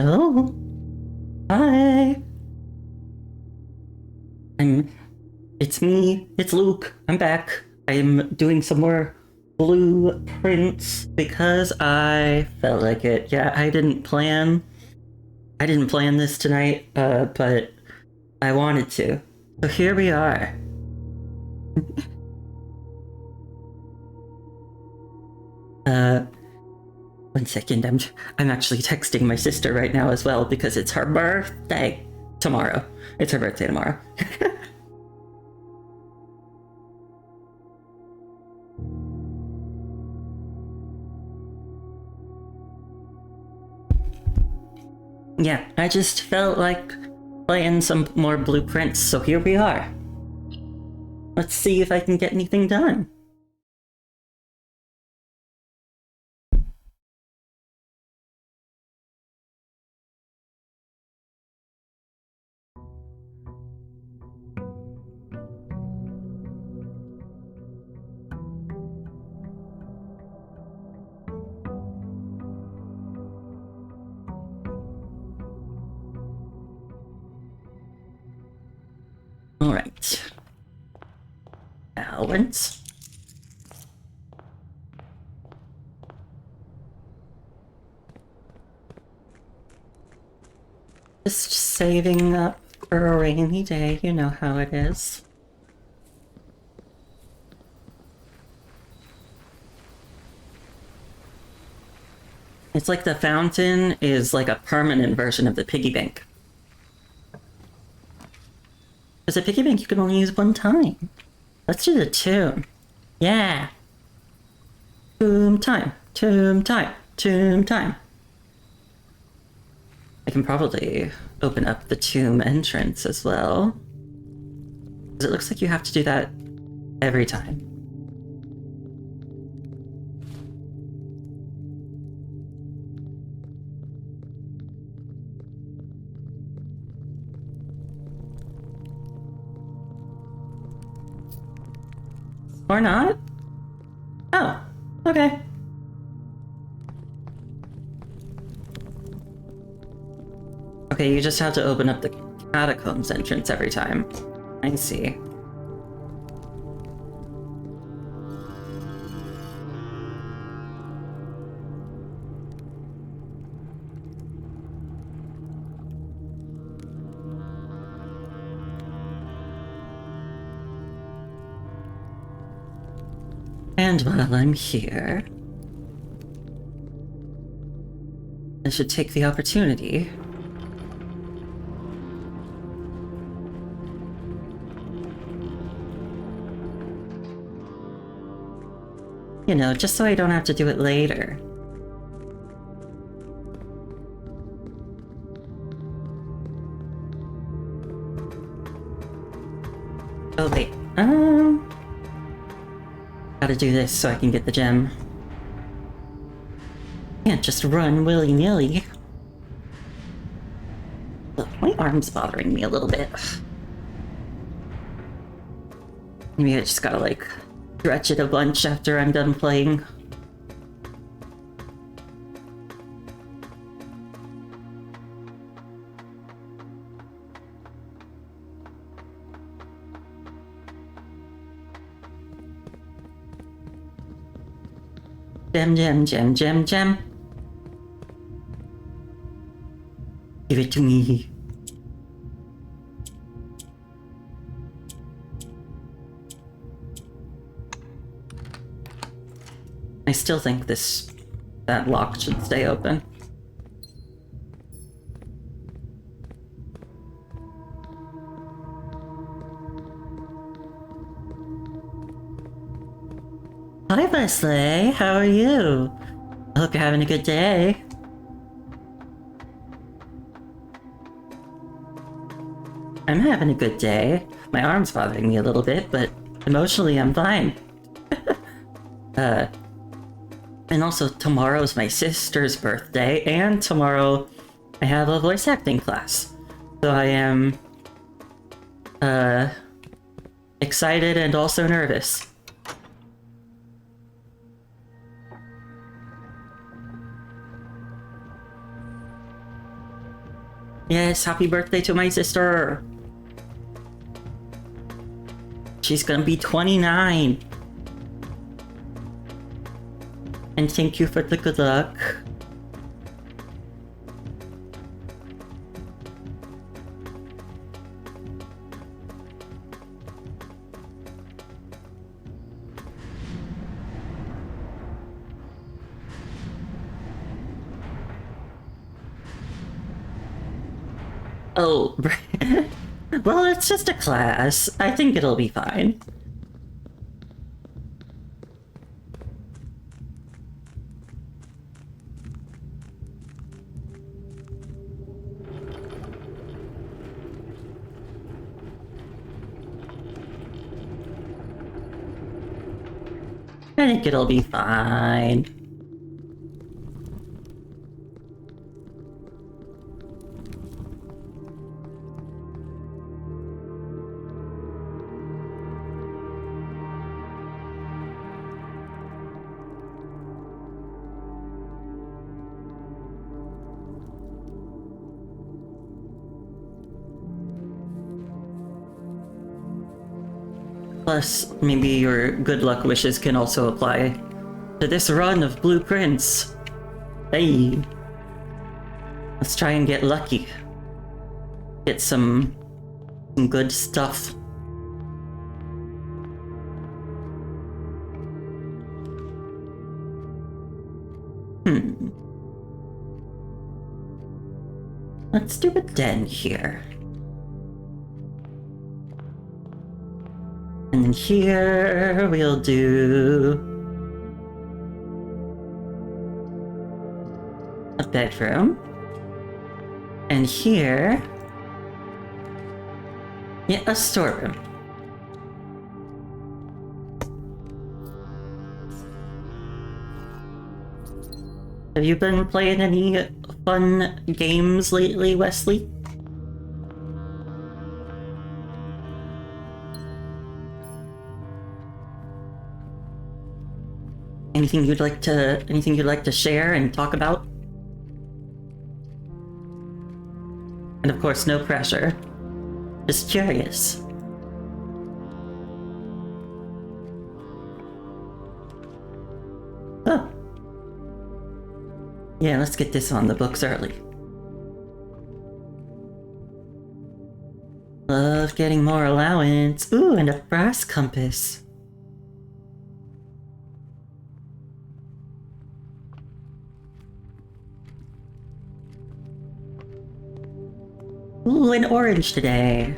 Hello? Hi. I'm... It's me. It's Luke. I'm back. I'm doing some more blueprints because I felt like it. Yeah, I didn't plan this tonight, but I wanted to. So here we are. Uh, One second. I'm actually texting my sister right now as well because it's her birthday tomorrow. It's her birthday tomorrow. Yeah, I just felt like playing some more blueprints, so here we are. Let's see if I can get anything done. Alright. Balance. Just saving up for a rainy day, you know how it is. It's like the fountain is like a permanent version of the piggy bank. Because a piggy bank you can only use one time. Let's do the tomb. Yeah. Tomb time. Tomb time. Tomb time. I can probably open up the tomb entrance as well. Because it looks like you have to do that every time. Or not? Oh, okay. Okay, you just have to open up the catacombs entrance every time. I see. And while I'm here, I should take the opportunity you know, just so I don't have to do it later. Oh wait, gotta do this so I can get the gem. Can't just run willy-nilly. Look, my arm's bothering me a little bit. Maybe I just gotta, like, stretch it a bunch after I'm done playing. Gem, gem, gem, gem, gem. Give it to me. I still think that lock should stay open. Hi, Wesley. How are you? I hope you're having a good day. I'm having a good day. My arm's bothering me a little bit, but emotionally I'm fine. And also tomorrow's my sister's birthday, and tomorrow I have a voice acting class. So I am, excited and also nervous. Yes, happy birthday to my sister. She's gonna be 29. And thank you for the good luck. Oh, well, it's just a class. I think it'll be fine. I think it'll be fine. Plus, maybe your good luck wishes can also apply to this run of blueprints. Hey, let's try and get lucky. Get some good stuff. Let's do a den here. And then here we'll do a bedroom. And here, yeah, a storeroom. Have you been playing any fun games lately, Wesley? Anything you'd like to share and talk about? And of course, no pressure. Just curious. Oh. Yeah, let's get this on the books early. Love getting more allowance. Ooh, and a brass compass. Ooh, an orange today.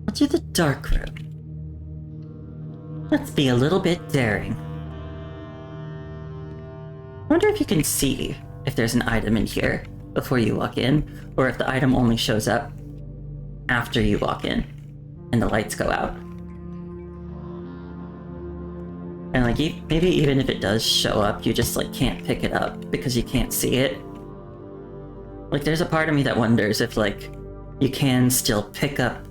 I'll do the dark room. Let's be a little bit daring. I wonder if you can see if there's an item in here before you walk in, or if the item only shows up after you walk in and the lights go out. And like, maybe even if it does show up, you just like can't pick it up because you can't see it. Like, there's a part of me that wonders if like you can still pick up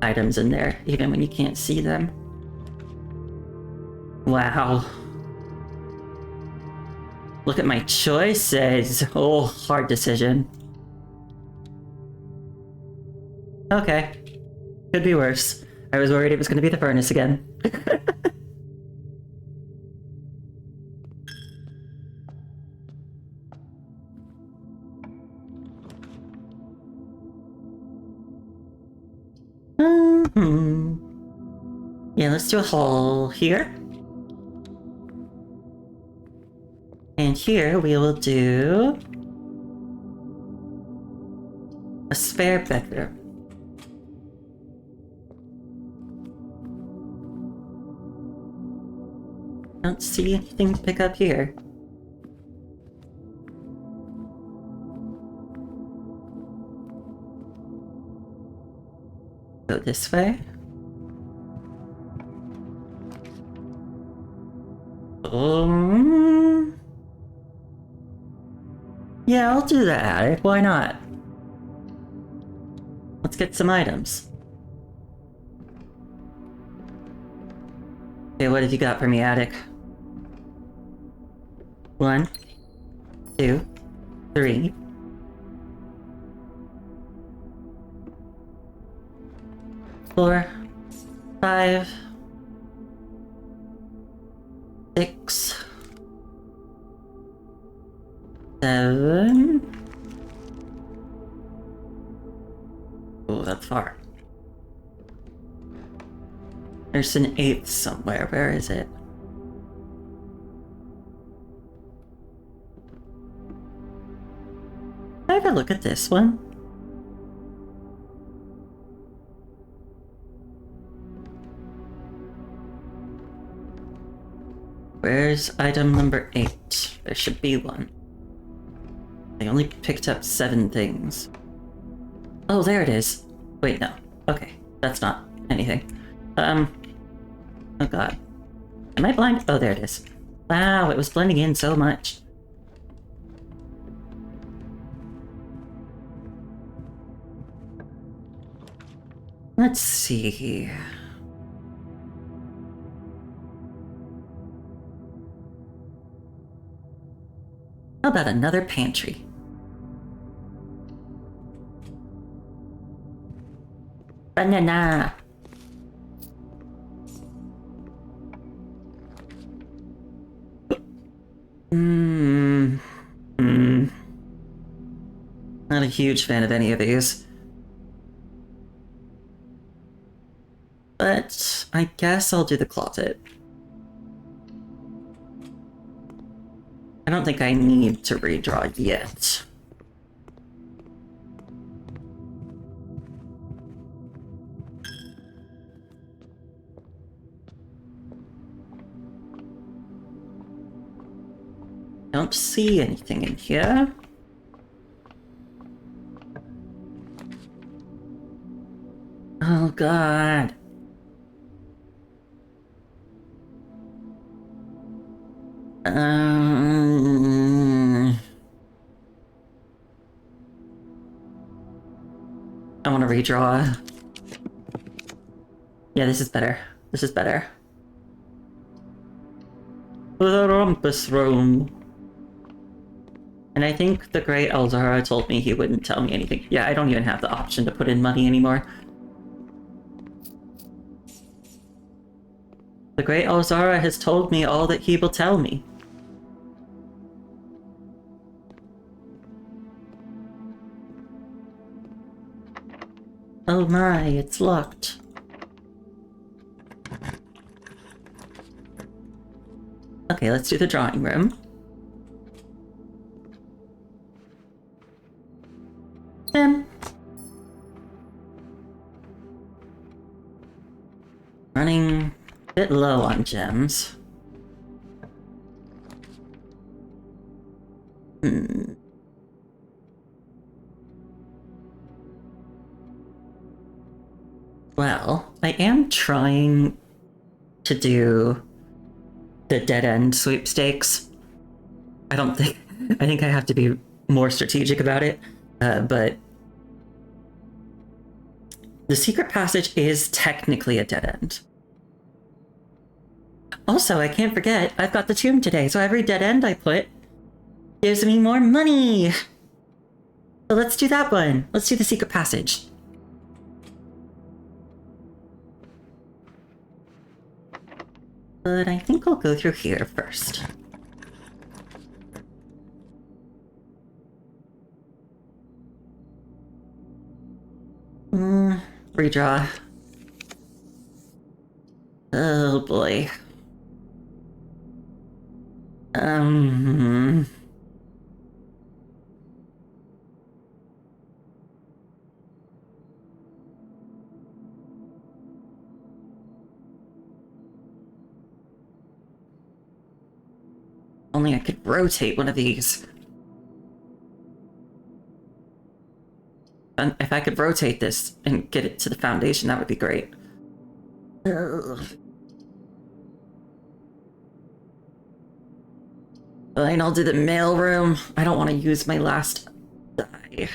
items in there even when you can't see them. Wow. Look at my choices. Oh, hard decision. Okay. Could be worse. I was worried it was going to be the furnace again. Yeah, let's do a hall here. And here we will do a spare bedroom. Don't see anything to pick up here. Go this way. Yeah, I'll do that. Why not? Let's get some items. Okay, what have you got for me, Attic? 1, 2, 3. 4, 5, 6, 7. Oh, that's far. There's an 8th somewhere. Where is it? Can I have a look at this one? Where's item number 8? There should be one. I only picked up 7 things. Oh, there it is. Wait, no. Okay, that's not anything. Oh god. Am I blind? Oh, there it is. Wow, it was blending in so much. Let's see. How about another pantry? Banana! Not a huge fan of any of these. But I guess I'll do the closet. I don't think I need to redraw yet. Don't see anything in here. Oh god. I want to redraw. Yeah, this is better. This is better. The rumpus room. And I think the Great Eldara told me he wouldn't tell me anything. Yeah, I don't even have the option to put in money anymore. The Great Eldara has told me all that he will tell me. Oh my, it's locked. Okay, let's do the drawing room. Running a bit low on gems. Well, I am trying to do the dead-end sweepstakes. I think I have to be more strategic about it, but the secret passage is technically a dead end. Also, I can't forget, I've got the tomb today, so every dead end I put gives me more money! So let's do that one. Let's do the secret passage. But I think I'll go through here first. Redraw. Oh boy. Only I could rotate one of these. And if I could rotate this and get it to the foundation, that would be great. Ugh. Fine, I'll do the mail room. I don't want to use my last die.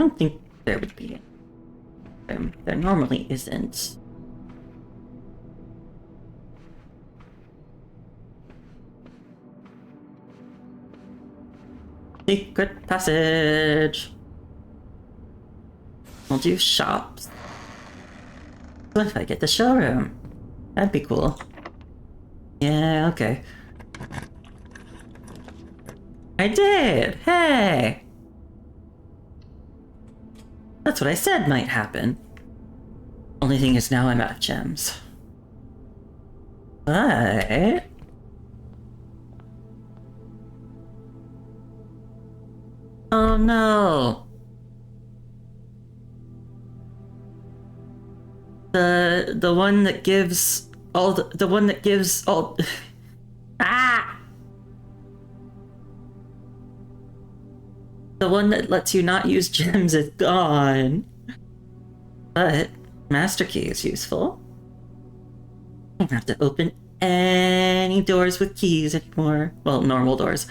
don't think there would be. There normally isn't. Secret passage. We'll do shops. What if I get the showroom? That'd be cool. Yeah, okay. I did! Hey! That's what I said might happen. Only thing is now I'm out of gems. But... oh no! The one that gives all the one that gives all ah! The one that lets you not use gems is gone. But Master Key is useful. I don't have to open any doors with keys anymore. Well, normal doors.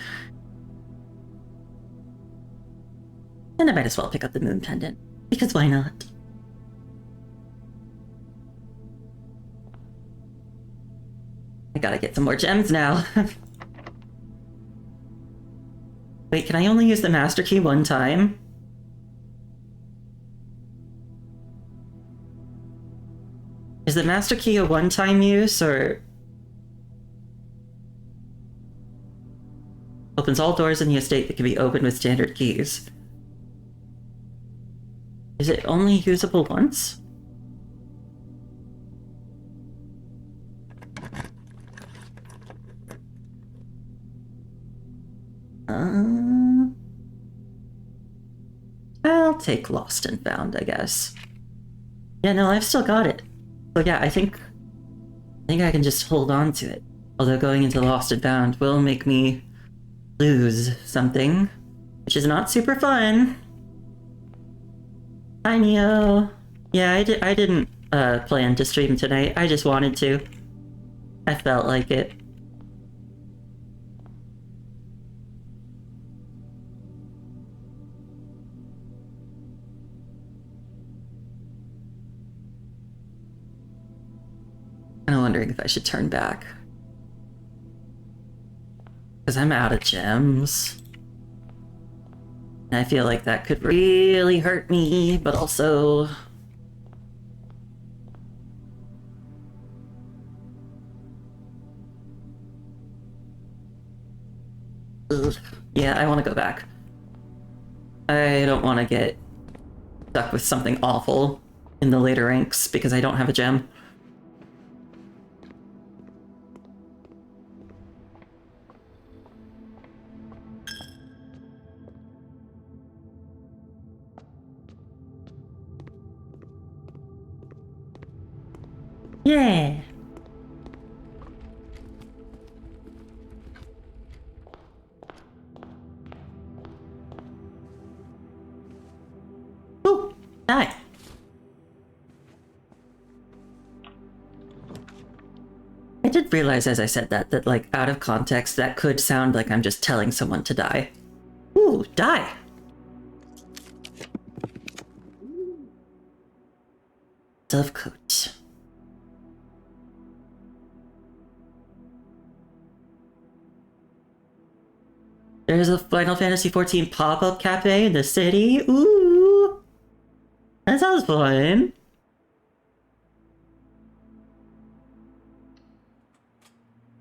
And I might as well pick up the moon pendant. Because why not? I gotta get some more gems now. Wait, can I only use the Master Key one time? Is the Master Key a one-time use, or... opens all doors in the estate that can be opened with standard keys. Is it only usable once? I'll take Lost and Found, I guess. Yeah, no, I've still got it. So yeah, I think I can just hold on to it. Although going into Lost and Found will make me lose something, which is not super fun. Hi, Neo. Yeah, I didn't plan to stream tonight. I just wanted to. I felt like it. I'm wondering if I should turn back. Because I'm out of gems. And I feel like that could really hurt me, but also... ugh. Yeah, I want to go back. I don't want to get stuck with something awful in the later ranks because I don't have a gem. Yeah. Ooh, die. I did realize as I said that like out of context that could sound like I'm just telling someone to die. Ooh, die. Dovecoat. There's a Final Fantasy XIV pop-up cafe in the city. Ooh, that sounds fun.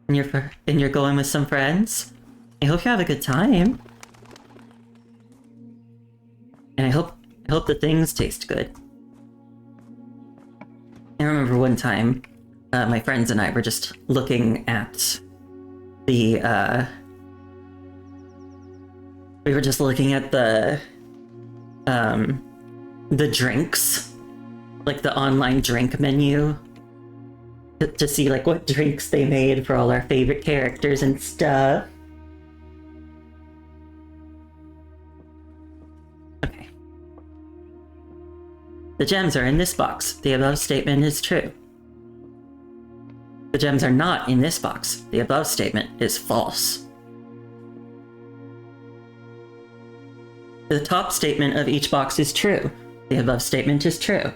And you're going with some friends. I hope you have a good time. And I hope the things taste good. I remember one time, my friends and I were just looking at the we were just looking at the drinks, like the online drink menu, to see like what drinks they made for all our favorite characters and stuff. Okay. The gems are in this box. The above statement is true. The gems are not in this box. The above statement is false. The top statement of each box is true. The above statement is true.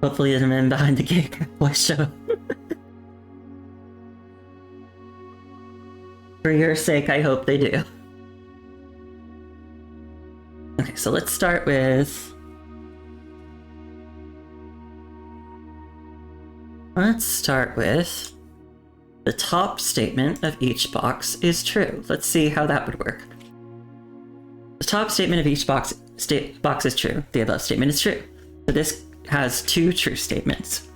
Hopefully the men behind the gate voice show. For your sake, I hope they do. Okay, so let's start with... the top statement of each box is true. Let's see how that would work. The top statement of each box is true. The above statement is true. So this has two true statements.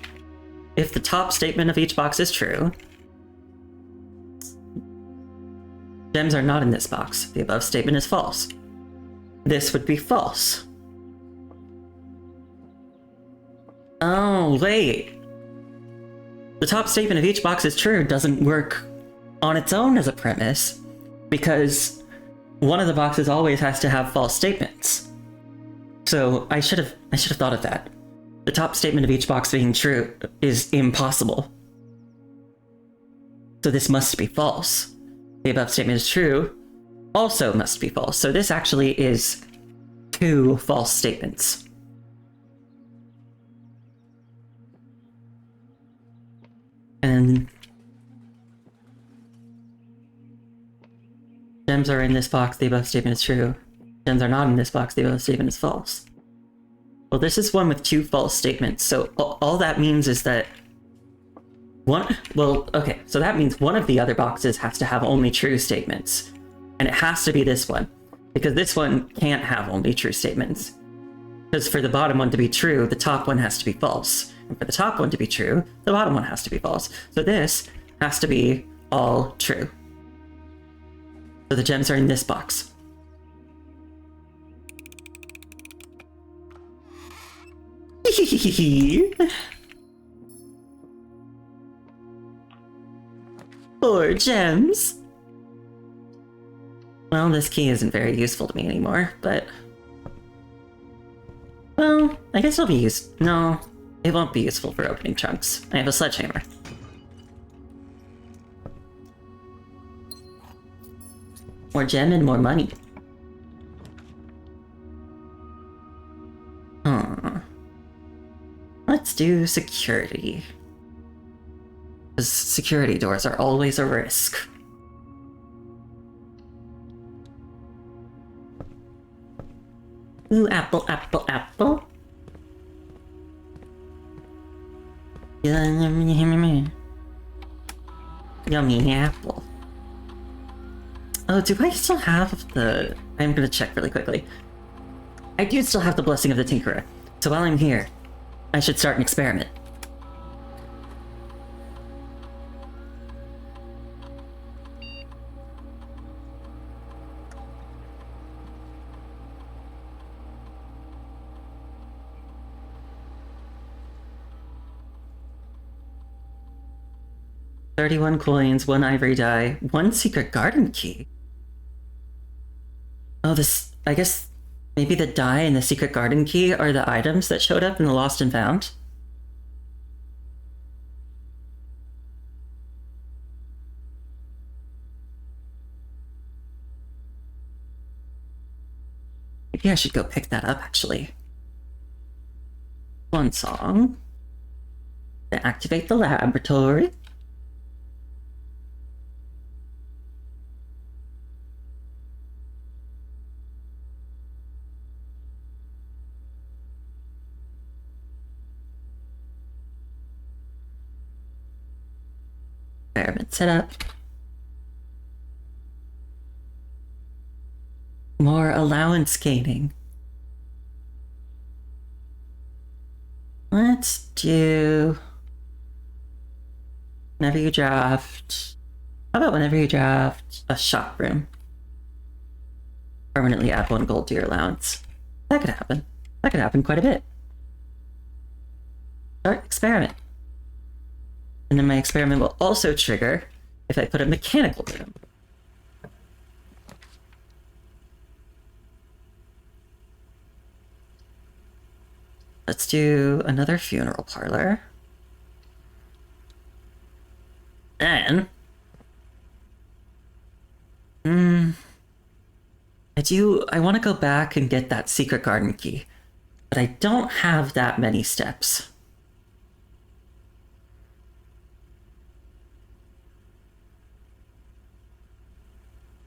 If the top statement of each box is true, gems are not in this box. The above statement is false. This would be false. Oh, wait. The top statement of each box is true doesn't work on its own as a premise, because one of the boxes always has to have false statements. So I should have thought of that. The top statement of each box being true is impossible. So this must be false. The above statement is true also must be false. So this actually is two false statements. And gems are in this box, the above statement is true. Gems are not in this box, the above statement is false. Well, this is one with two false statements, so all that means is that so that means one of the other boxes has to have only true statements. And it has to be this one, because this one can't have only true statements. Because for the bottom one to be true, the top one has to be false. And for the top one to be true, the bottom one has to be false. So this has to be all true. So the gems are in this box. Four gems. Well, this key isn't very useful to me anymore, but... well, I guess it'll be used. No, it won't be useful for opening trunks. I have a sledgehammer. More gem and more money. Let's do security. Because security doors are always a risk. Ooh, apple, apple, apple. Yummy, yummy apple. Oh, do I still have the... I'm gonna check really quickly. I do still have the Blessing of the Tinkerer. So while I'm here, I should start an experiment. $31 coins, 1 ivory dye, 1 secret garden key. Oh, this... I guess maybe the dye and the secret garden key are the items that showed up in the Lost and Found? Maybe I should go pick that up, actually. One song. To activate the laboratory. Experiment set up. More allowance gaining. Let's do... whenever you draft... how about whenever you draft a shop room? Permanently add 1 gold to your allowance. That could happen. That could happen quite a bit. Start experiment. And then my experiment will also trigger if I put a mechanical room. Let's do another funeral parlor. Then... I I want to go back and get that secret garden key, but I don't have that many steps.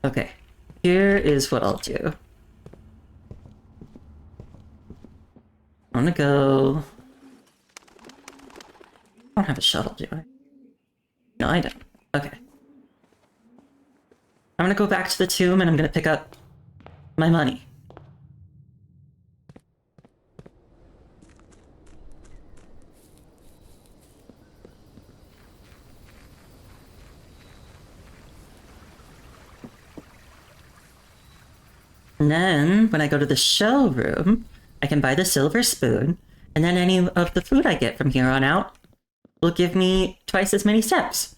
Okay, here is what I'll do. I'm gonna go... I don't have a shuttle, do I? No, I don't. Okay. I'm gonna go back to the tomb and I'm gonna pick up my money. And then, when I go to the showroom, I can buy the silver spoon, and then any of the food I get from here on out will give me twice as many steps.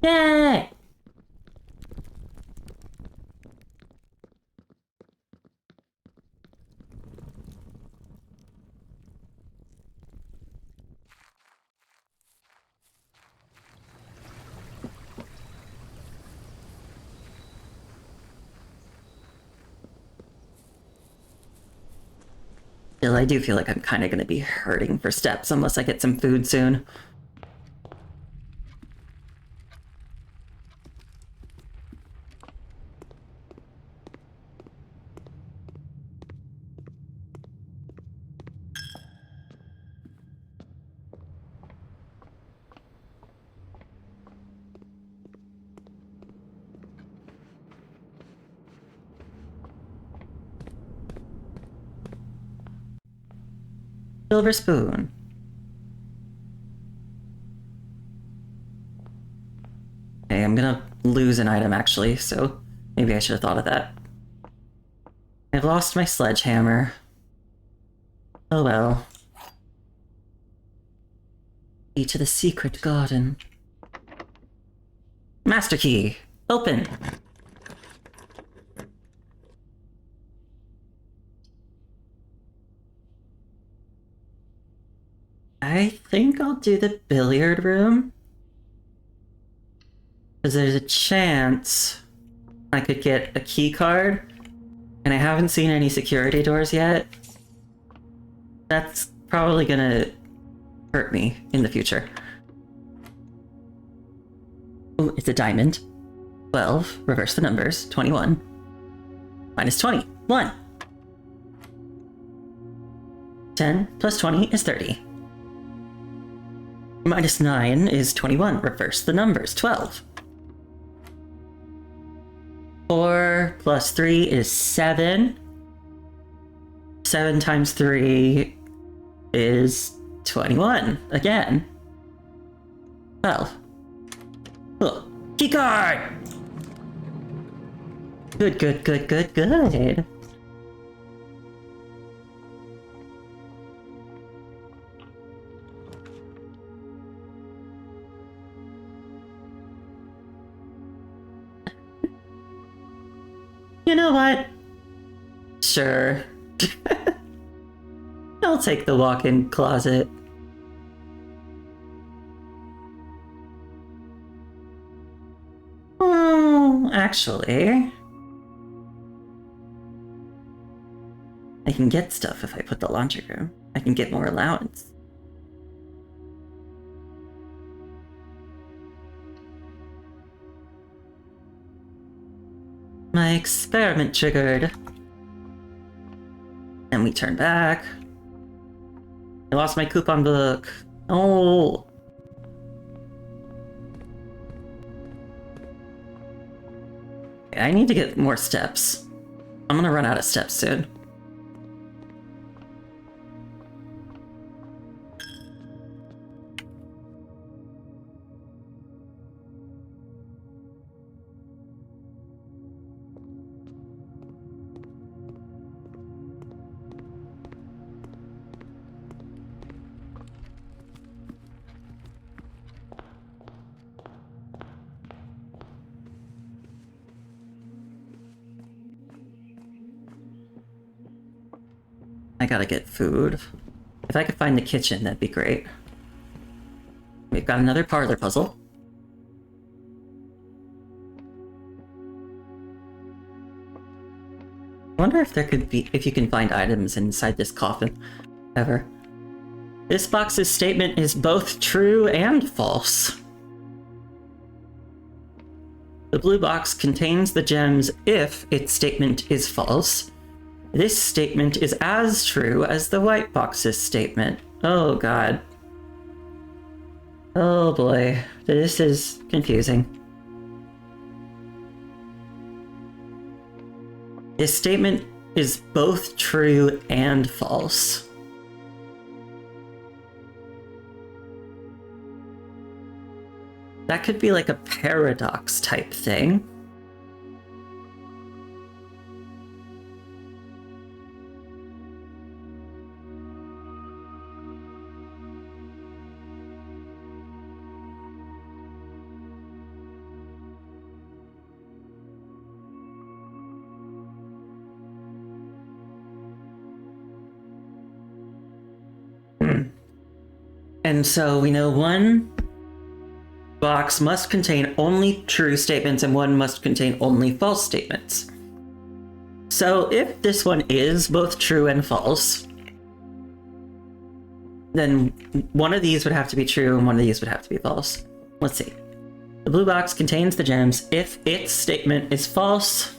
Yay! Still, I do feel like I'm kind of going to be hurting for steps unless I get some food soon. Silver spoon. Okay, I'm gonna lose an item actually, so maybe I should have thought of that. I've lost my sledgehammer. Oh well. Key to the secret garden. Master key! Open! I think I'll do the billiard room. Because there's a chance I could get a key card. And I haven't seen any security doors yet. That's probably gonna hurt me in the future. Ooh, it's a diamond. 12, reverse the numbers, 21. Minus 20, 1. 10 plus 20 is 30. Minus 9 is 21, reverse the numbers, 12. 4 plus 3 is 7. 7 times 3 is 21, again. 12. Oh, key card! Good, good, good, good, good. You know what? Sure. I'll take the walk-in closet. Oh, actually... I can get stuff if I put the laundry room. I can get more allowance. My experiment triggered. And we turn back. I lost my coupon book. Oh. I need to get more steps. I'm gonna run out of steps soon. I gotta get food. If I could find the kitchen, that'd be great. we've got another parlor puzzle. I wonder if there could be, if you can find items inside this coffin, ever. This box's statement is both true and false. The blue box contains the gems if its statement is false. This statement is as true as the white box's statement. Oh god. Oh boy, this is confusing. This statement is both true and false. That could be like a paradox type thing. And so we know one box must contain only true statements and one must contain only false statements. So if this one is both true and false, then one of these would have to be true and one of these would have to be false. Let's see. The blue box contains the gems if its statement is false.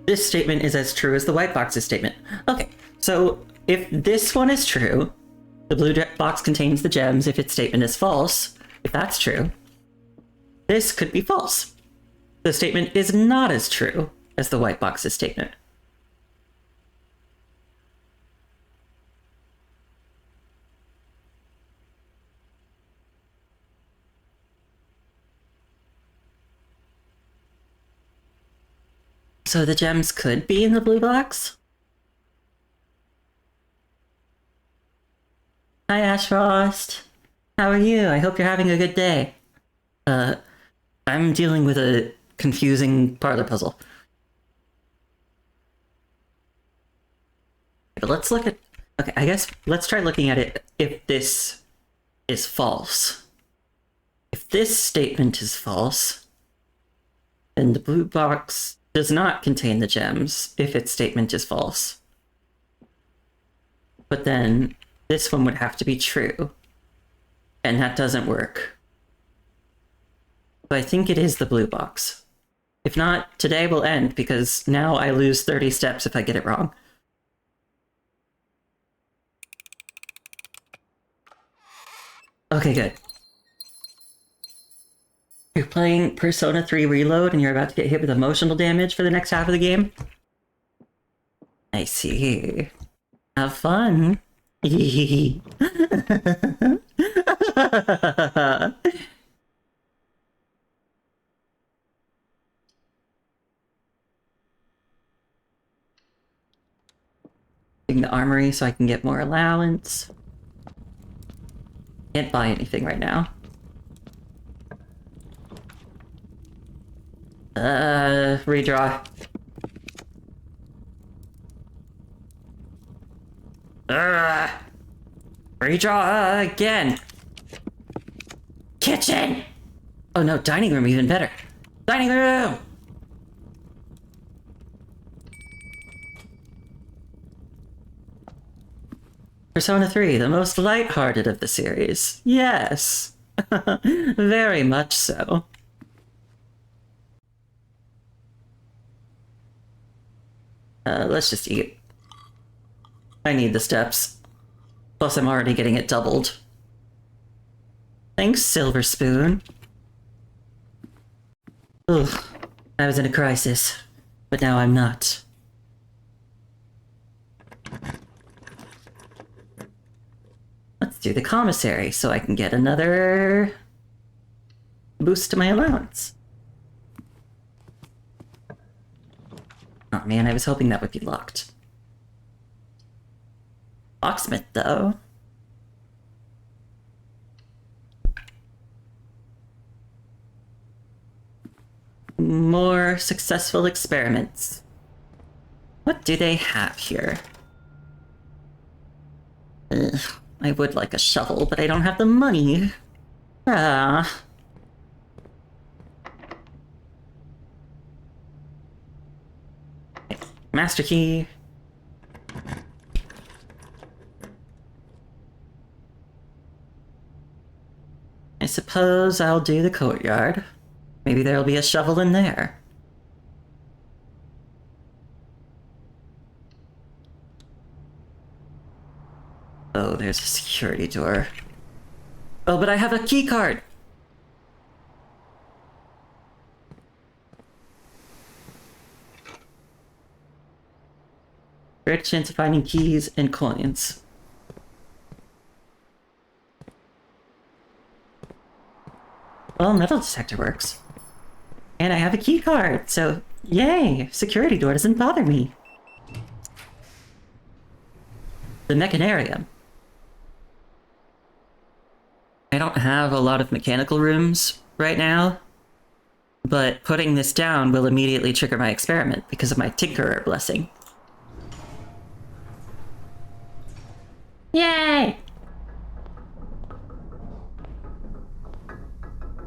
This statement is as true as the white box's statement. Okay, so if this one is true, the blue box contains the gems if its statement is false. If that's true, this could be false. The statement is not as true as the white box's statement. So the gems could be in the blue box? Hi, Ashfrost. How are you? I hope you're having a good day. I'm dealing with a confusing parlor puzzle. But let's look at... Okay, I guess let's try looking at it if this is false. If this statement is false, then the blue box does not contain the gems if its statement is false. But then this one would have to be true, and that doesn't work. But I think it is the blue box. If not, today will end because now I lose 30 steps if I get it wrong. Okay, good. You're playing Persona 3 Reload and you're about to get hit with emotional damage for the next half of the game? I see. Have fun. Getting the armory so I can get more allowance. Can't buy anything right now. Redraw. Redraw again. Kitchen! Oh no, dining room even better. Dining room! Persona 3, the most lighthearted of the series. Yes. Very much so. Let's just eat. I need the steps. Plus I'm already getting it doubled. Thanks, Silver Spoon. Ugh, I was in a crisis, but now I'm not. Let's do the commissary so I can get another boost to my allowance. Oh man, I was hoping that would be locked. Locksmith, though. More successful experiments. What do they have here? Ugh. I would like a shovel, but I don't have the money. Ah. Okay, master key. I suppose I'll do the courtyard. Maybe there'll be a shovel in there. Oh, there's a security door. Oh, but I have a key card! Great chance of finding keys and coins. Well, metal detector works. And I have a key card, so yay! Security door doesn't bother me. The mechanarium. I don't have a lot of mechanical rooms right now, but putting this down will immediately trigger my experiment because of my Tinkerer blessing. Yay!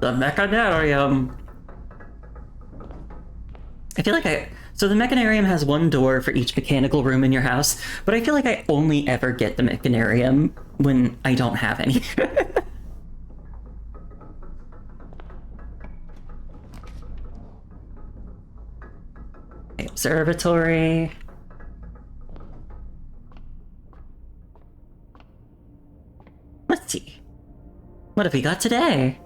The mechanarium. I feel like so the mechanarium has one door for each mechanical room in your house, but I feel like I only ever get the mechanarium when I don't have any. Okay, observatory. Let's see. What have we got today?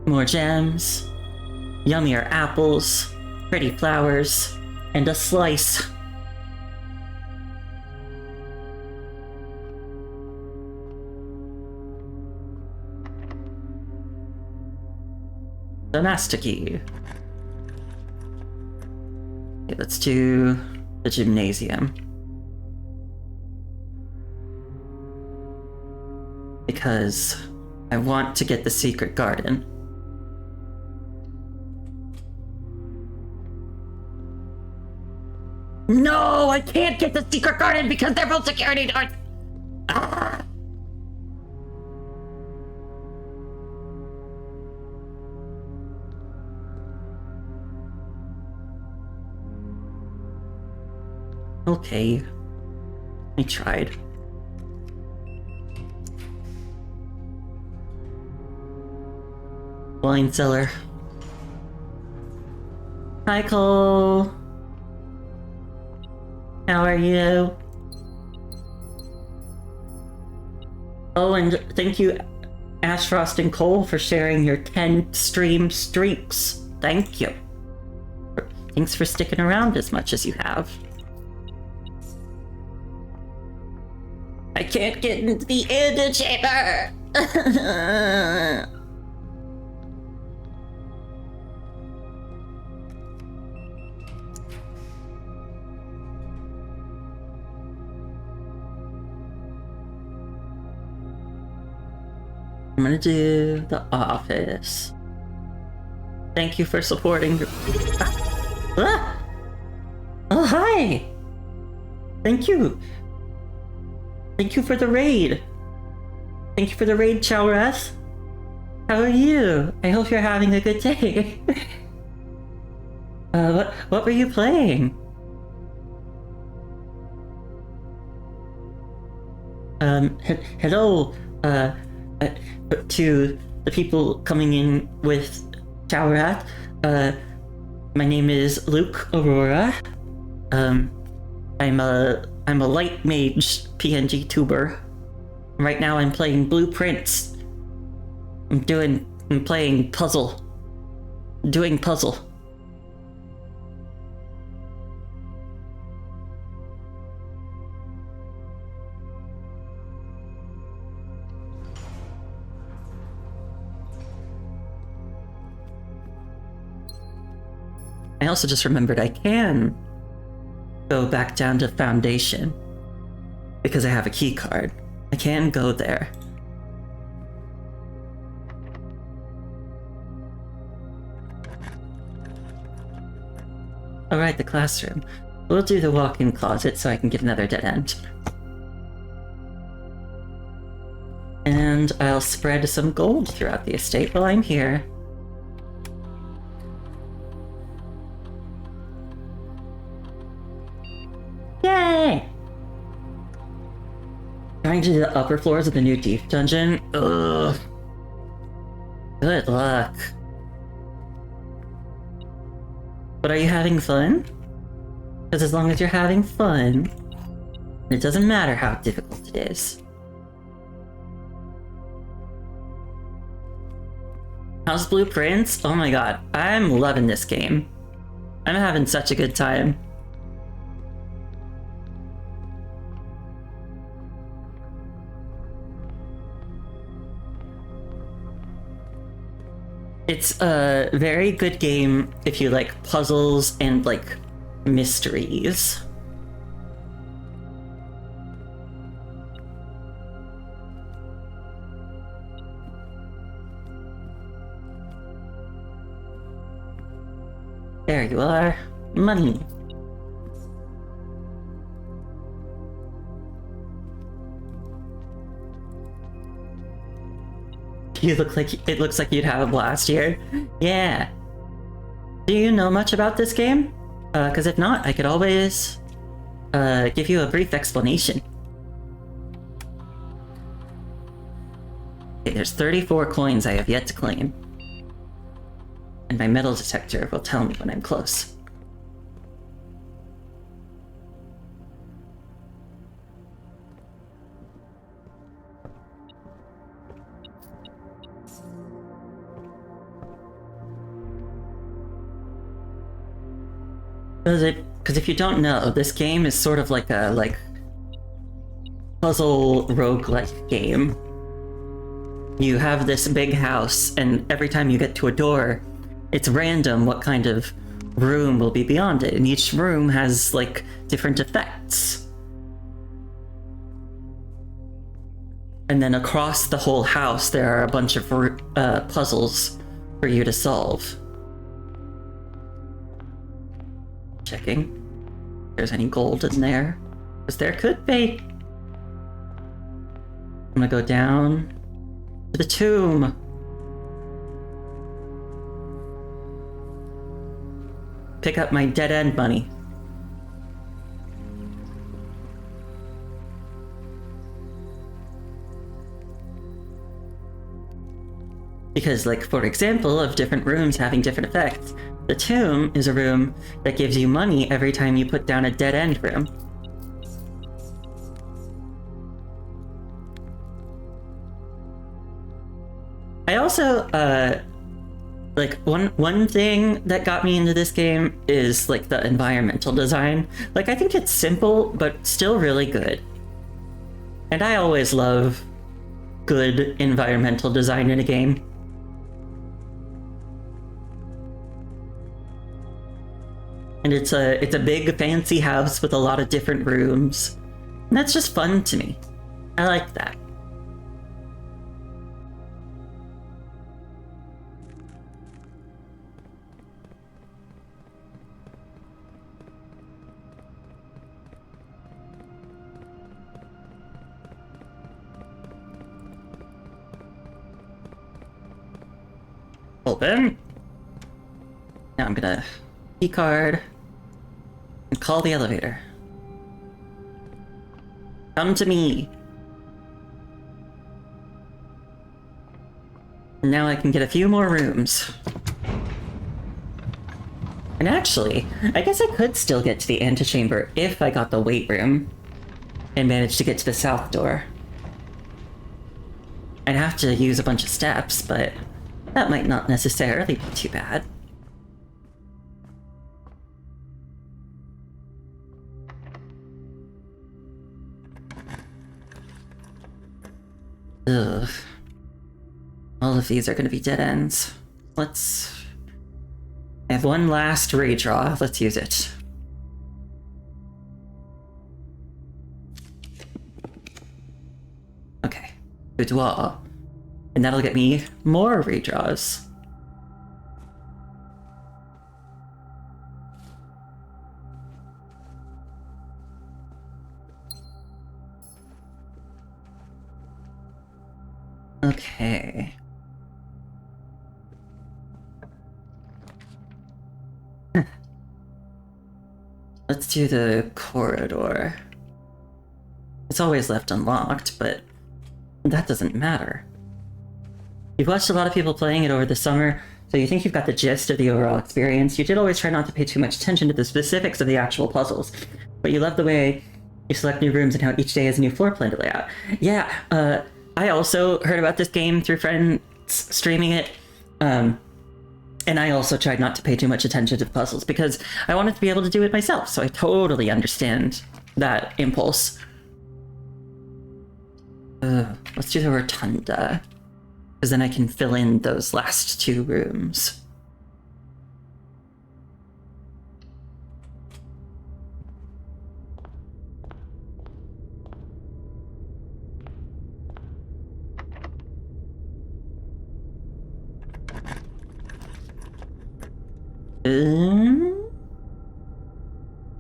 More gems. Yummier apples, pretty flowers, and a slice. The master key. Okay, let's do the gymnasium. Because I want to get the secret garden. No, I can't get the secret garden because they're both security doors. Ah. Okay, I tried. Wine cellar. Hi, Cole. How are you? Oh, and thank you, Ashfrost and Cole, for sharing your 10 stream streaks. Thank you. Thanks for sticking around as much as you have. I can't get into the antechamber! I'm gonna do the office. Thank you for supporting. Ah! Oh, hi! Thank you. Thank you for the raid. Thank you for the raid, Chalrath. How are you? I hope you're having a good day. What were you playing? Hello, to the people coming in with Chalrath. My name is Luke Aurora. I'm a light mage PNG tuber. Right now I'm playing Blueprints. I'm playing puzzle. Doing puzzle. I also just remembered I can go back down to Foundation because I have a key card. I can go there. Alright, the classroom. We'll do the walk-in closet so I can get another dead end. And I'll spread some gold throughout the estate while I'm here. Yay! Trying to do the upper floors of the new Deep Dungeon? Ugh. Good luck. But are you having fun? Because as long as you're having fun, it doesn't matter how difficult it is. How's Blueprints? Oh my god, I'm loving this game. I'm having such a good time. It's a very good game if you like puzzles and like mysteries. There you are. Money. You look like it looks like you'd have a blast here. Yeah. Do you know much about this game? Because if not, I could always give you a brief explanation. Okay, there's 34 coins I have yet to claim. And my metal detector will tell me when I'm close. Because if you don't know, this game is sort of like a puzzle roguelike game. You have this big house, and every time you get to a door, it's random what kind of room will be beyond it, and each room has like different effects. And then across the whole house, there are a bunch of puzzles for you to solve. Checking if there's any gold in there, because there could be. I'm gonna go down to the tomb. Pick up my dead-end money. Because, like, for example, of different rooms having different effects, the tomb is a room that gives you money every time you put down a dead-end room. I also, like, one thing that got me into this game is, like, the environmental design. Like, I think it's simple, but still really good. And I always love good environmental design in a game. And it's a big fancy house with a lot of different rooms. And that's just fun to me. I like that. Open. Now I'm gonna key card and call the elevator. Come to me. Now I can get a few more rooms. And actually, I guess I could still get to the antechamber if I got the weight room and managed to get to the south door. I'd have to use a bunch of steps, but that might not necessarily be too bad. Ugh. All of these are gonna be dead ends. I have one last redraw. Let's use it. Okay. Boudoir. And that'll get me more redraws. Okay. Let's do the corridor. It's always left unlocked, but that doesn't matter. You've watched a lot of people playing it over the summer, so you think you've got the gist of the overall experience. You did always try not to pay too much attention to the specifics of the actual puzzles, but you love the way you select new rooms and how each day has a new floor plan to lay out. Yeah, I also heard about this game through friends streaming it, and I also tried not to pay too much attention to the puzzles because I wanted to be able to do it myself, so I totally understand that impulse. Let's do the rotunda, because then I can fill in those last two rooms.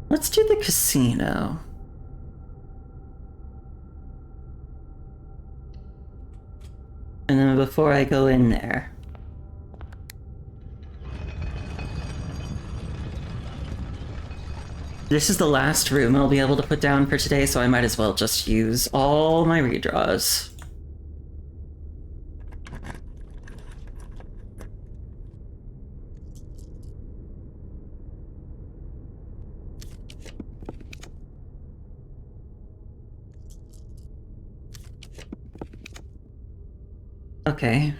Let's do the casino. And then before I go in there, this is the last room I'll be able to put down for today, so I might as well just use all my redraws. Okay.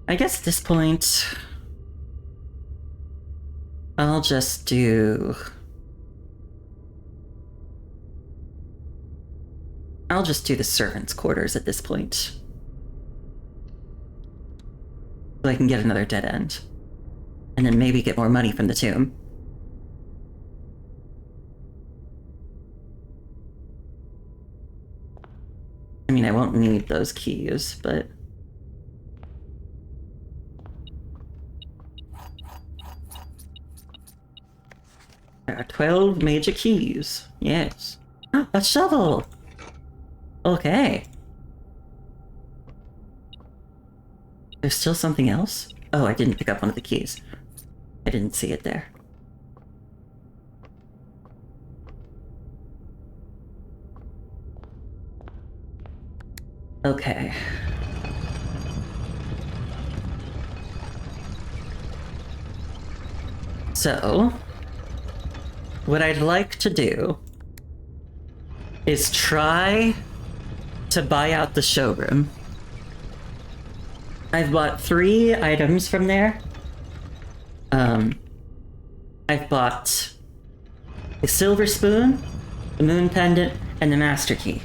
I guess at this point, I'll just do the servants' quarters at this point. So I can get another dead end. And then maybe get more money from the tomb. I mean, I won't need those keys, but... There are 12 major keys. Yes. A shovel! Okay. There's still something else? Oh, I didn't pick up one of the keys. I didn't see it there. Okay. So, what I'd like to do is try to buy out the showroom. I've bought 3 items from there. I've bought a silver spoon, the moon pendant, and the master key.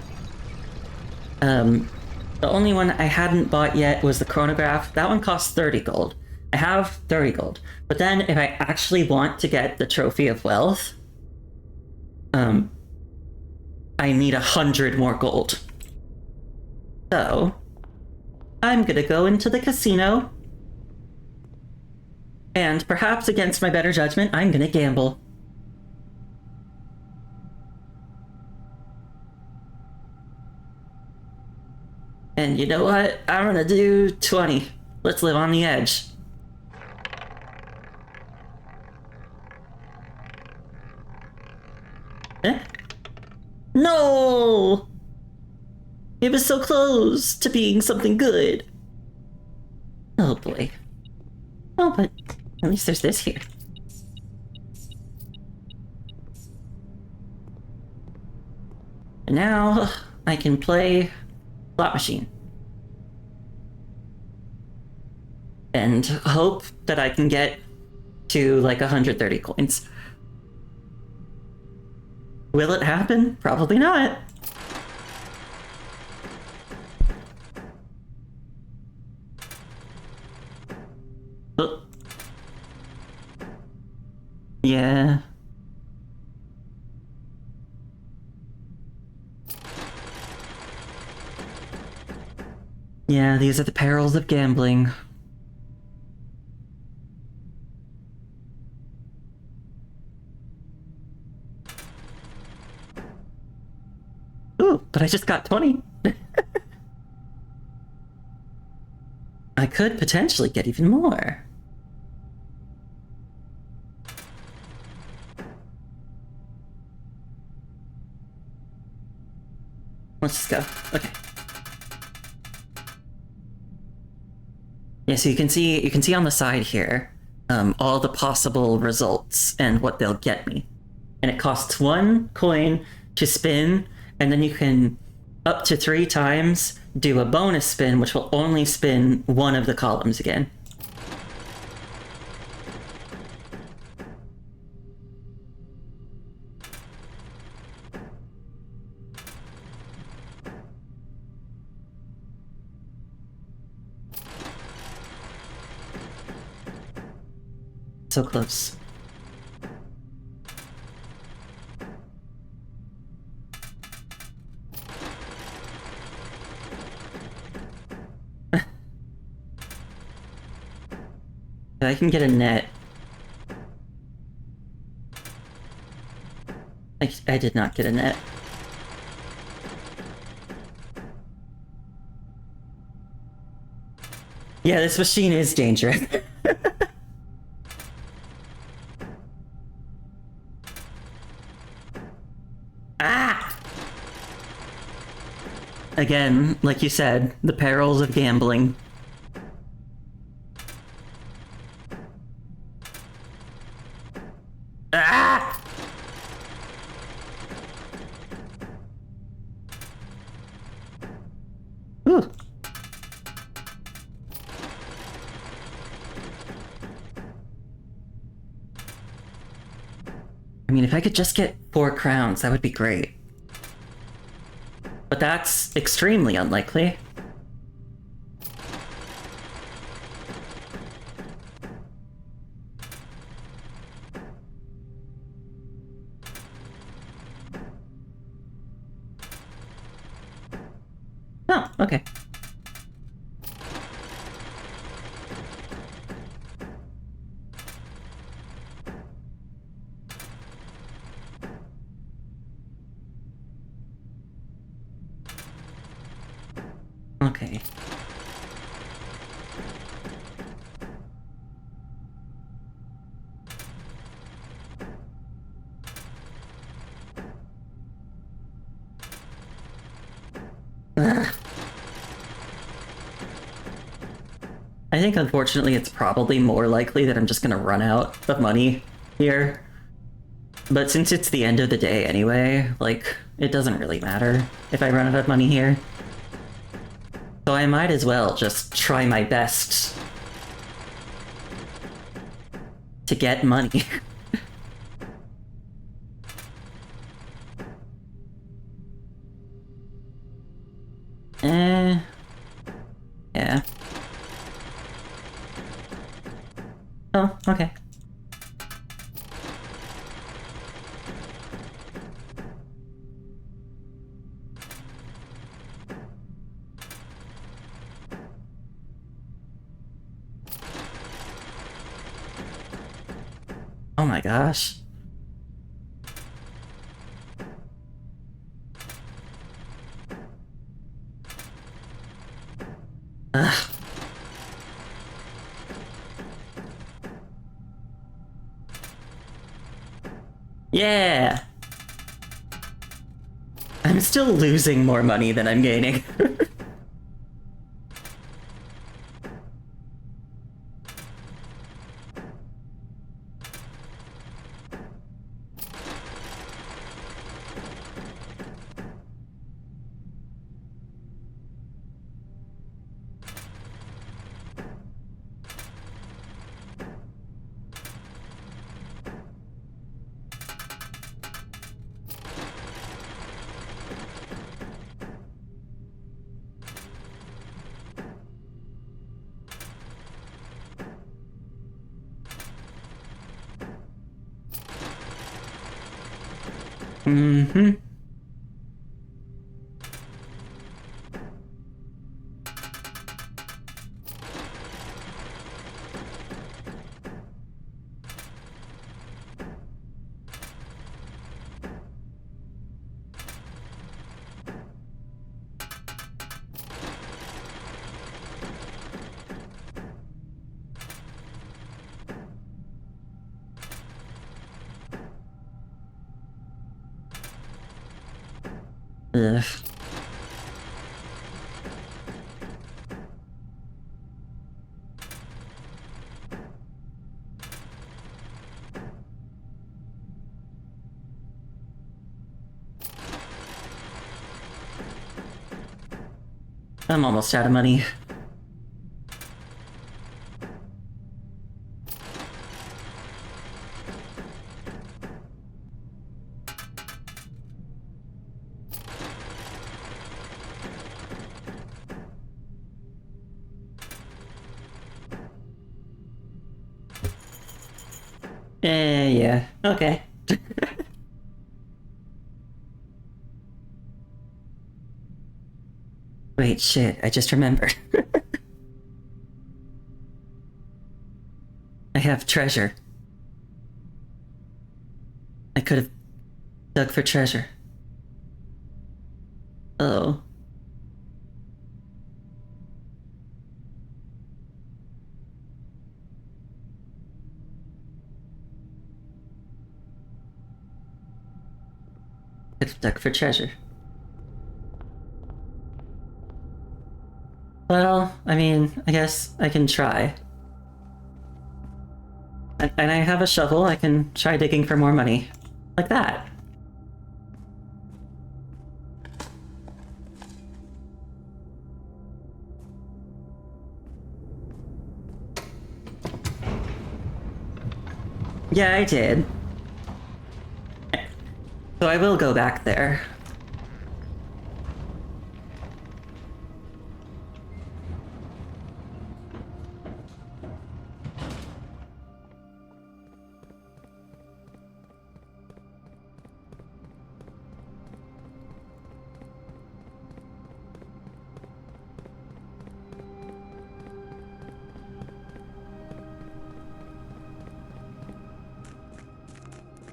The only one I hadn't bought yet was the chronograph. That one costs 30 gold. I have 30 gold. But then if I actually want to get the trophy of wealth, I need 100 more gold. So, I'm gonna go into the casino, and perhaps against my better judgment, I'm gonna gamble. And you know what? I'm gonna do 20. Let's live on the edge. Eh? No! It was so close to being something good. Oh boy. Oh, but at least there's this here. And now I can play slot machine. And hope that I can get to like 130 coins. Will it happen? Probably not. Oh. Yeah. Yeah, these are the perils of gambling. Ooh, but I just got 20. I could potentially get even more. Let's just go. Okay. Yeah, so you can see on the side here, all the possible results and what they'll get me. And it costs 1 coin to spin, and then you can up to 3 times do a bonus spin, which will only spin one of the columns again. So close. I can get a net. I did not get a net. Yeah, this machine is dangerous. Ah! Again, like you said, the perils of gambling. Ah! Ooh. I mean, if I could just get 4 crowns, that would be great. But that's extremely unlikely. Oh, okay. Okay. Ugh. I think unfortunately it's probably more likely that I'm just gonna run out of money here. But since it's the end of the day anyway, like, it doesn't really matter if I run out of money here. So I might as well just try my best to get money. Yeah. Oh, okay. Oh my gosh. Ugh. Yeah! I'm still losing more money than I'm gaining. Mm-hmm. Ugh. I'm almost out of money. Yeah, okay. Wait, shit, I just remembered. I have treasure. I could have dug for treasure. Oh. Could have dug for treasure. Well, I mean, I guess I can try. And I have a shovel, I can try digging for more money. Like that. Yeah, I did. So I will go back there.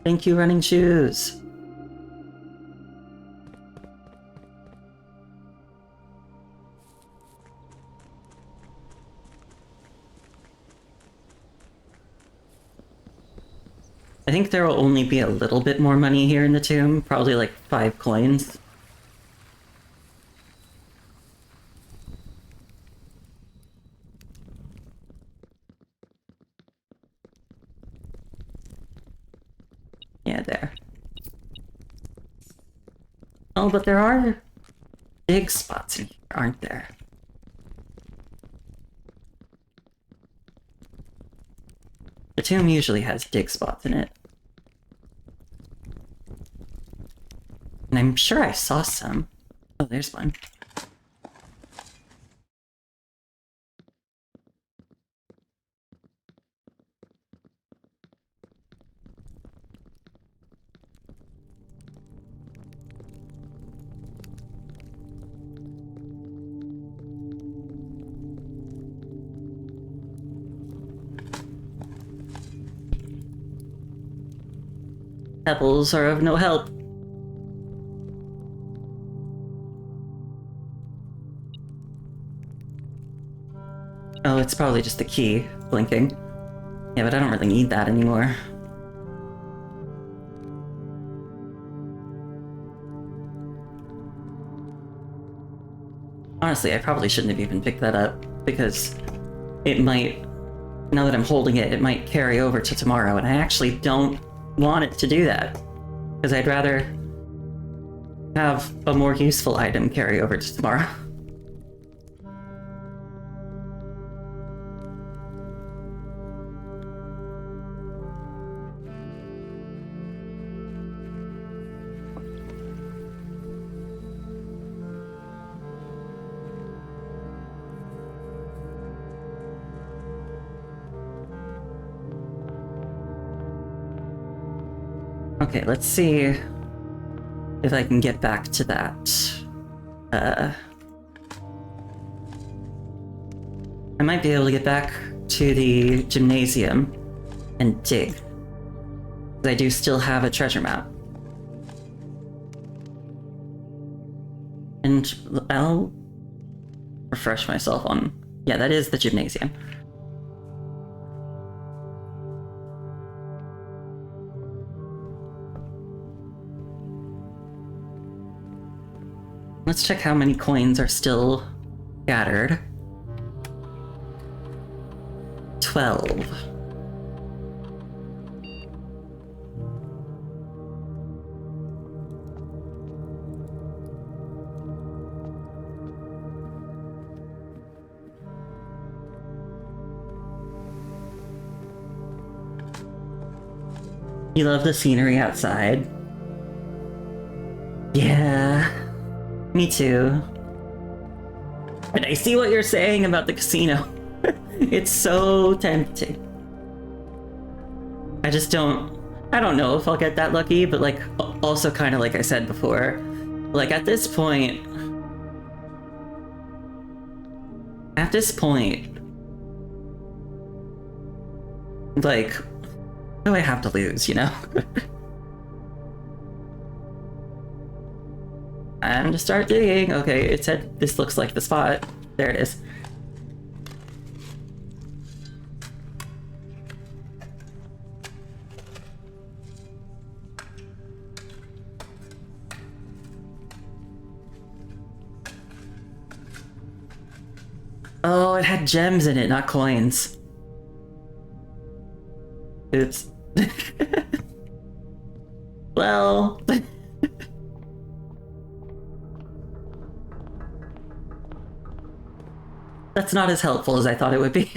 Thank you, running shoes. I think there will only be a little bit more money here in the tomb, probably like 5 coins. Yeah, there. Oh, but there are big spots in here, aren't there? The tomb usually has dig spots in it. And I'm sure I saw some. Oh, there's one. Pebbles are of no help. Oh, it's probably just the key blinking. Yeah, but I don't really need that anymore. Honestly, I probably shouldn't have even picked that up, because it might, now that I'm holding it, it might carry over to tomorrow, and I actually don't want it to do that. Because I'd rather have a more useful item carry over to tomorrow. Okay, let's see if I can get back to that. I might be able to get back to the gymnasium and dig. Because I do still have a treasure map. And I'll refresh myself on... Yeah, that is the gymnasium. Let's check how many coins are still scattered. 12. You love the scenery outside? Yeah, me too. And I see what you're saying about the casino. It's so tempting. I don't know if I'll get that lucky, but like, also kind of like I said before, like at this point, like, what do I have to lose, you know? I'm gonna start digging. Okay, it said this looks like the spot. There it is. Oh, it had gems in it, not coins. Oops. Well... That's not as helpful as I thought it would be.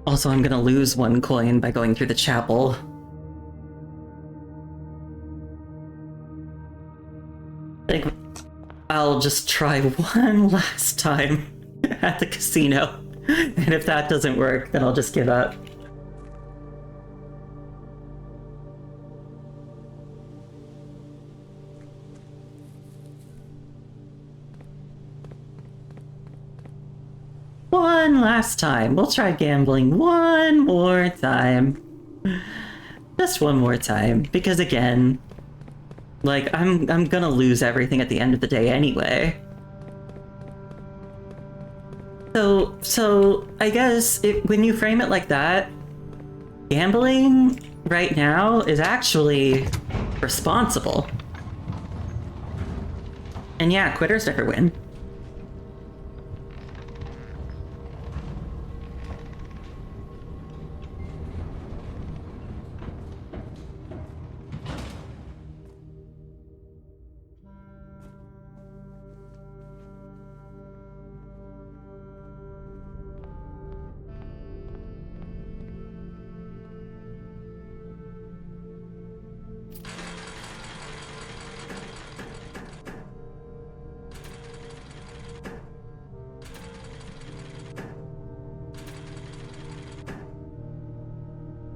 Also, I'm gonna lose 1 coin by going through the chapel. I think I'll just try one last time at the casino. And if that doesn't work, then I'll just give up. One last time. We'll try gambling one more time. Just one more time. Because again, like, I'm gonna lose everything at the end of the day anyway. So I guess when you frame it like that, gambling right now is actually responsible. And yeah, quitters never win.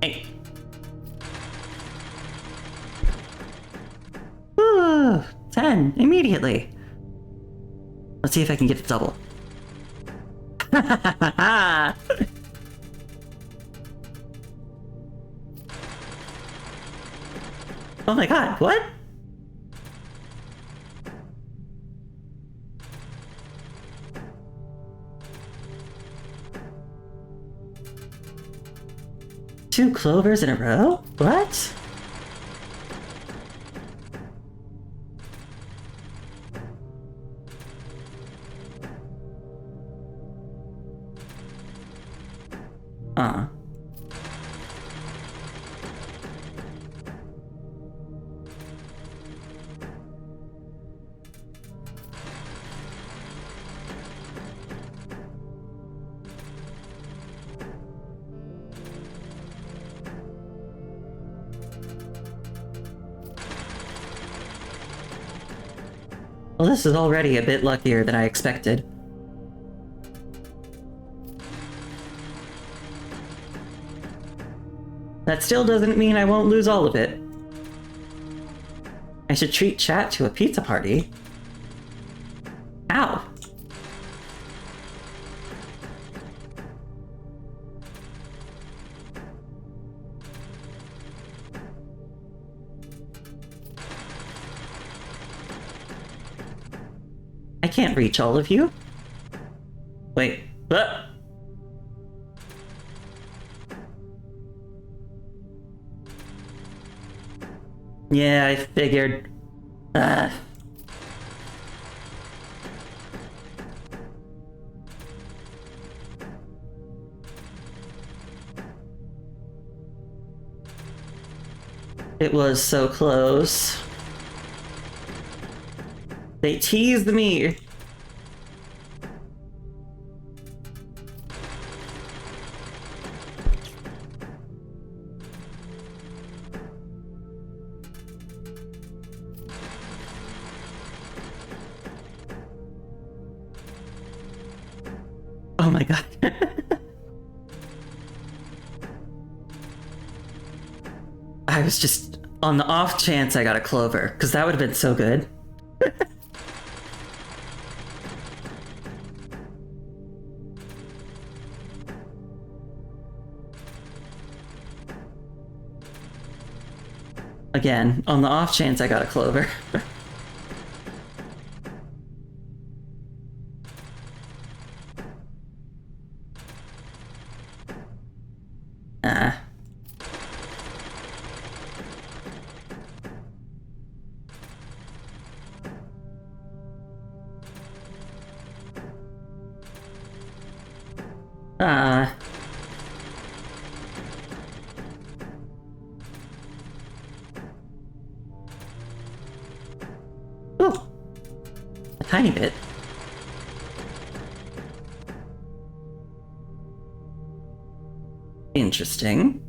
Hey. Ooh, 10 immediately. Let's see if I can get it double. Oh my god, what? Two clovers in a row? What? Uh. Well, this is already a bit luckier than I expected. That still doesn't mean I won't lose all of it. I should treat chat to a pizza party. Ow. can't reach all of you. Wait. Yeah, I figured. It was so close. They teased me. Oh my god. I was just on the off chance I got a clover, because that would have been so good. Again, on the off chance I got a clover. Ah. Ah. Ooh. A tiny bit. Interesting.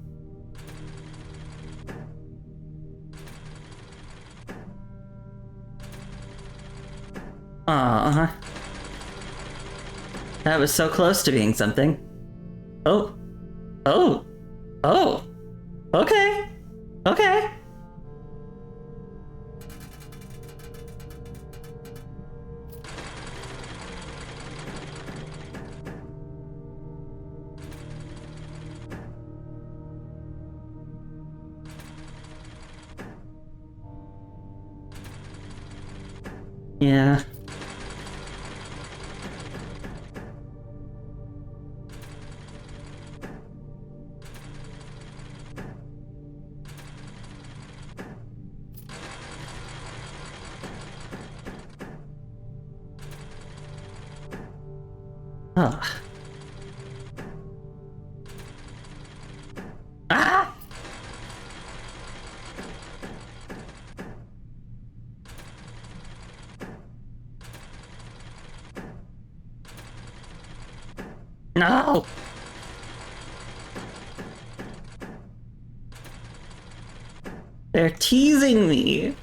Aw. That was so close to being something. Oh. Oh. Oh. Okay. Okay. Yeah. Oh. Ah! No! They're teasing me.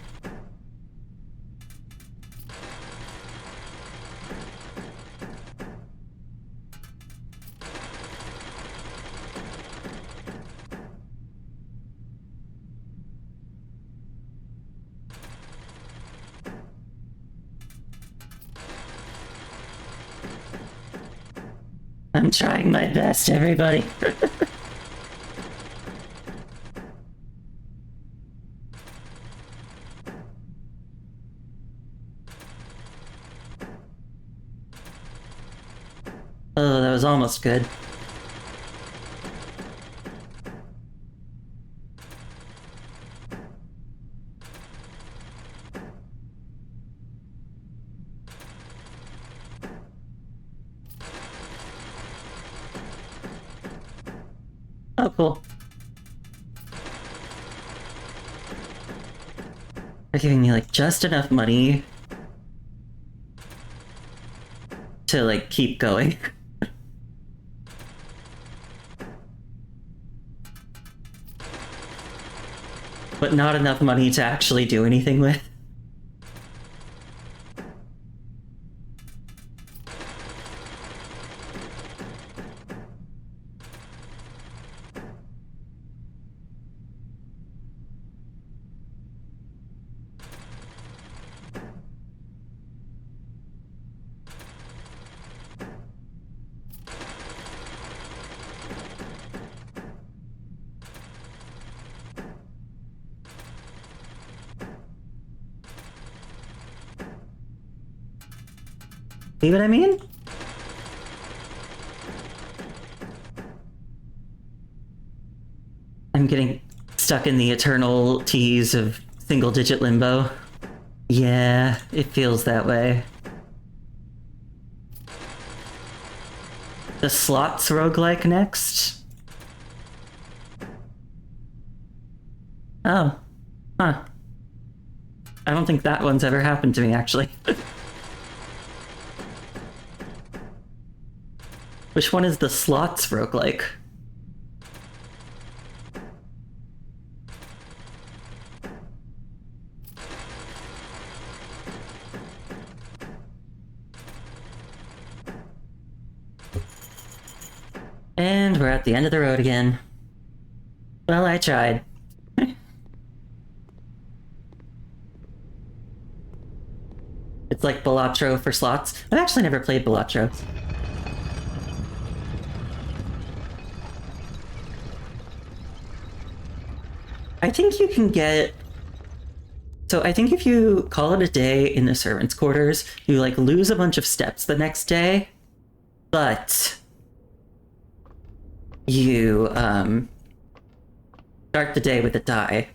I'm trying my best, everybody. Oh, that was almost good. Oh, cool. They're giving me, like, just enough money to, like, keep going. But not enough money to actually do anything with. See what I mean? I'm getting stuck in the eternal tease of single-digit limbo. Yeah, it feels that way. The slots roguelike next? Oh. Huh. I don't think that one's ever happened to me, actually. Which one is the slots roguelike? And we're at the end of the road again. Well, I tried. It's like Balatro for slots. I've actually never played Balatro. I think you can get... So I think if you call it a day in the servants' quarters, you like lose a bunch of steps the next day, but you start the day with a die.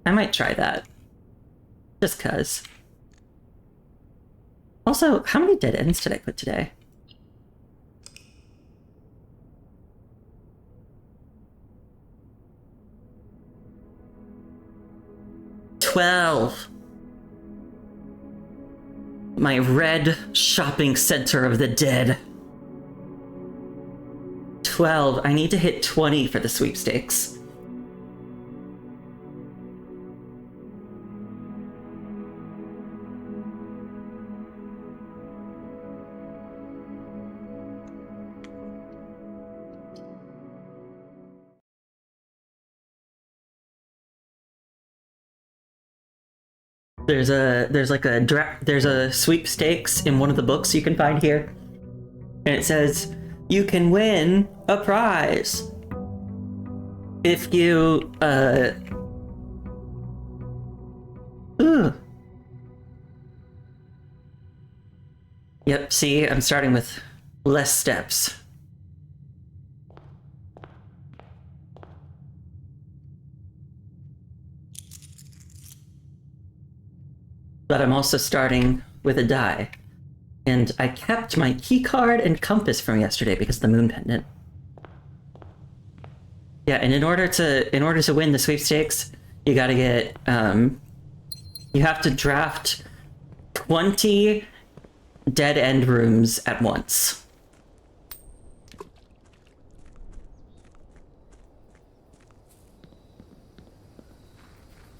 I might try that. Just cuz. Also, how many dead ends did I put today? My red shopping center of the dead. 12. I need to hit 20 for the sweepstakes. There's a sweepstakes in one of the books you can find here, and it says you can win a prize if you Yep, see, I'm starting with less steps. But I'm also starting with a die. And I kept my key card and compass from yesterday because of the moon pendant. Yeah, and in order to win the sweepstakes, you gotta get you have to draft 20 dead end rooms at once.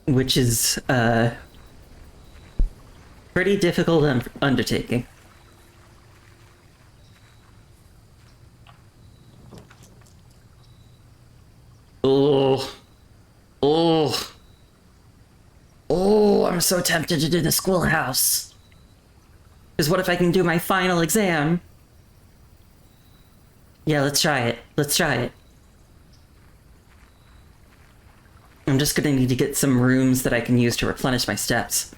Which is pretty difficult undertaking. Oh, I'm so tempted to do the schoolhouse. Because what if I can do my final exam? Yeah, let's try it. Let's try it. I'm just gonna need to get some rooms that I can use to replenish my steps.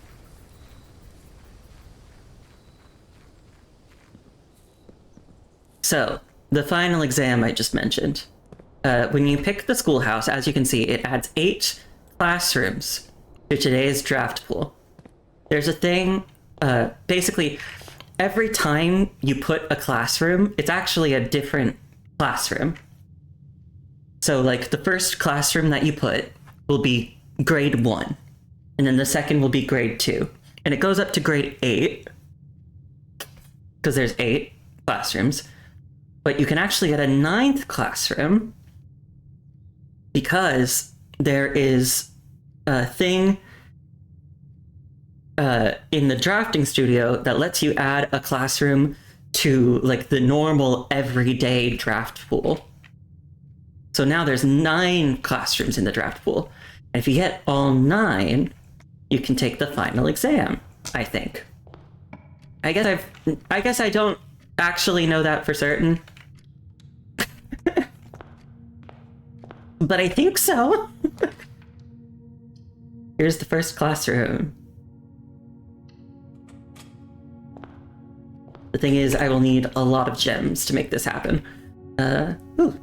So, the final exam I just mentioned. When you pick the schoolhouse, as you can see, it adds 8 classrooms to today's draft pool. There's a thing, basically, every time you put a classroom, it's actually a different classroom. So, like, the first classroom that you put will be grade 1, and then the second will be grade 2. And it goes up to grade 8, because there's 8 classrooms. But you can actually get a 9th classroom because there is a thing in the drafting studio that lets you add a classroom to like the normal everyday draft pool. So now there's 9 classrooms in the draft pool. And if you get all 9, you can take the final exam, I think. I guess I don't actually know that for certain. But I think so. Here's the first classroom. The The thing is, I will need a lot of gems to make this happen. Ooh.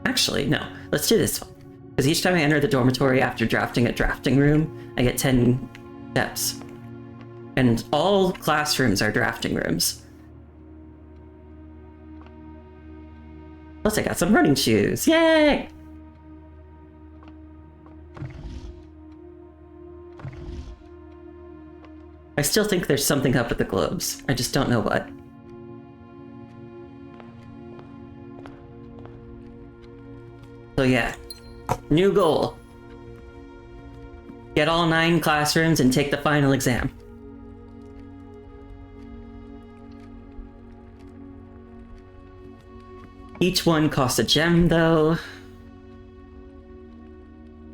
Actually, no. Let's do this one. Because each time I enter the dormitory after drafting a drafting room, I get 10 steps. And all classrooms are drafting rooms. Plus I got some running shoes. Yay! I still think there's something up with the globes. I just don't know what. So yeah, new goal. Get all 9 classrooms and take the final exam. Each one costs a gem though.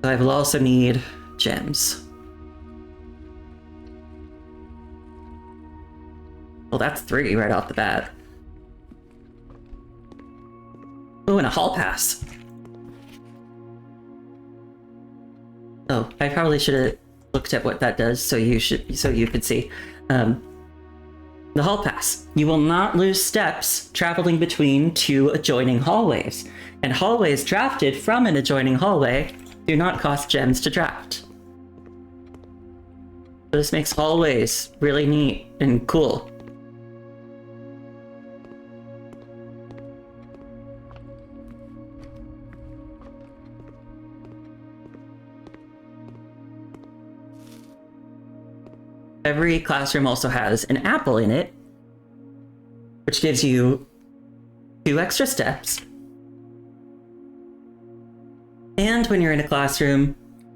So I will also need gems. Well, that's 3 right off the bat. Oh, and a hall pass. Oh, I probably should have looked at what that does so you could see. The hall pass. You will not lose steps traveling between 2 adjoining hallways. And hallways drafted from an adjoining hallway do not cost gems to draft. So this makes hallways really neat and cool. Every classroom also has an apple in it, which gives you 2 extra steps. And when you're in a classroom,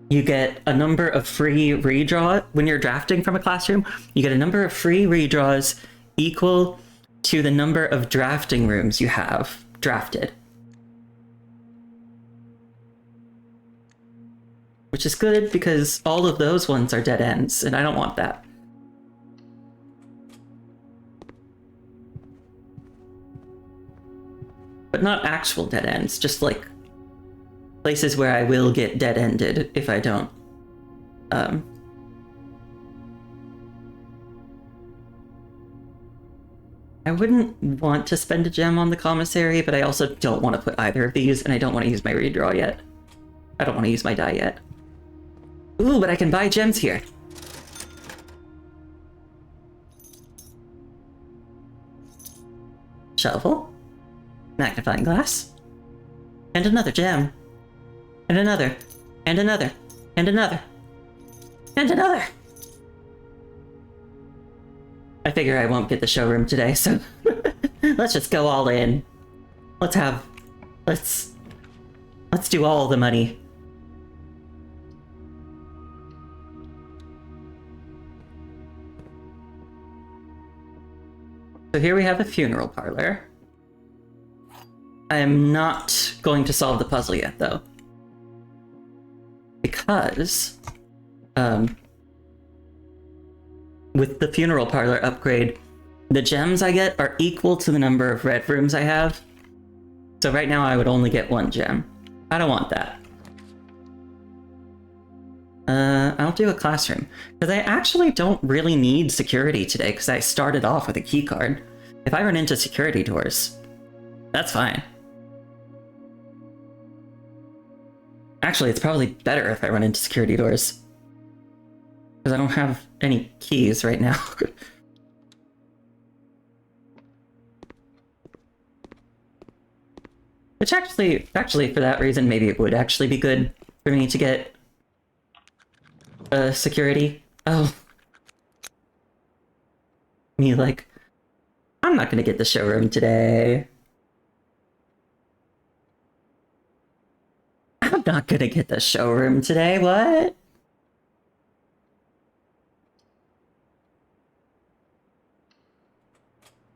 you get a number of free redraw. When you're drafting from a classroom, you get a number of free redraws equal to the number of drafting rooms you have drafted. Which is good because all of those ones are dead ends, and I don't want that. But not actual dead ends, just like places where I will get dead-ended if I don't. I wouldn't want to spend a gem on the commissary, but I also don't want to put either of these, and I don't want to use my redraw yet. I don't want to use my die yet. Ooh, but I can buy gems here. Shovel. Magnifying glass. And another gem. And another. And another. And another. And another! I figure I won't get the showroom today, so let's just go all in. Let's do all the money. So here we have a funeral parlor. I am not going to solve the puzzle yet, though. Because, with the funeral parlor upgrade, the gems I get are equal to the number of red rooms I have. So right now I would only get 1 gem. I don't want that. I'll do a classroom. Because I actually don't really need security today, because I started off with a key card. If I run into security doors, that's fine. Actually, it's probably better if I run into security doors. Because I don't have any keys right now. Which actually, for that reason, maybe it would actually be good for me to get security. Oh. Me like, I'm not gonna get the showroom today. I'm not gonna get the showroom today, what?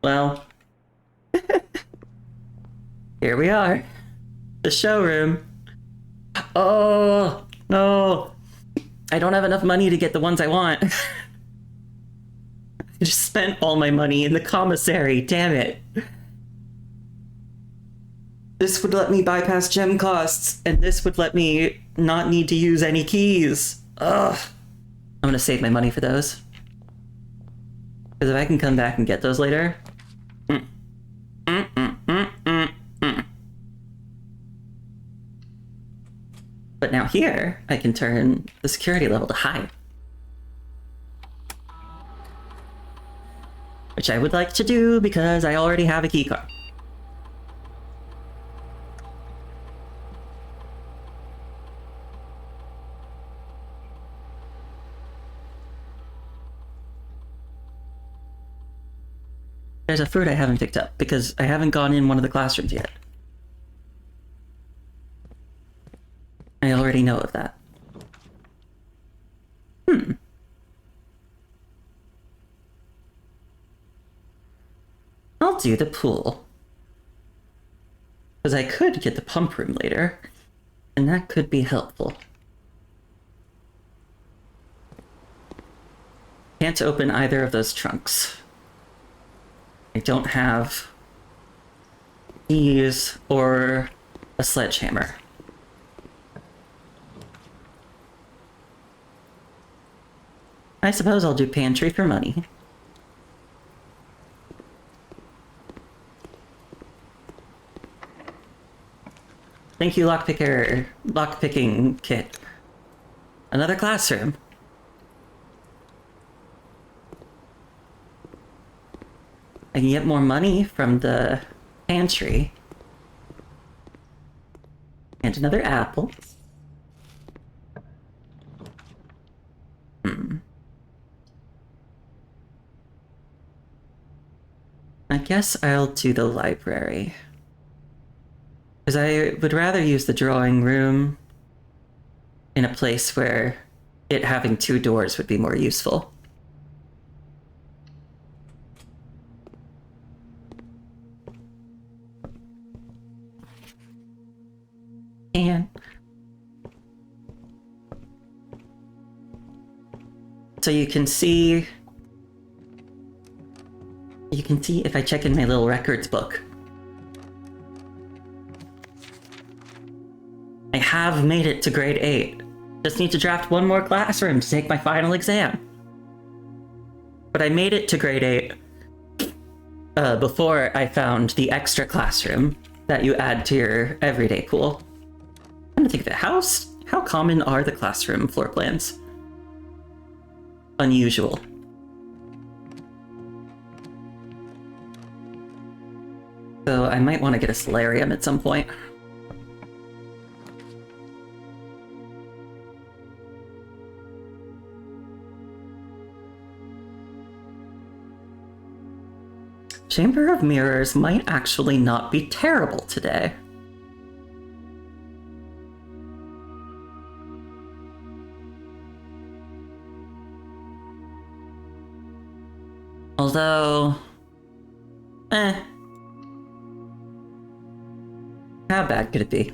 Well, here we are. The showroom. Oh, no. I don't have enough money to get the ones I want. I just spent all my money in the commissary, damn it. This would let me bypass gem costs, and this would let me not need to use any keys. Ugh. I'm gonna save my money for those. Because if I can come back and get those later... But now here, I can turn the security level to high. Which I would like to do because I already have a keycard. There's a fruit I haven't picked up because I haven't gone in one of the classrooms yet. I already know of that. I'll do the pool. Because I could get the pump room later, and that could be helpful. Can't open either of those trunks. I don't have keys or a sledgehammer. I suppose I'll do pantry for money. Thank you, lockpicking kit. Another classroom. I can get more money from the pantry. And another apple. I guess I'll do the library. Because I would rather use the drawing room in a place where it having two doors would be more useful. And so you can see if I check in my little records book. I have made it to grade 8. Just need to draft one more classroom to take my final exam. But I made it to grade 8 before I found the extra classroom that you add to your everyday pool. I'm trying to think of it. How common are the classroom floor plans? Unusual. So I might want to get a solarium at some point. Chamber of Mirrors might actually not be terrible today. Although... how bad could it be?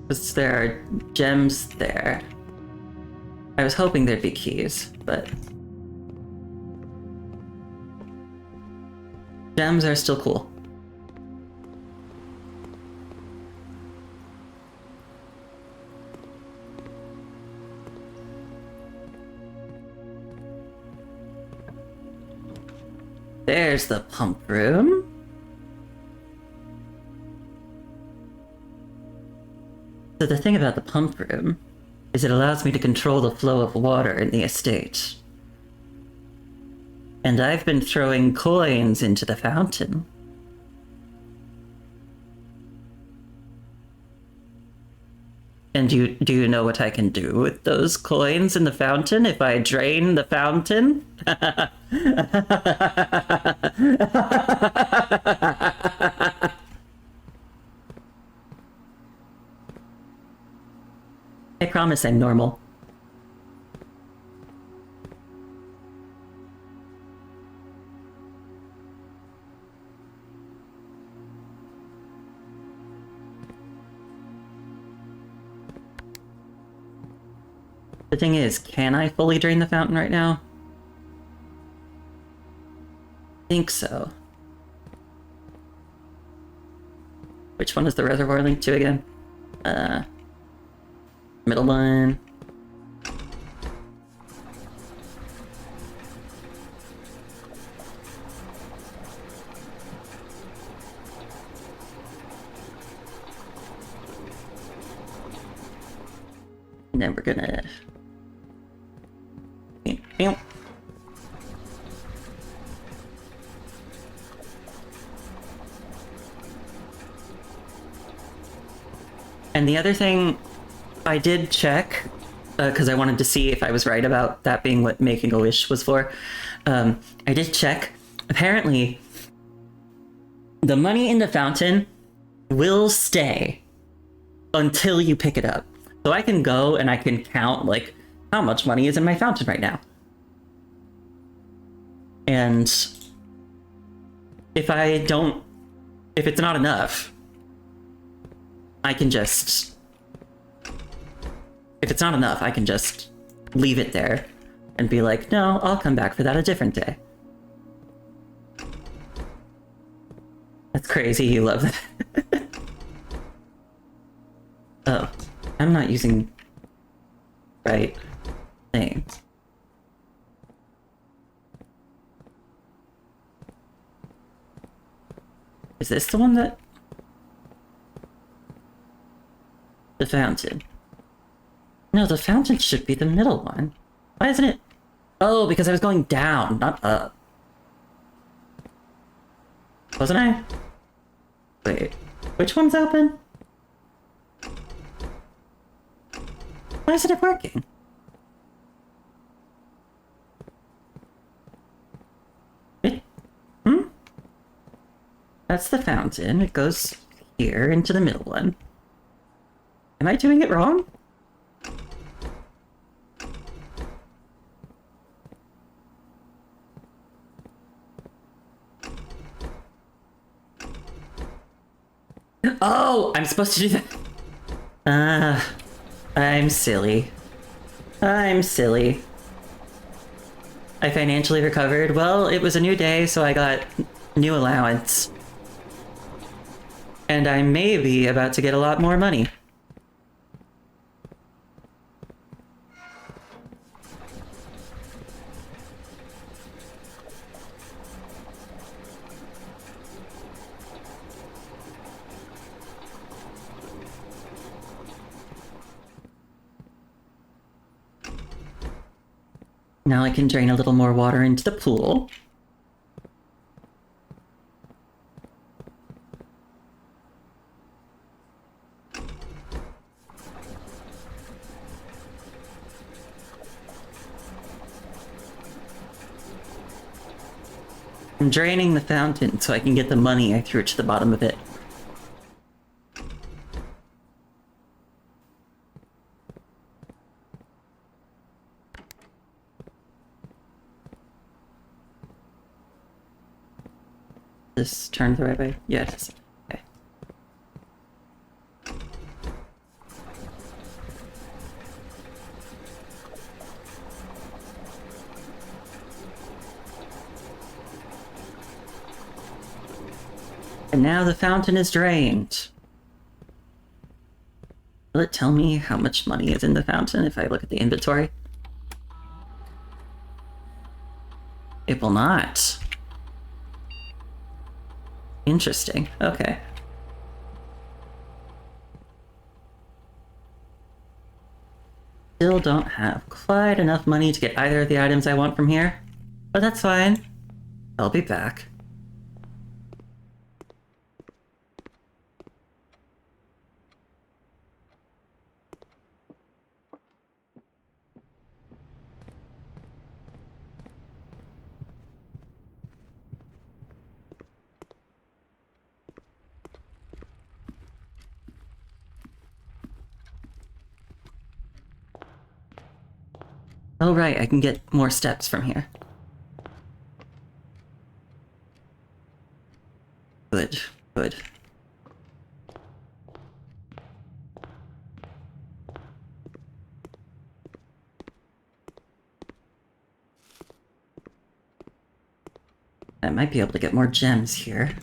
Because there are gems there. I was hoping there'd be keys, but... gems are still cool. There's the pump room. So the thing about the pump room is it allows me to control the flow of water in the estate. And I've been throwing coins into the fountain. And do you know what I can do with those coins in the fountain if I drain the fountain? I promise I'm normal. The thing is, can I fully drain the fountain right now? I think so. Which one is the reservoir linked to again? Middle one. And then we're gonna... And the other thing I did check, because I wanted to see if I was right about that being what making a wish was for. I did check. Apparently, the money in the fountain will stay until you pick it up. So I can go and I can count, like, how much money is in my fountain right now. And if it's not enough, I can just... If it's not enough, I can just leave it there and be like, no, I'll come back for that a different day. That's crazy, you love that. Oh, I'm not using right thing. Is this the one that... The fountain. No, the fountain should be the middle one. Why isn't it? Oh, because I was going down, not up. Wasn't I? Wait, which one's open? Why isn't it working? That's the fountain. It goes here into the middle one. Am I doing it wrong? Oh, I'm supposed to do that. I'm silly. I'm silly. I financially recovered. Well, it was a new day, so I got new allowance. And I may be about to get a lot more money. Now I can drain a little more water into the pool. I'm draining the fountain so I can get the money I threw to the bottom of it. This turned the right way? Yeah, it is. Okay. And now the fountain is drained. Will it tell me how much money is in the fountain if I look at the inventory? It will not. Interesting. Okay. Still don't have quite enough money to get either of the items I want from here, but that's fine. I'll be back. Oh right, I can get more steps from here. Good, good. I might be able to get more gems here.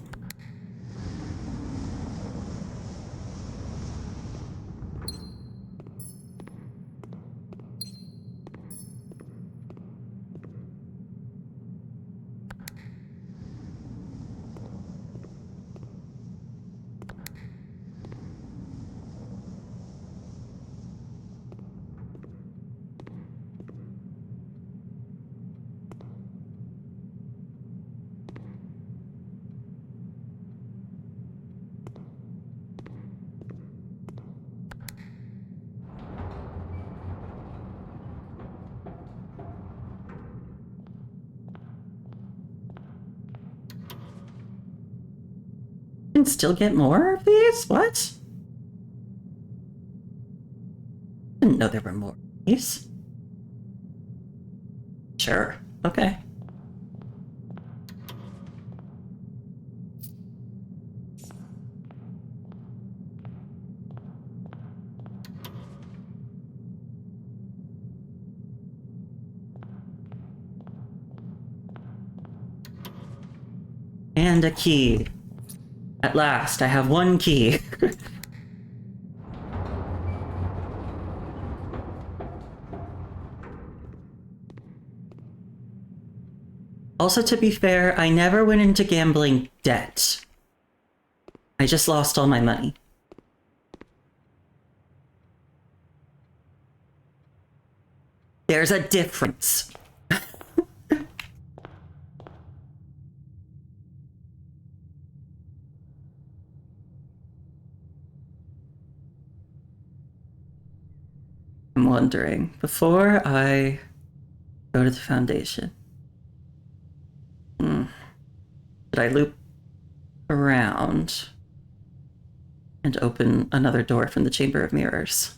Can still get more of these? What? Didn't know there were more of these. Sure. Okay. And a key. At last, I have one key. Also, to be fair, I never went into gambling debt. I just lost all my money. There's a difference. I'm wondering, before I go to the Foundation, should I loop around and open another door from the Chamber of Mirrors?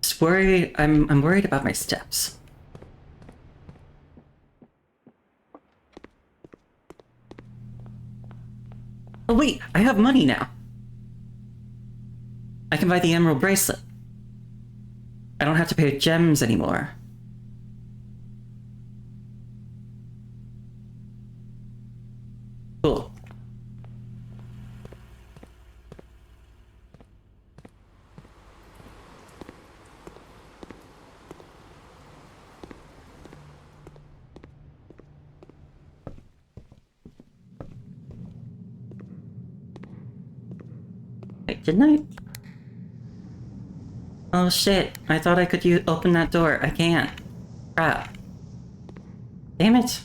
Just worry. I'm worried about my steps. Oh wait, I have money now. I can buy the Emerald Bracelet. I don't have to pay gems anymore. Cool. Wait, didn't I? Oh shit, I thought I could open that door. I can't. Crap. Damn it.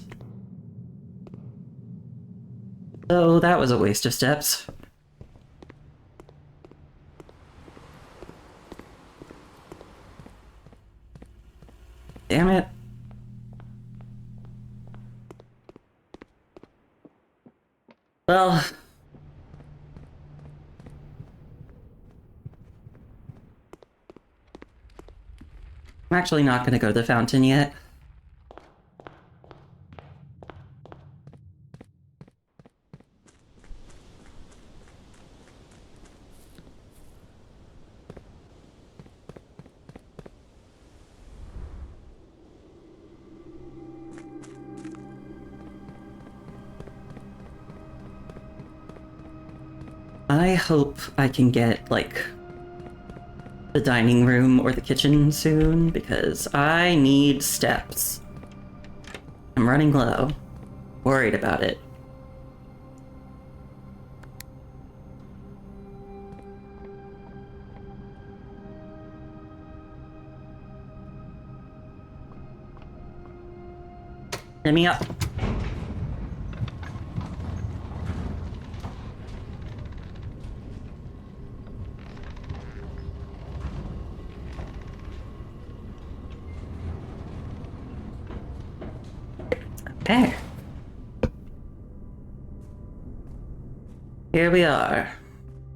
So that was a waste of steps. Damn it. Well... I'm actually not gonna go to the fountain yet. I hope I can get, like, the dining room or the kitchen soon, because I need steps. I'm running low. Worried about it. Let me up. Okay. Here we are.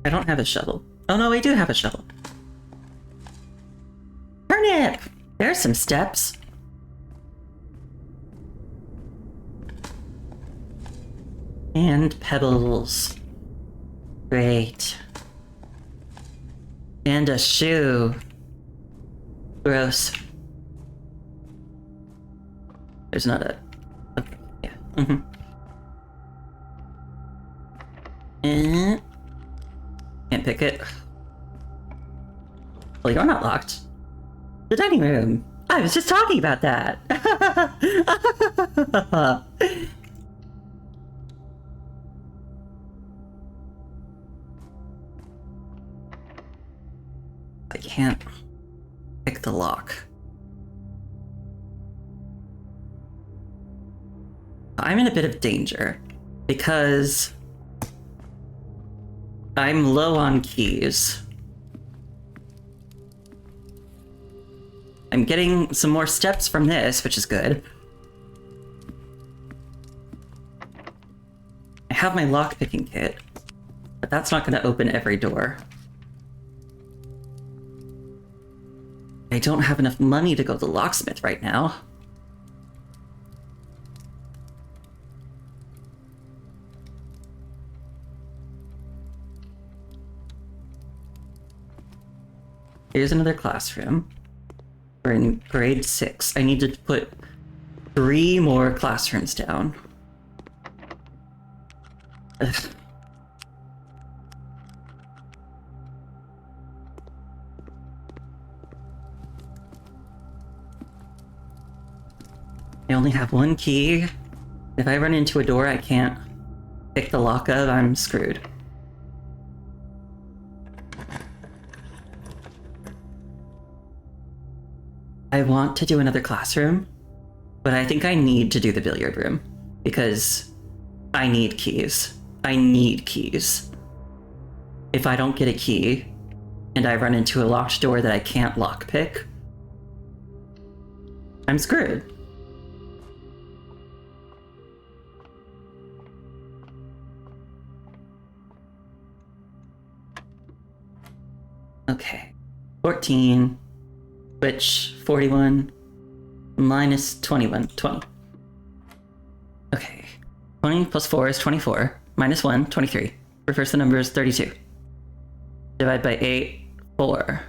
I don't have a shovel. Oh no, I do have a shovel. Turnip! There's some steps. And pebbles. Great. And a shoe. Gross. There's not a... Okay, yeah. Can't pick it. Well, you're not locked. The dining room. I was just talking about that. I can't pick the lock. I'm in a bit of danger. because I'm low on keys. I'm getting some more steps from this, which is good. I have my lockpicking kit, but that's not going to open every door. I don't have enough money to go to the locksmith right now. Here's another classroom. We're in grade 6. I need to put 3 more classrooms down. Ugh. I only have 1 key. If I run into a door I can't pick the lock of, I'm screwed. I want to do another classroom, but I think I need to do the billiard room because I need keys. I need keys. If I don't get a key and I run into a locked door that I can't lockpick, I'm screwed. Okay, 14, which 41, minus 21, 20. Okay, 20 plus 4 is 24, minus 1, 23. Reverse the numbers, 32. Divide by 8, 4.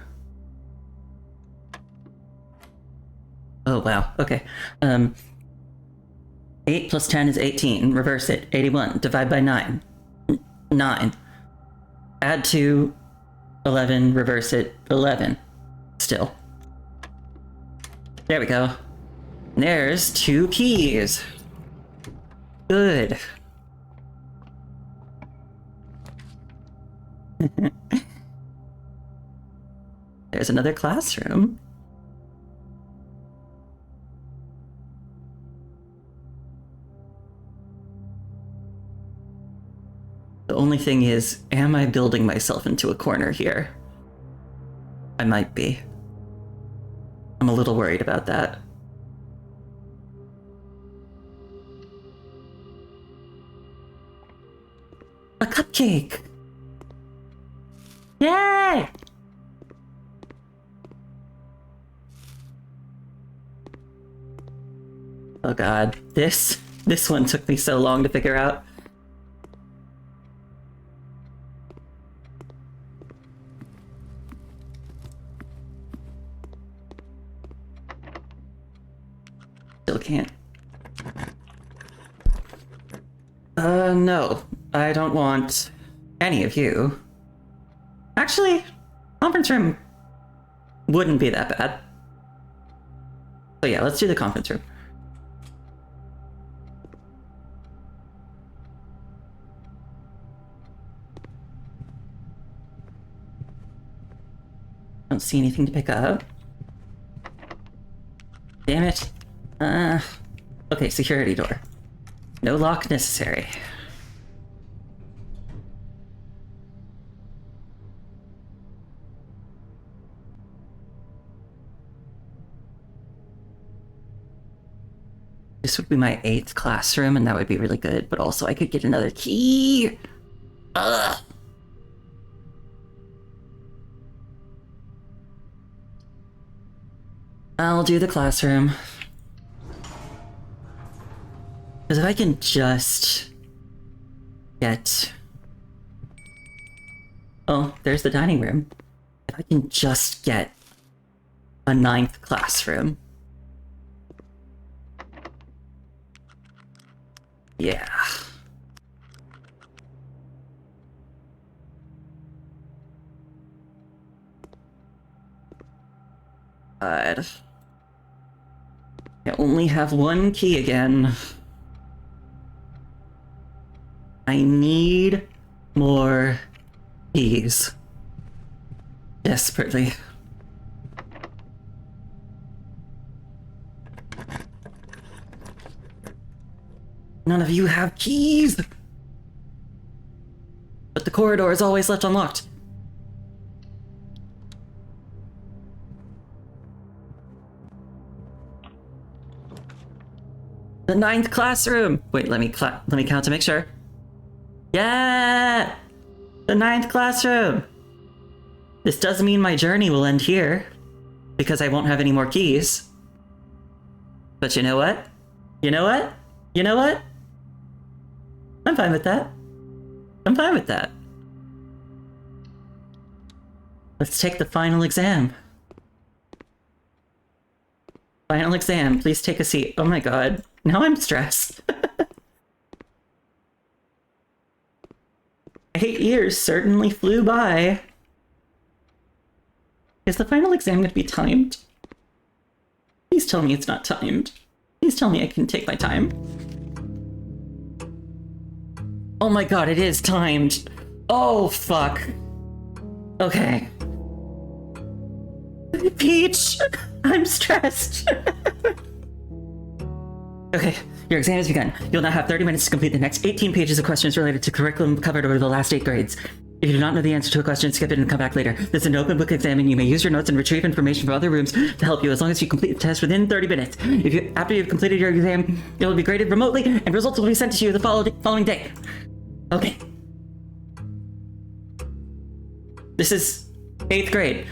Oh, wow, okay. 8 plus 10 is 18, reverse it, 81. Divide by 9, 9. Add 2, 11, reverse it, 11. Still. There we go. There's 2 keys. Good. There's another classroom. The only thing is, am I building myself into a corner here? I might be. I'm a little worried about that. A cupcake! Yay! Oh god, this one took me so long to figure out. Still can't. No. I don't want any of you. Actually, conference room wouldn't be that bad. So yeah, let's do the conference room. Don't see anything to pick up. Damn it. Okay, security door. No lock necessary. This would be my 8th classroom, and that would be really good, but also I could get another key! Ugh! I'll do the classroom. Because if I can just get... Oh, there's the dining room. If I can just get a 9th classroom. Yeah. God. I only have 1 key again. I need more keys. Desperately. None of you have keys! corridor is always left unlocked. The 9th classroom! Wait, let me count to make sure. Yeah! The 9th classroom! This does mean my journey will end here, because I won't have any more keys. But you know what? You know what? You know what? I'm fine with that. I'm fine with that. Let's take the final exam. Final exam, please take a seat. Oh my god, now I'm stressed. 8 years certainly flew by. Is the final exam going to be timed? Please tell me it's not timed. Please tell me I can take my time. Oh my god, it is timed. Oh, fuck. Okay. Peach! I'm stressed. Okay, your exam has begun. You'll now have 30 minutes to complete the next 18 pages of questions related to curriculum covered over the last 8 grades. If you do not know the answer to a question, skip it and come back later. This is an open book exam and you may use your notes and retrieve information from other rooms to help you as long as you complete the test within 30 minutes. After you've completed your exam, it will be graded remotely and results will be sent to you the following day. Okay. This is 8th grade.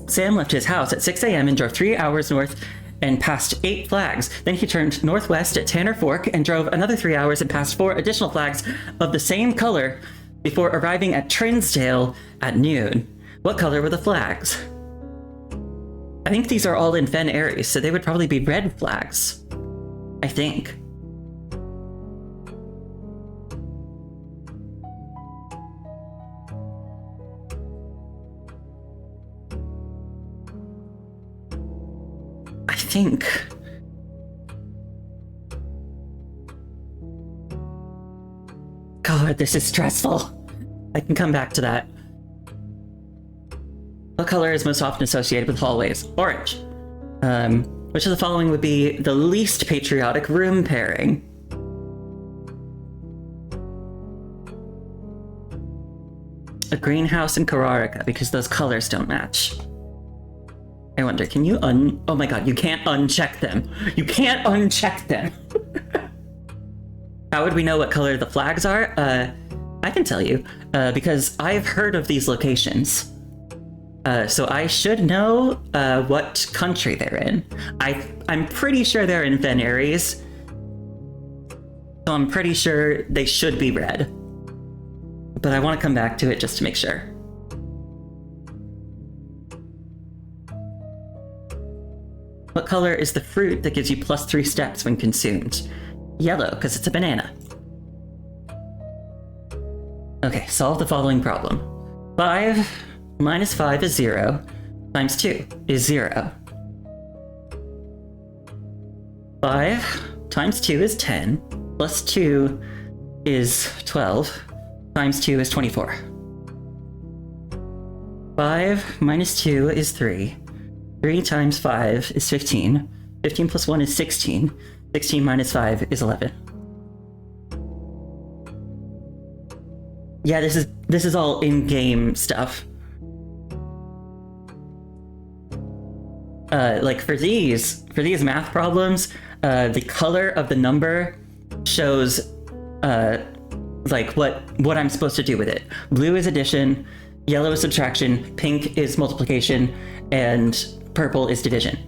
Sam left his house at 6 a.m. and drove 3 hours north and passed 8 flags. Then he turned northwest at Tanner Fork and drove another 3 hours and passed 4 additional flags of the same color before arriving at Trinsdale at noon. What color were the flags? I think these are all in Fen Aries, so they would probably be red flags. I think. God, this is stressful. I can come back to that. What color is most often associated with hallways? Orange. Which of the following would be the least patriotic room pairing? A greenhouse and Carrarica, because those colors don't match. I wonder, can you oh my god, you can't uncheck them. You can't uncheck them. How would we know what color the flags are? I can tell you, because I've heard of these locations. So I should know what country they're in. I'm pretty sure they're in Fen Aries. So I'm pretty sure they should be red. But I want to come back to it just to make sure. What color is the fruit that gives you +3 steps when consumed? Yellow, because it's a banana. Okay, solve the following problem. 5 minus 5 is 0, times 2 is 0. 5 times 2 is 10, plus 2 is 12, times 2 is 24. 5 minus 2 is 3. 3 times 5 is 15. 15 plus 1 is 16. 16 minus 5 is 11. Yeah, this is all in-game stuff. Like for these math problems, the color of the number shows like what I'm supposed to do with it. Blue is addition, yellow is subtraction, pink is multiplication, and purple is division.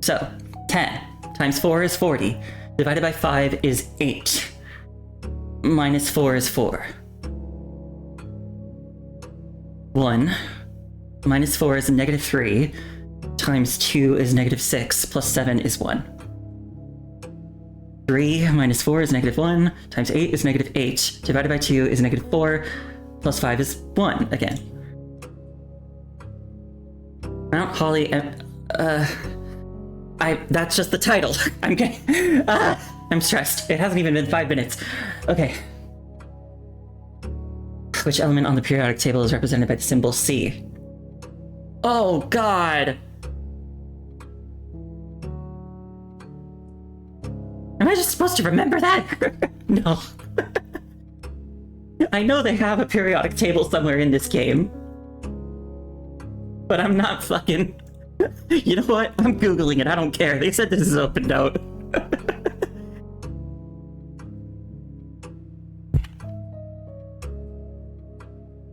So 10 times 4 is 40, divided by 5 is 8, minus 4 is 4. 1 minus 4 is -3, times 2 is -6, plus 7 is 1. 3 minus 4 is -1, times 8 is -8, divided by 2 is -4, plus 5 is 1 again. Mount Holly, that's just the title. I'm getting, I'm stressed. It hasn't even been 5 minutes. Okay. Which element on the periodic table is represented by the symbol C? Oh, God! Am I just supposed to remember that? No. I know they have a periodic table somewhere in this game. But I'm not fucking... You know what? I'm Googling it, I don't care. They said this is open note.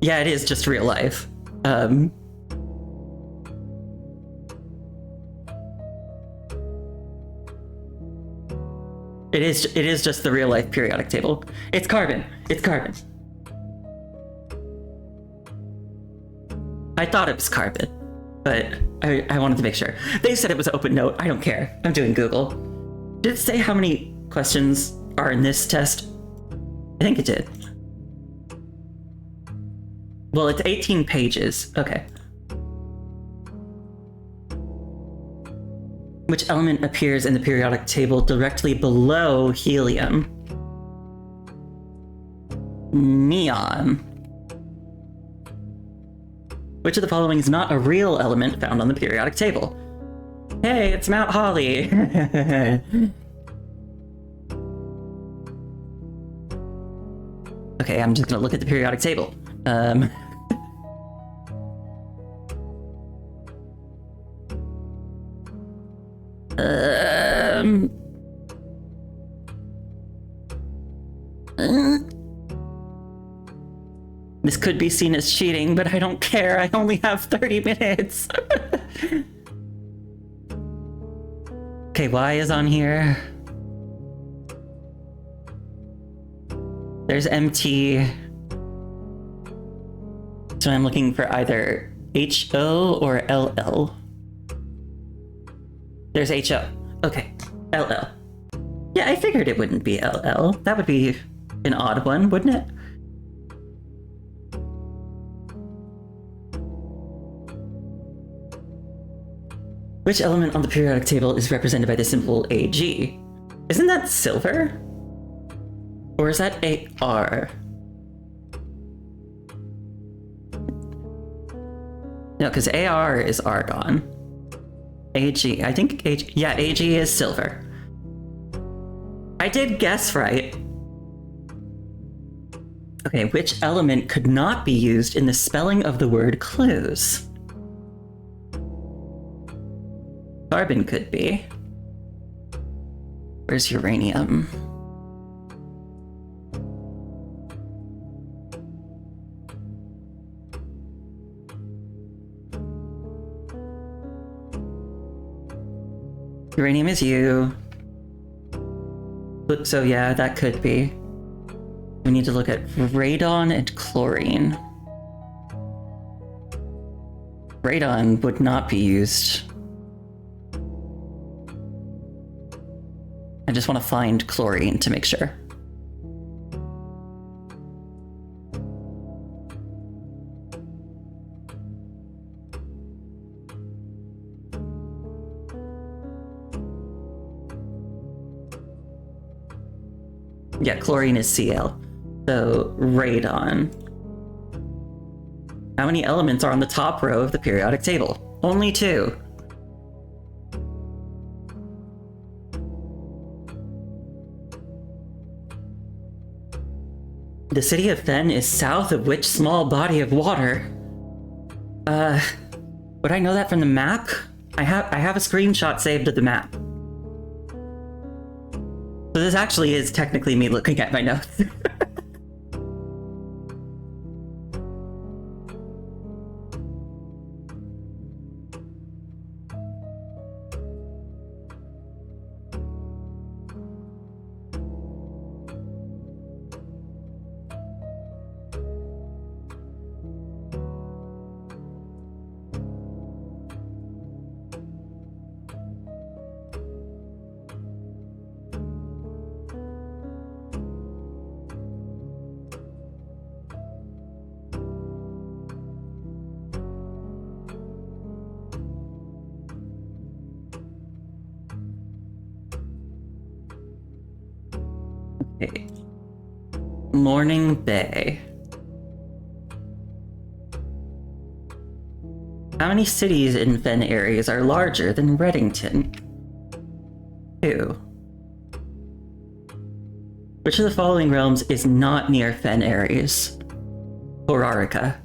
Yeah, it is just real life. It is just the real life periodic table. It's carbon. It's carbon. I thought it was carbon, but I wanted to make sure. They said it was open note. I don't care. I'm doing Google. Did it say how many questions are in this test? I think it did. Well, it's 18 pages. Okay. Which element appears in the periodic table directly below helium? Neon. Which of the following is not a real element found on the periodic table? Hey, it's Mount Holly! Okay, I'm just gonna look at the periodic table. This could be seen as cheating, but I don't care. I only have 30 minutes. Okay, Y is on here. There's MT. So I'm looking for either HO or LL. There's HO. Okay, LL. Yeah, I figured it wouldn't be LL. That would be an odd one, wouldn't it? Which element on the periodic table is represented by the symbol Ag? Isn't that silver? Or is that AR? No, because AR is argon. AG, I think AG, yeah, AG is silver. I did guess right. Okay, which element could not be used in the spelling of the word clues? Carbon could be. Where's uranium? Uranium is U. So yeah, that could be. We need to look at radon and chlorine. Radon would not be used. I just want to find chlorine to make sure. Yeah, chlorine is Cl. So, radon. How many elements are on the top row of the periodic table? Only 2. The city of Fen is south of which small body of water? Would I know that from the map? I have a screenshot saved of the map. So this actually is technically me looking at my notes. Okay. Morning Bay. How many cities in Fen areas are larger than Reddington? 2. Which of the following realms is not near Fen Ares? Horarica.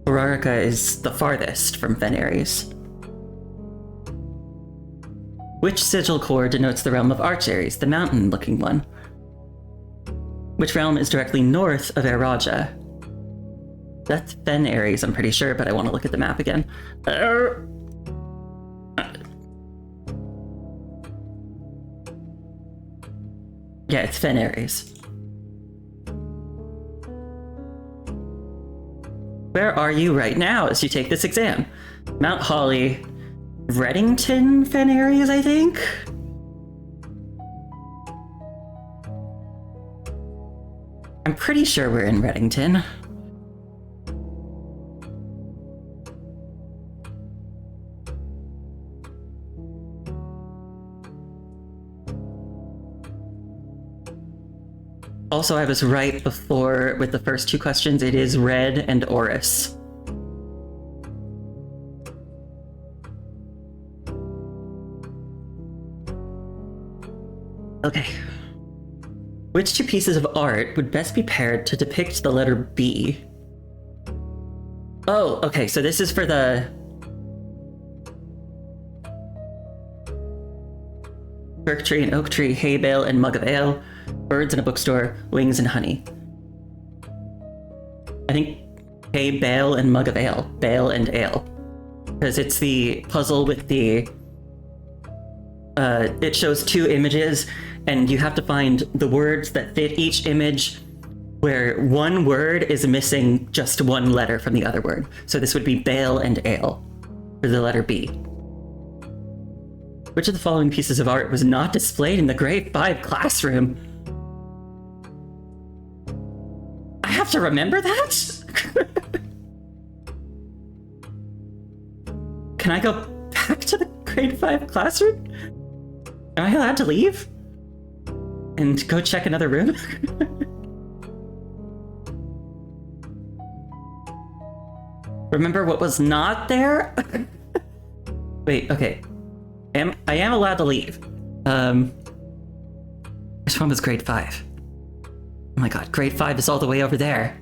Horarica is the farthest from Fen Ares. Which sigil core denotes the realm of Arch Ares, the mountain-looking one? Which realm is directly north of Eraja? That's Fen Ares, I'm pretty sure, but I want to look at the map again. Yeah, it's Fen Ares. Where are you right now as you take this exam? Mount Holly, Reddington, Fen Ares, I think? I'm pretty sure we're in Reddington. Also, I was right before with the first two questions. It is Red and Oris. Okay. Which two pieces of art would best be paired to depict the letter B? Oh, okay, so this is for the... Birk tree and oak tree, hay bale and mug of ale, birds in a bookstore, wings and honey. I think hay bale and mug of ale, bale and ale. Because it's the puzzle with the... it shows two images, and you have to find the words that fit each image, where one word is missing just one letter from the other word. So this would be bale and ale, for the letter B. Which of the following pieces of art was not displayed in the grade 5 classroom? I have to remember that? Can I go back to the grade 5 classroom? Am I allowed to leave? And go check another room? Remember what was not there? Wait, okay. I am allowed to leave. Which one was grade 5? Oh my god, grade 5 is all the way over there.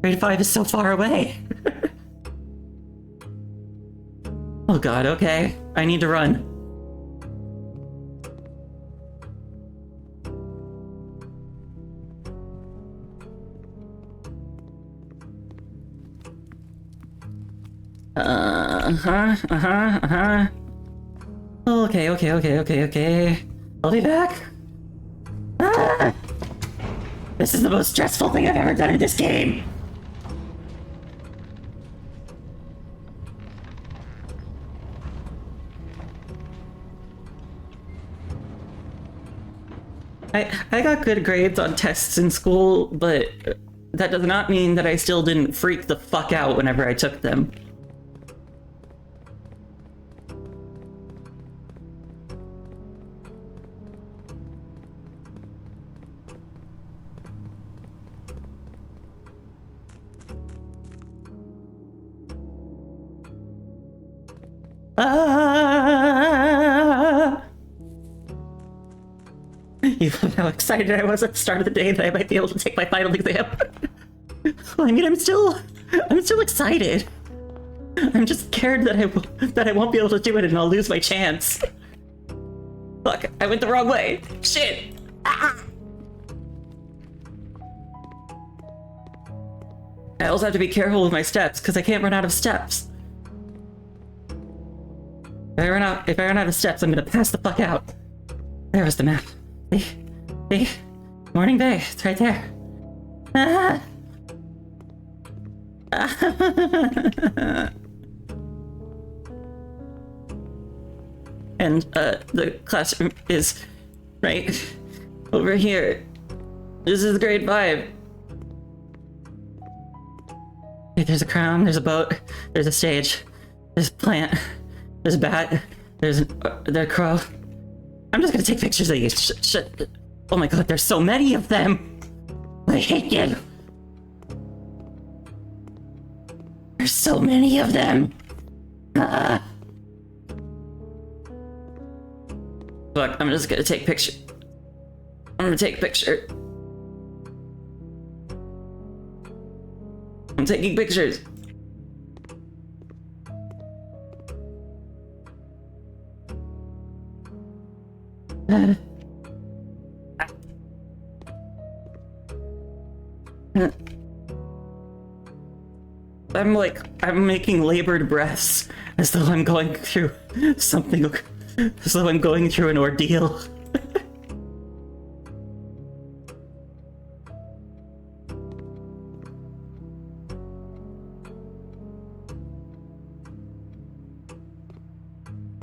Grade 5 is so far away. Oh god, okay. I need to run. Okay. I'll be back. Ah! This is the most stressful thing I've ever done in this game. I got good grades on tests in school, but that does not mean that I still didn't freak the fuck out whenever I took them. You know how excited I was at the start of the day that I might be able to take my final exam. I mean, I'm still excited. I'm just scared that I won't be able to do it and I'll lose my chance. Fuck, I went the wrong way. Shit. Ah! I also have to be careful with my steps because I can't run out of steps. If I run out of steps, I'm gonna pass the fuck out. There was the map. See? Morning Bay, it's right there. Ah! And the classroom is right over here. This is grade 5. Okay, there's a crown, there's a boat, there's a stage, there's a plant, there's a bat, there's a crow. I'm just gonna take pictures of these. Shit. Oh my god, there's so many of them! I hate you! There's so many of them! Fuck, I'm just gonna take picture. I'm gonna take picture. I'm taking pictures. I'm making labored breaths as though I'm going through something, as though I'm going through an ordeal.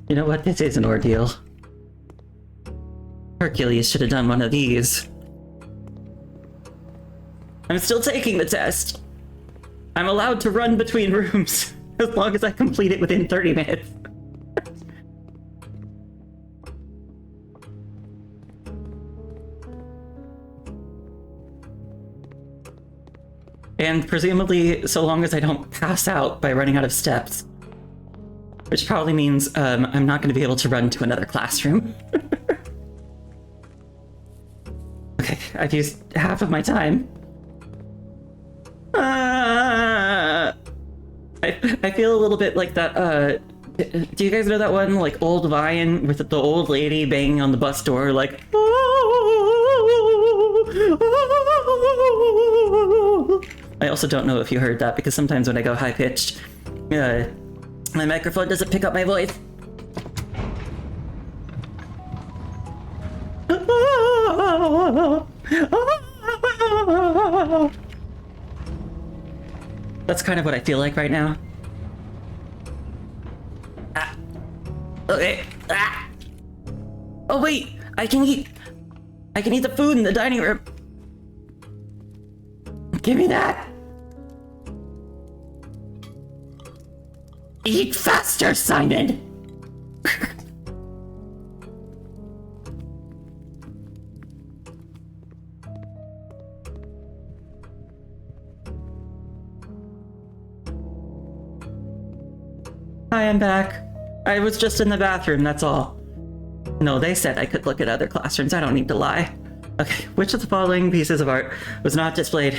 You know what? This is an ordeal. Hercules should have done one of these. I'm still taking the test. I'm allowed to run between rooms as long as I complete it within 30 minutes. And presumably, so long as I don't pass out by running out of steps. Which probably means I'm not going to be able to run to another classroom. Okay, I've used half of my time. I feel a little bit like that, do you guys know that one, like, old Vine with the old lady banging on the bus door, like, I also don't know if you heard that, because sometimes when I go high-pitched, my microphone doesn't pick up my voice. That's kind of what I feel like right now. Ah. Okay. Ah. Oh wait, I can eat the food in the dining room. Give me that. Eat faster, Simon. Hi, I'm back. I was just in the bathroom, that's all. No, they said I could look at other classrooms. I don't need to lie. Okay, which of the following pieces of art was not displayed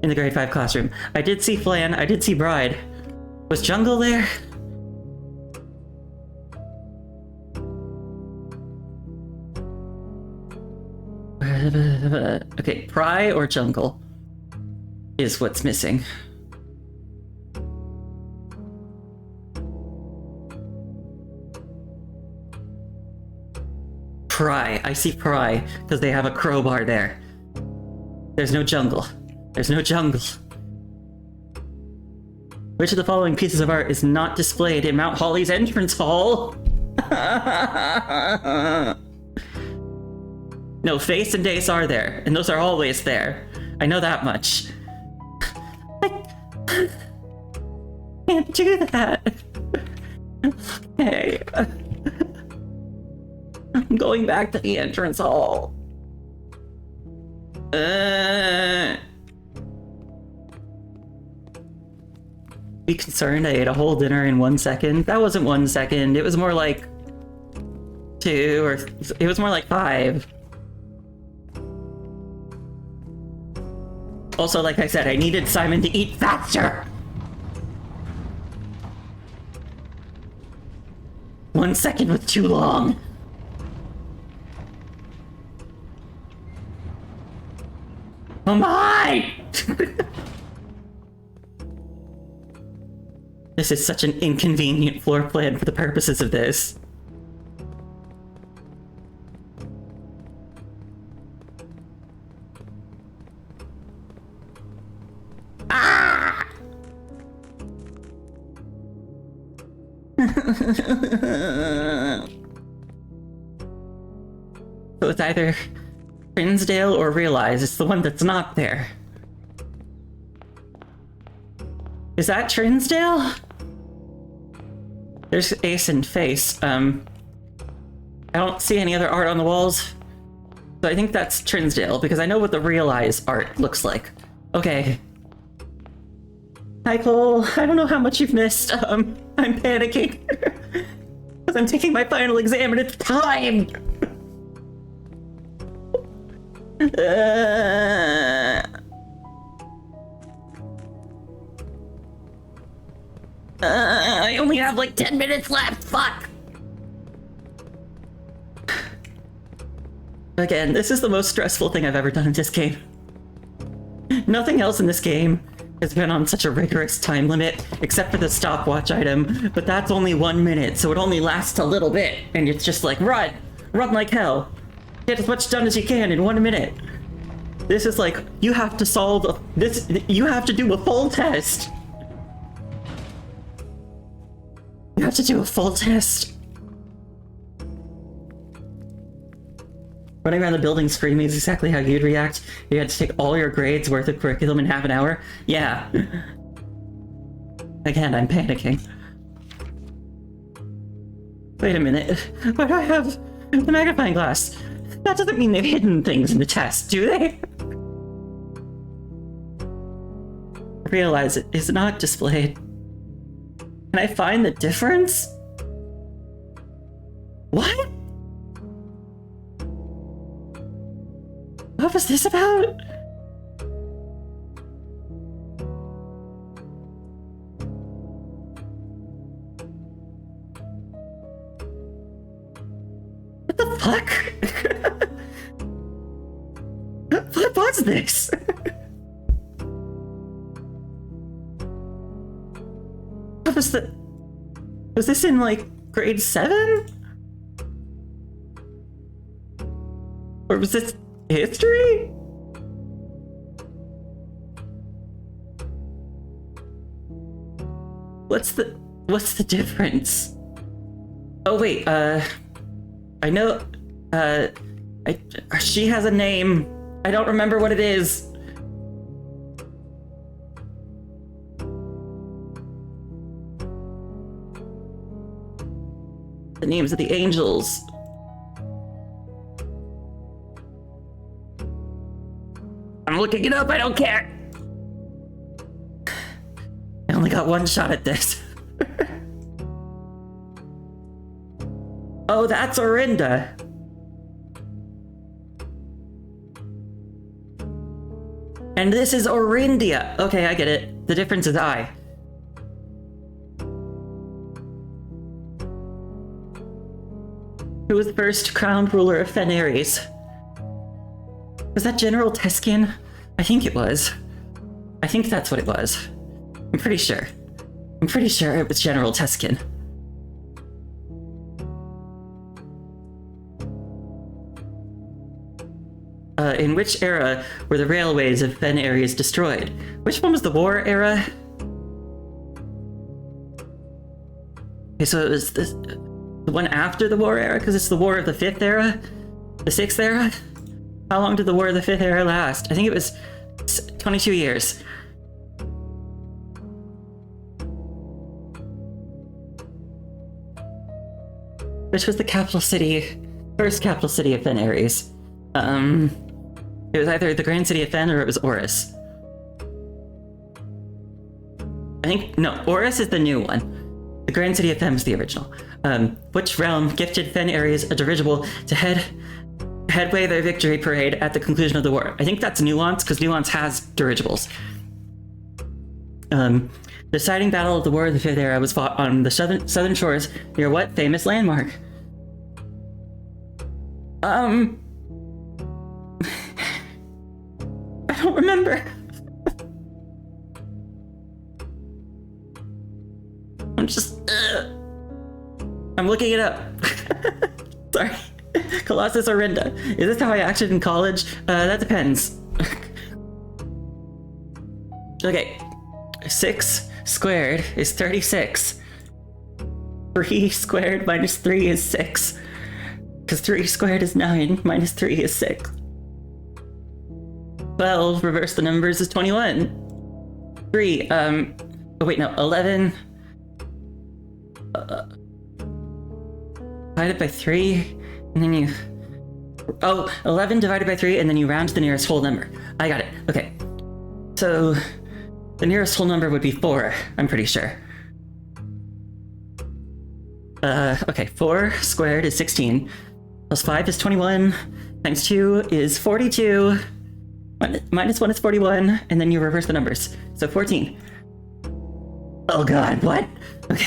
in the grade 5 classroom? I did see Flan, I did see Bride. Was Jungle there? Okay, Pry or Jungle is what's missing. Pry. I see Pry, because they have a crowbar there. There's no Jungle. There's no Jungle. Which of the following pieces of art is not displayed in Mount Holly's entrance hall? No, Face and Dace are there, and those are always there. I know that much. I can't do that. Okay. I'm going back to the entrance hall. Be concerned, I ate a whole dinner in 1 second. That wasn't 1 second, it was more like 2, or it was more like 5. Also, like I said, I needed Simon to eat faster! 1 second was too long. Come on! This is such an inconvenient floor plan for the purposes of this. Ah! So it's either Trinsdale or Realize. It's the one that's not there. Is that Trinsdale? There's Ace and Face. I don't see any other art on the walls. So I think that's Trinsdale, because I know what the Realize art looks like. Okay. Hi, Cole. I don't know how much you've missed. I'm panicking. Because I'm taking my final exam and it's time! I only have like 10 minutes left, fuck! Again, this is the most stressful thing I've ever done in this game. Nothing else in this game has been on such a rigorous time limit, except for the stopwatch item, but that's only 1 minute, so it only lasts a little bit, and it's just like, run! Run like hell! Get as much done as you can in 1 minute! This is like, you have to solve this, you have to do a full test! You have to do a full test! Running around the building screaming is exactly how you'd react. You had to take all your grades worth of curriculum in half an hour. Yeah. Again, I'm panicking. Wait a minute. Why do I have the magnifying glass? That doesn't mean they've hidden things in the test, do they? I realize it is not displayed. Can I find the difference? What? What was this about? What the fuck? What was this? What was the... Was this in, like, grade 7? Or was this history? What's the difference? Oh wait, I know, she has a name. I don't remember what it is. The names of the angels. I'm looking it up, I don't care! I only got one shot at this. Oh, that's Orinda. And this is Orindia. Okay, I get it. The difference is I. Who was the first crowned ruler of Fenares? Was that General Teskian? I think it was. I think that's what it was. I'm pretty sure. I'm pretty sure it was General Teskian. In which era were the railways of Fenares destroyed? Which one was the war era? Okay, so it was the one after the war era, because it's the war of the 5th era? The 6th era? How long did the war of the 5th era last? I think it was 22 years. Which was the capital city, first capital city of Fenares? It was either the Grand City of Fen or it was Oris. I think, no, Oris is the new one. The Grand City of Fen was the original. Which realm gifted Fenares a dirigible to headway their victory parade at the conclusion of the war? I think that's Nuance, because Nuance has dirigibles. The deciding battle of the War of the 5th Era was fought on the southern shores near what famous landmark? I don't remember. I'm looking it up. Sorry. Colossus Orinda. Is this how I acted in college? That depends. Okay. 6 squared is 36. 3 squared minus 3 is 6. Because 3 squared is 9, minus 3 is 6. 12, reverse the numbers, is 21. 3, oh wait, no, 11. Divided by 3, and then you... Oh, 11 divided by 3, and then you round to the nearest whole number. I got it, okay. So, the nearest whole number would be 4, I'm pretty sure. Okay, 4 squared is 16, plus 5 is 21, times 2 is 42. Minus 1 is 41, and then you reverse the numbers. So 14. Oh god, what? Okay.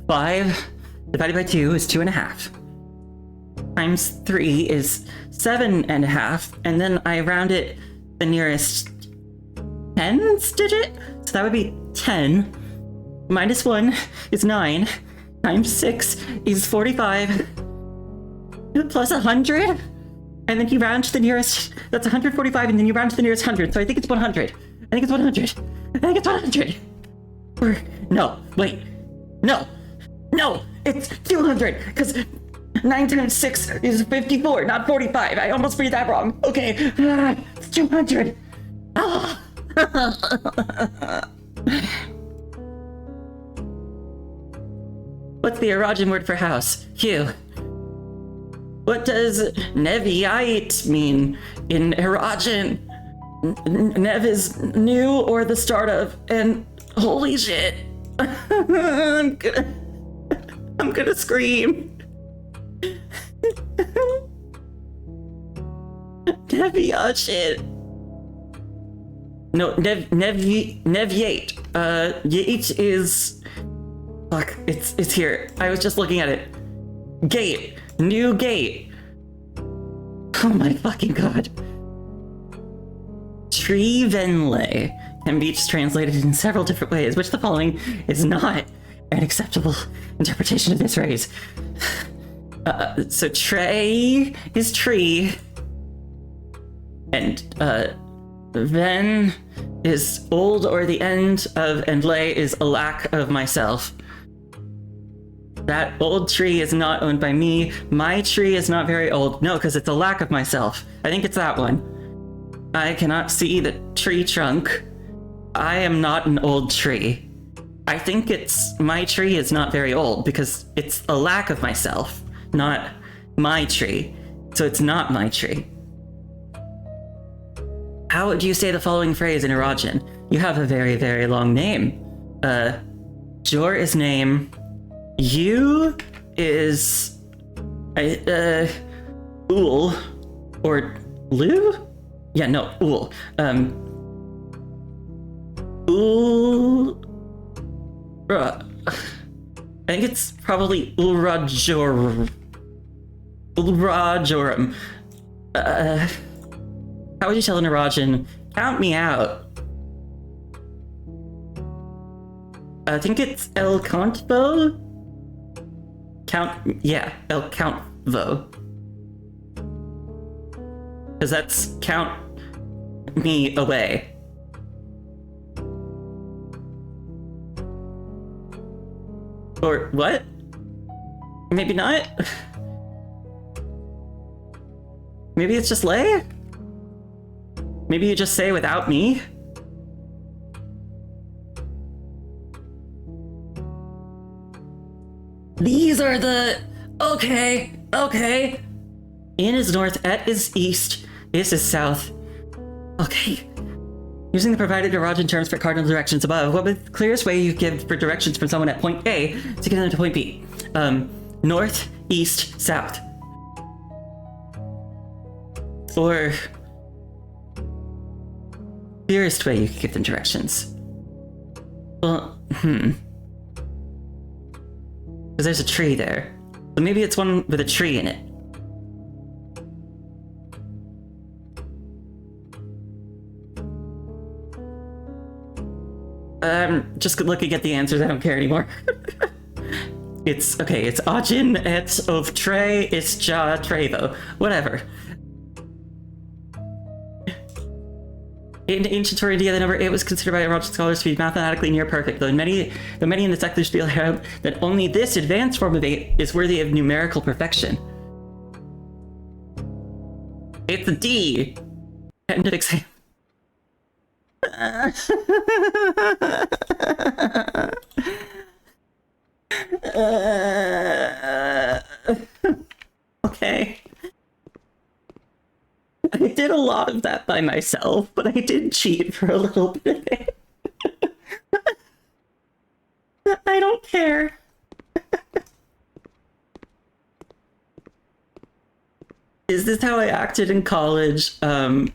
5 divided by 2 is 2.5. Times 3 is 7.5, and then I round it the nearest tens digit? So that would be 10. Minus 1 is 9. Times 6 is 45. Plus 100? And then you round to the nearest, that's 145, and then you round to the nearest 100, so I think it's 100. I think it's 100. I think it's 100. Or, no, wait. No, it's 200, because 9 times 6 is 54, not 45. I almost read that wrong. Okay, it's 200. Ah. What's the Erogen word for house? Hugh. What does Neviite mean in Erogen? Nev is new or the start of, and holy shit. I'm gonna scream. Nevia shit. No, Neviate. Yate is, fuck, it's here. I was just looking at it. Gate. New gate. Oh my fucking god. Tree Venlay can be translated in several different ways, which the following is not an acceptable interpretation of this phrase. So Trey is tree, and Ven is old or the end of, and lay is a lack of myself. That old tree is not owned by me. My tree is not very old. No, because it's a lack of myself. I think it's that one. I cannot see the tree trunk. I am not an old tree. I think it's, my tree is not very old because it's a lack of myself, not my tree. So it's not my tree. How would you say the following phrase in Erogen? You have a very, very long name. Jor is name. You is Ul or Lu? Yeah, no, Ul. Ul. I think it's probably Ulrajorum. Ulrajorum. How would you tell an Erogen? Count me out. I think it's El Countvo? El Countvo. Because that's count me away. Or what? Maybe not? Maybe it's just lay? Maybe you just say without me? These are the... Okay. In is north, et is east, is south. Okay. Using the provided Erogen terms for cardinal directions above, what would the clearest way you give for directions from someone at point A to get them to point B? North, east, south. Or... clearest way you could give them directions. Well, because there's a tree there. So maybe it's one with a tree in it. Just looking at the answers, I don't care anymore. It's Ajin, et of Trey, it's Ja Trevo. Whatever. In ancient Torindia, the number 8 was considered by Erogen scholars to be mathematically near perfect, though many in the secular spiel held that only this advanced form of 8 is worthy of numerical perfection. It's a D. End of exam. Okay. I did a lot of that by myself, but I did cheat for a little bit. I don't care. is how I acted in college. Well,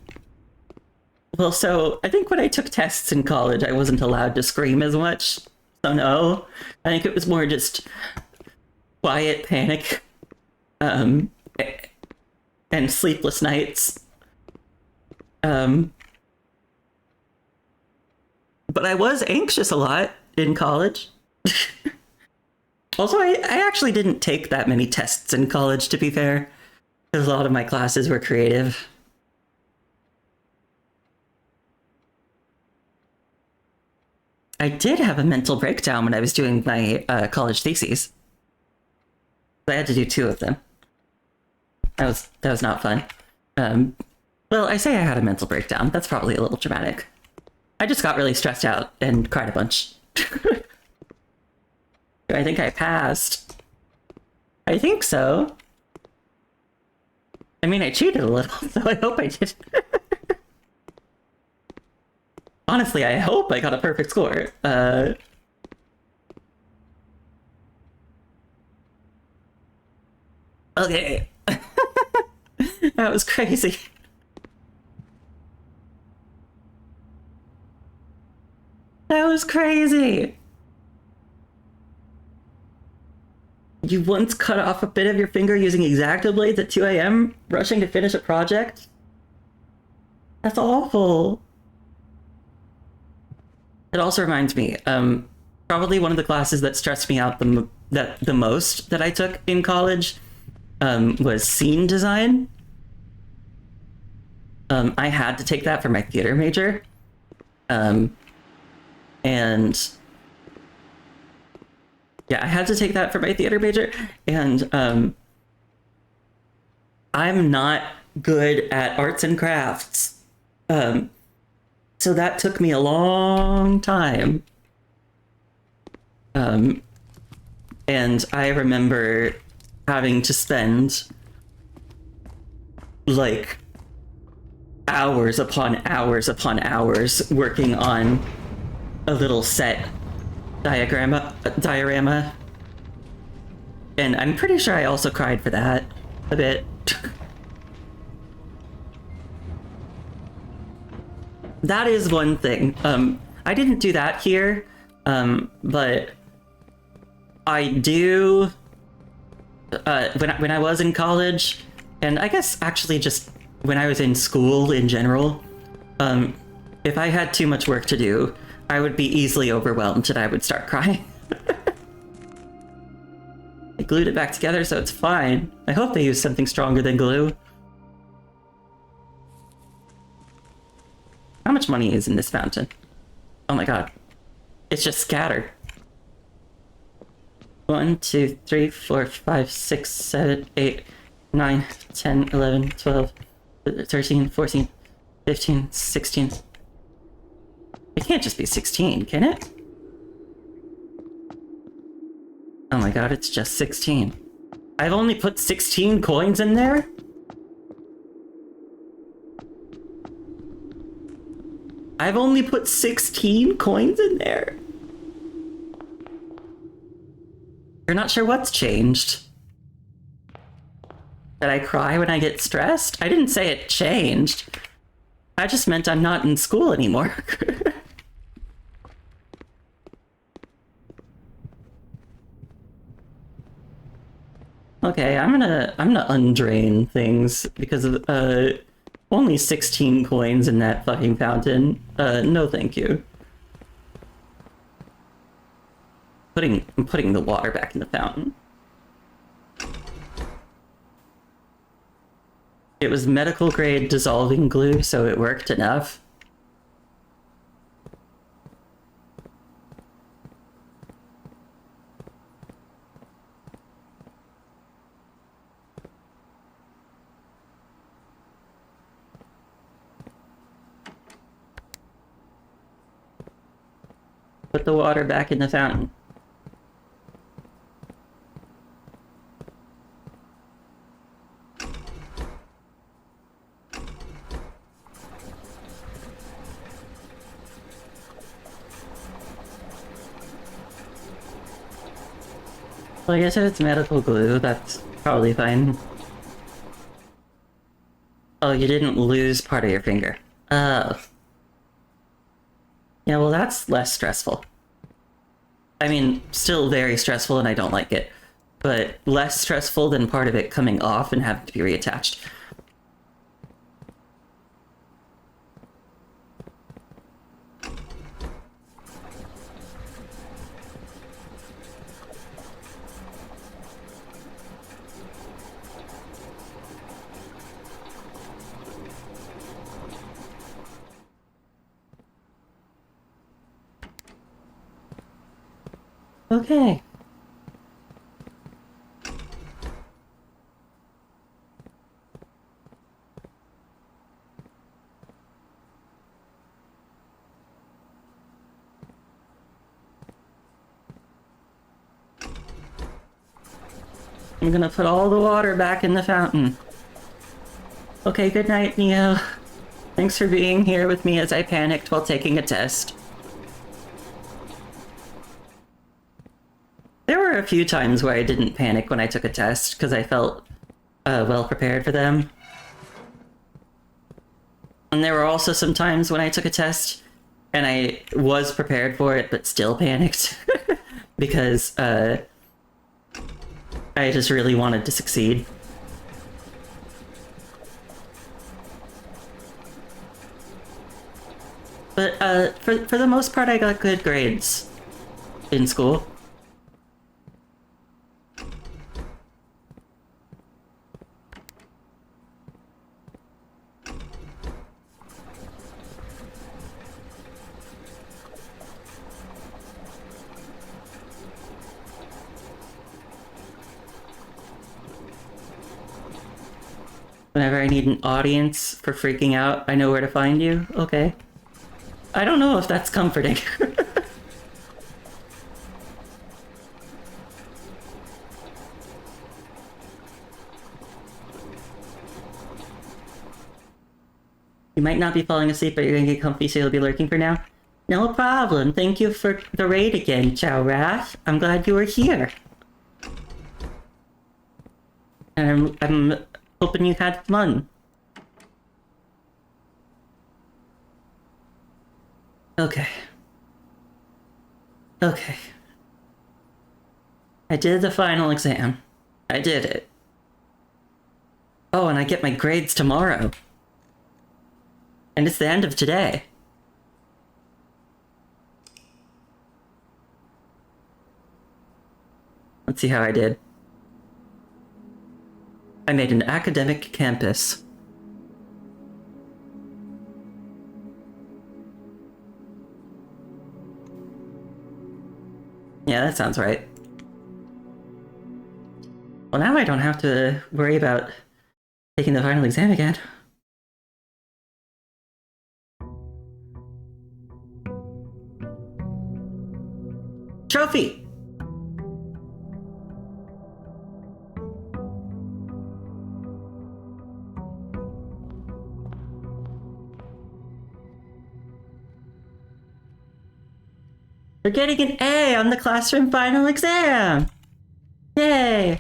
so I think when I took tests in college, I wasn't allowed to scream as much. So no, I think it was more just quiet panic, and sleepless nights. But I was anxious a lot in college. Also, I actually didn't take that many tests in college, to be fair, because a lot of my classes were creative. I did have a mental breakdown when I was doing my college theses. I had to do 2 of them. That was not fun. Well, I say I had a mental breakdown. That's probably a little dramatic. I just got really stressed out and cried a bunch. I think I passed. I think so. I mean, I cheated a little, so I hope I did. Honestly, I hope I got a perfect score. Okay. That was crazy. That was crazy. You once cut off a bit of your finger using X-Acto blades at 2 a.m. rushing to finish a project? That's awful. It also reminds me, probably one of the classes that stressed me out the most that I took in college was scene design. I had to take that for my theater major. And yeah, I had to take that for my theater major, and I'm not good at arts and crafts. So that took me a long time. And I remember having to spend like hours upon hours upon hours working on a little set diorama. And I'm pretty sure I also cried for that a bit. That is one thing. I didn't do that here, but I do when I was in college, and I guess actually just when I was in school in general, if I had too much work to do, I would be easily overwhelmed and I would start crying. I glued it back together, so it's fine. I hope they used something stronger than glue. How much money is in this fountain? Oh my god. It's just scattered. 1, 2, 3, 4, 5, 6, 7, 8, 9, 10, 11, 12, 13, 14, 15, 16. It can't just be 16, can it? Oh my god, it's just 16. I've only put 16 coins in there? I've only put 16 coins in there? You're not sure what's changed? That I cry when I get stressed? I didn't say it changed. I just meant I'm not in school anymore. Okay, I'm gonna undrain things because of only 16 coins in that fucking fountain. No thank you. I'm putting the water back in the fountain. It was medical grade dissolving glue, so it worked enough. Put the water back in the fountain. Well, I guess if it's medical glue, that's probably fine. Oh, you didn't lose part of your finger. Oh. Yeah, well, that's less stressful. I mean, still very stressful and I don't like it, but less stressful than part of it coming off and having to be reattached. Okay. I'm gonna put all the water back in the fountain. Okay, good night, Neo. Thanks for being here with me as I panicked while taking a test. There were a few times where I didn't panic when I took a test because I felt well prepared for them. And there were also some times when I took a test and I was prepared for it but still panicked because I just really wanted to succeed. But for the most part, I got good grades in school. Whenever I need an audience for freaking out, I know where to find you. Okay. I don't know if that's comforting. You might not be falling asleep, but you're gonna get comfy, so you'll be lurking for now. No problem. Thank you for the raid again, Chow Wrath. I'm glad you were here. And I'm hoping you had fun. Okay. Okay. I did the final exam. I did it. Oh, and I get my grades tomorrow. And it's the end of today. Let's see how I did. I made an academic campus. Yeah, that sounds right. Well, now I don't have to worry about taking the final exam again. Trophy! We're getting an A on the classroom final exam! Yay!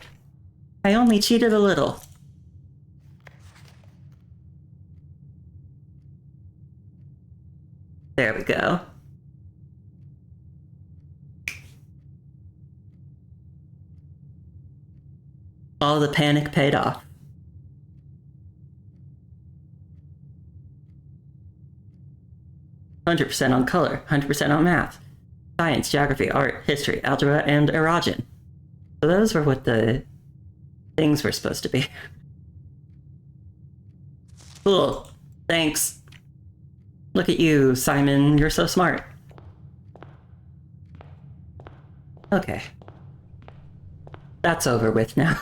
I only cheated a little. There we go. All the panic paid off. 100% on color, 100% on math, science, geography, art, history, algebra, and erogen. So those were what the things were supposed to be. Cool. Thanks. Look at you, Simon. You're so smart. Okay. That's over with now.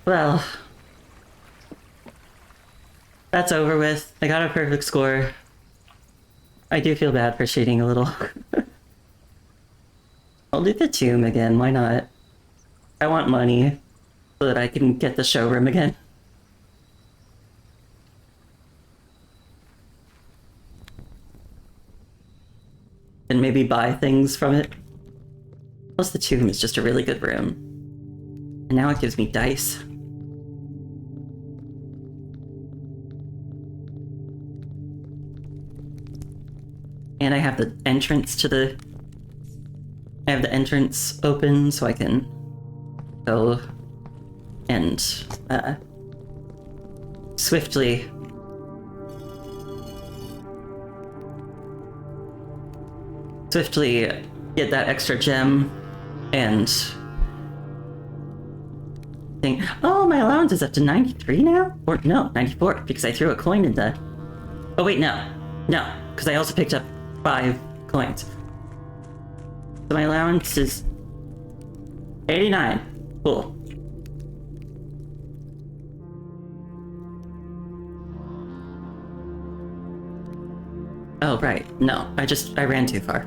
Well, that's over with. I got a perfect score. I do feel bad for cheating a little. I'll do the tomb again, why not? I want money so that I can get the showroom again. and maybe buy things from it. Plus the tomb is just a really good room. And now it gives me dice. And I have the entrance to the... I have the entrance open so I can go and swiftly get that extra gem and think, oh, my allowance is up to 93 now? Or no, 94, because I threw a coin in the... Oh wait, no, because I also picked up 5 coins. So my allowance is 89. Cool. Oh, right. No, I ran too far.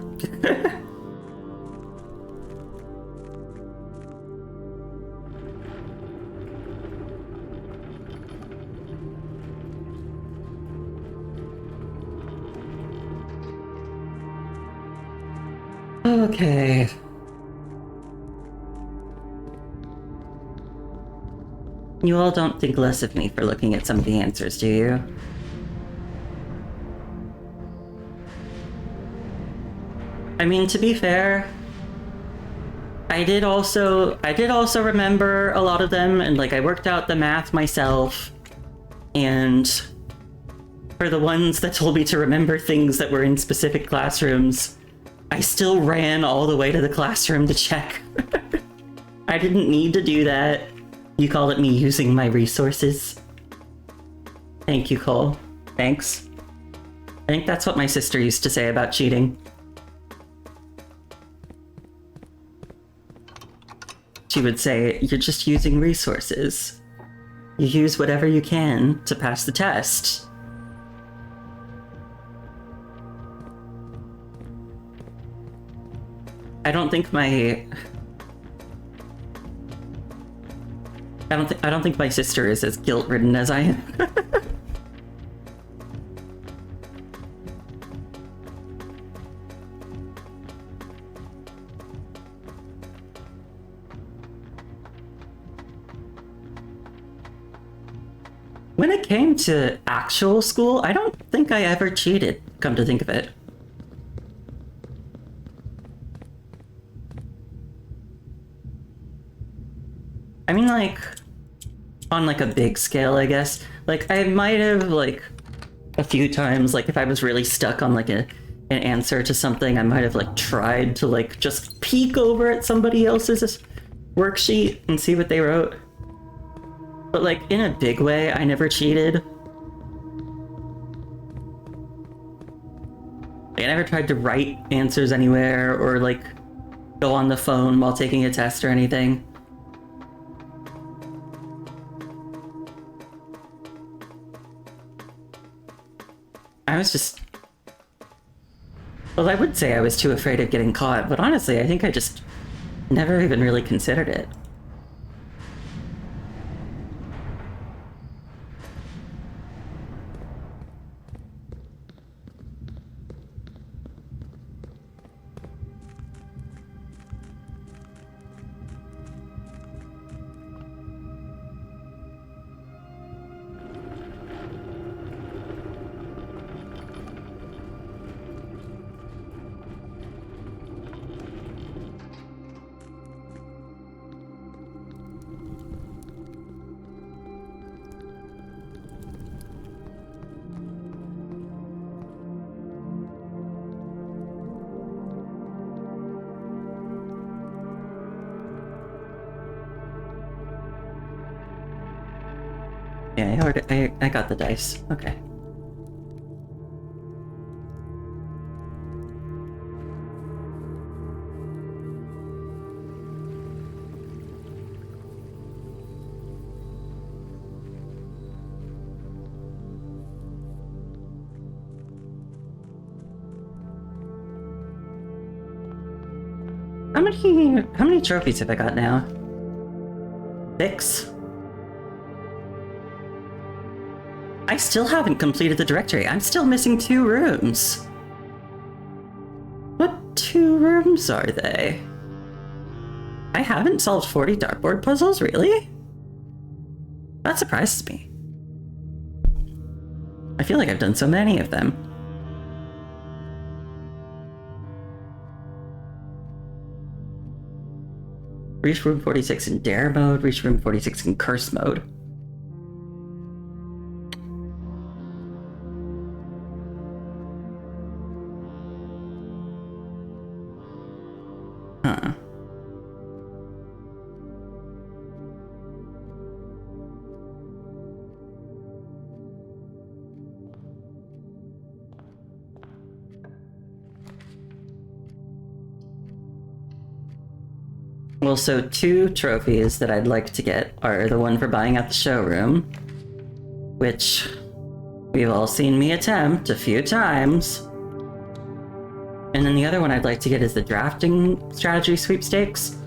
Okay. You all don't think less of me for looking at some of the answers, do you? I mean, to be fair, I did also remember a lot of them, and like I worked out the math myself, and for the ones that told me to remember things that were in specific classrooms, I still ran all the way to the classroom to check. I didn't need to do that. You call it me using my resources. Thank you, Cole. Thanks. I think that's what my sister used to say about cheating. She would say, you're just using resources. You use whatever you can to pass the test. I don't think my sister is as guilt-ridden as I am. When it came to actual school, I don't think I ever cheated, come to think of it. I mean, like, on like a big scale, I guess. Like, I might have, like, a few times, like, if I was really stuck on, like, an answer to something, I might have, like, tried to, like, just peek over at somebody else's worksheet and see what they wrote. But, like, in a big way, I never cheated. Like, I never tried to write answers anywhere or, like, go on the phone while taking a test or anything. I was just... Well, I would say I was too afraid of getting caught, but honestly, I think I just never even really considered it. Yeah, I got the dice. Okay. How many trophies have I got now? 6? I still haven't completed the directory. I'm still missing 2 rooms. What 2 rooms are they? I haven't solved 40 dartboard puzzles, really? That surprises me. I feel like I've done so many of them. Reach room 46 in dare mode, reach room 46 in curse mode. Huh. Well, so 2 trophies that I'd like to get are the one for buying out the showroom, which we've all seen me attempt a few times. And then the other one I'd like to get is the drafting strategy sweepstakes.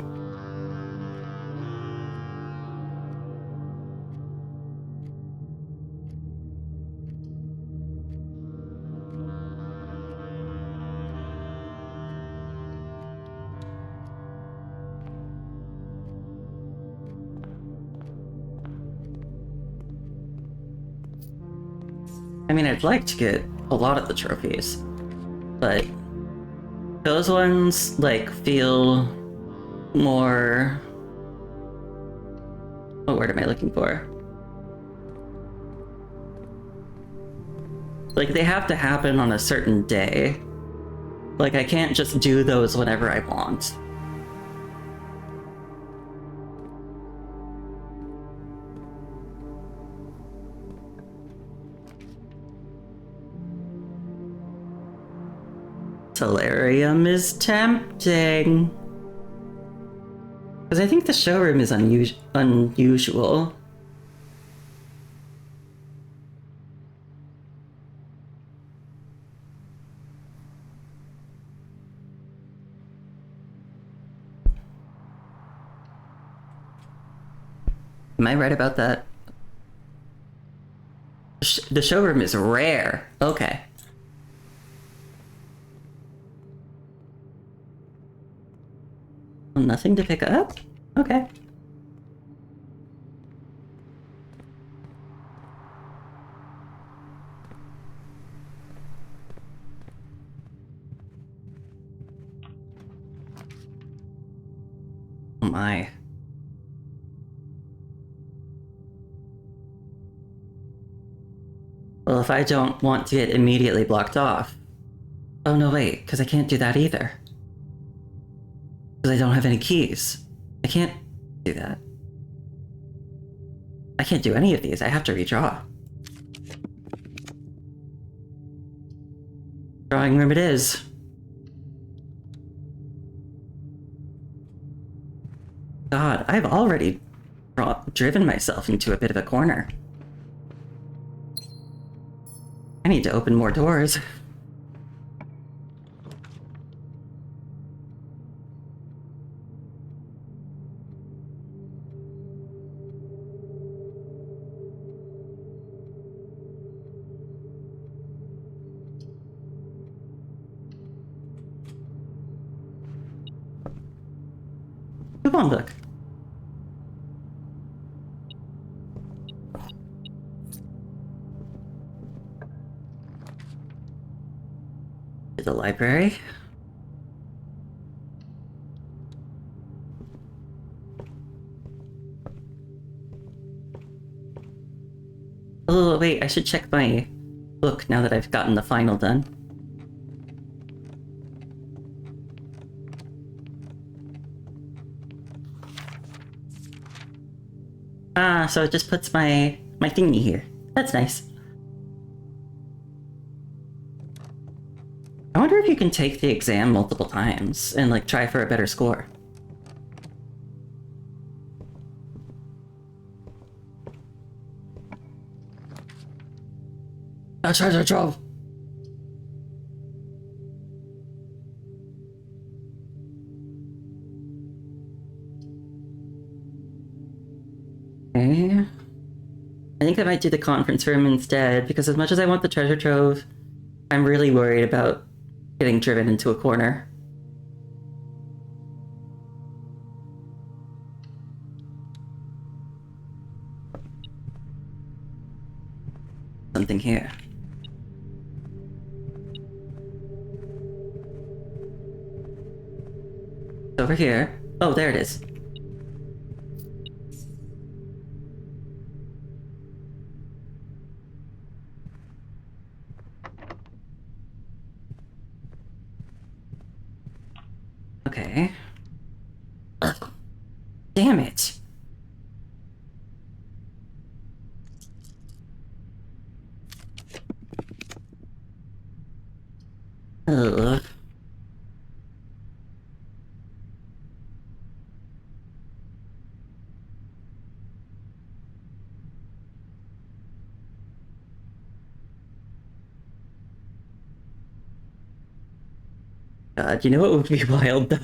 I mean, I'd like to get a lot of the trophies, but those ones, like, feel more... What word am I looking for? Like, they have to happen on a certain day. Like, I can't just do those whenever I want. Solarium is tempting. Because I think the showroom is unusual. Am I right about that? The showroom is rare. Okay. Nothing to pick up? Okay. Oh my. Well, if I don't want to get immediately blocked off... Oh no, wait, because I can't do that either. Because I don't have any keys. I can't do that. I can't do any of these. I have to redraw. Drawing room it is. God, I've already driven myself into a bit of a corner. I need to open more doors. Coupon book. To the library. Oh, wait, I should check my book now that I've gotten the final done. Ah, so it just puts my thingy here. That's nice. I wonder if you can take the exam multiple times and, like, try for a better score. A treasure trove! Okay. I think I might do the conference room instead, because as much as I want the treasure trove, I'm really worried about getting driven into a corner. Something here. Over here. Oh, there it is. Okay. Ugh. Damn it. Ugh. God, you know what would be wild though?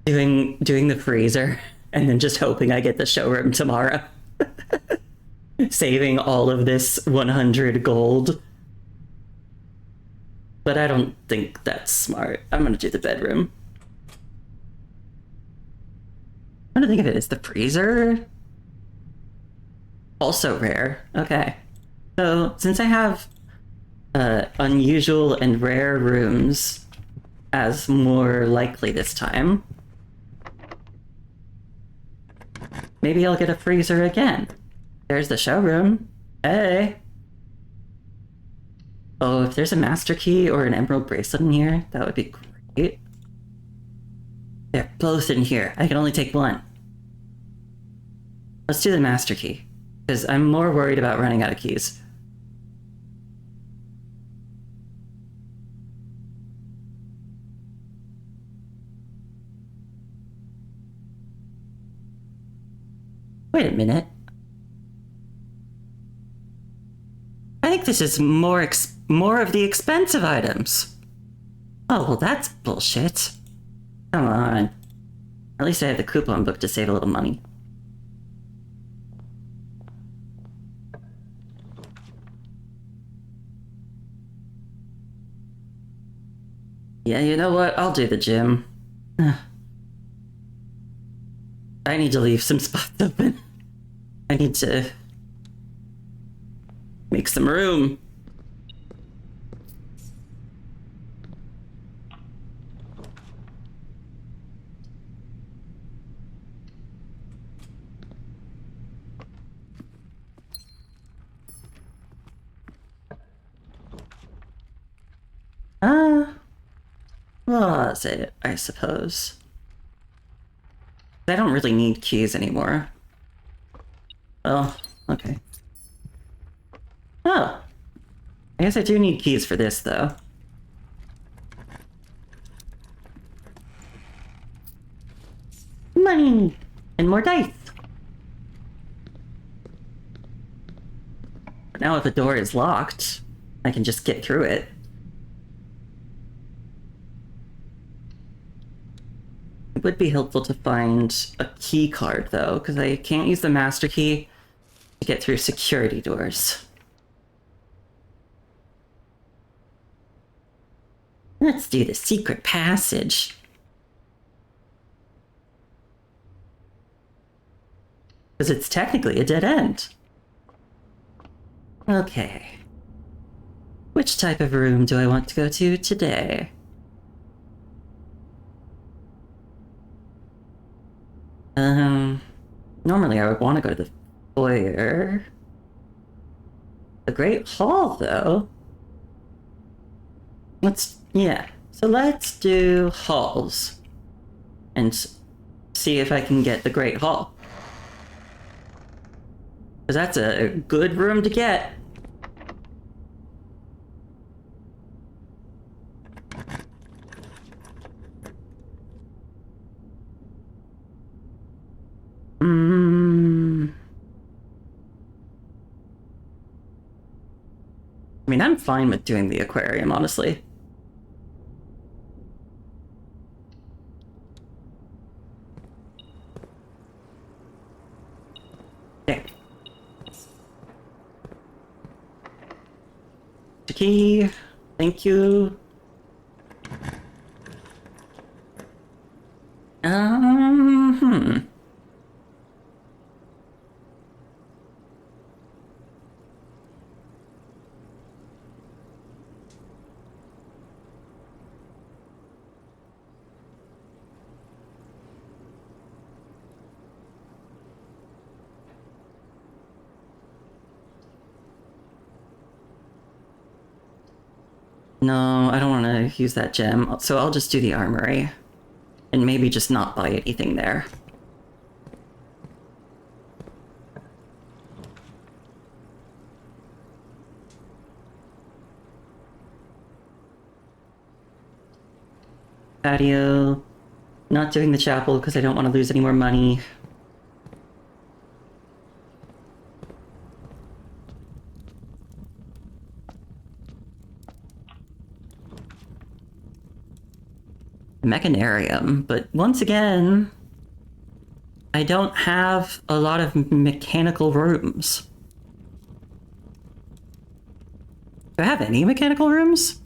Doing the freezer and then just hoping I get the showroom tomorrow. Saving all of this 100 gold. But I don't think that's smart. I'm gonna do the bedroom. I'm gonna think of it as the freezer. Also rare. Okay. So since I have unusual and rare rooms as more likely this time, maybe I'll get a freezer again. There's the showroom. Hey. Oh, if there's a master key or an emerald bracelet in here, that would be great. They're both in here. I can only take one. Let's do the master key, because I'm more worried about running out of keys. Wait a minute. I think this is more of the expensive items. Oh, well that's bullshit. Come on. At least I have the coupon book to save a little money. Yeah, you know what? I'll do the gym. I need to leave some spots open. I need to make some room. Was it, I suppose. I don't really need keys anymore. Oh, okay. Oh. I guess I do need keys for this, though. Money! And more dice! But now if the door is locked, I can just get through it. It would be helpful to find a key card, though, because I can't use the master key to get through security doors. Let's do the secret passage. Because it's technically a dead end. Okay. Which type of room do I want to go to today? Normally I would want to go to the foyer. The Great Hall, though. So let's do halls. And see if I can get the Great Hall. Because that's a good room to get. I mean, I'm fine with doing the aquarium, honestly. There. The key. Thank you. Hmm. No, I don't want to use that gem, so I'll just do the armory. And maybe just not buy anything there. Patio. Not doing the chapel because I don't want to lose any more money. Mechanarium, but once again, I don't have a lot of mechanical rooms. Do I have any mechanical rooms?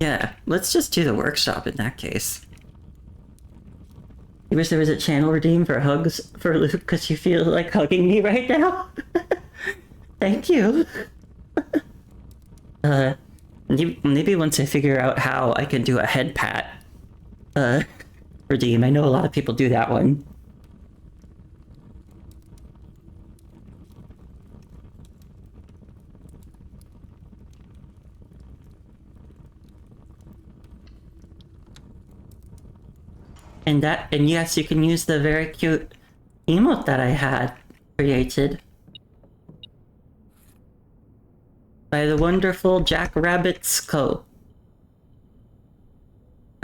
Yeah, let's just do the workshop in that case. You wish there was a channel redeem for hugs for Luke because you feel like hugging me right now? Thank you. Maybe once I figure out how I can do a head pat, redeem. I know a lot of people do that one. And yes, you can use the very cute emote that I had created by the wonderful Jack Rabbit's Co.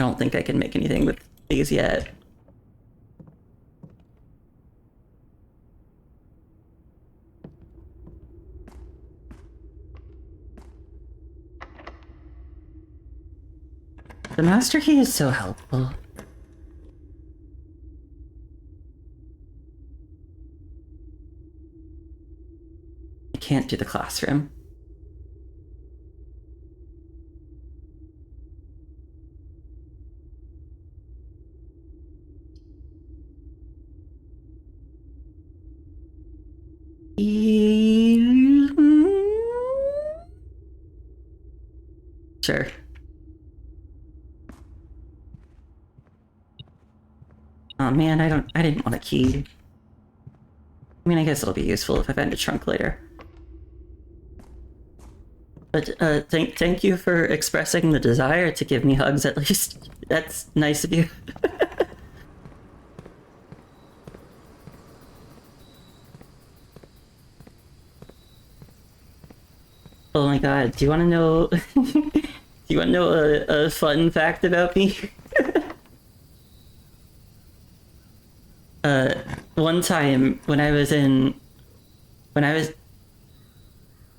I don't think I can make anything with these yet. The master key is so helpful. I can't do the classroom. Sure. Oh man, I didn't want a key. I mean, I guess it'll be useful if I find a trunk later. But thank you for expressing the desire to give me hugs at least. That's nice of you. Oh my god, do you want to know... do you want to know a fun fact about me? One time when I was...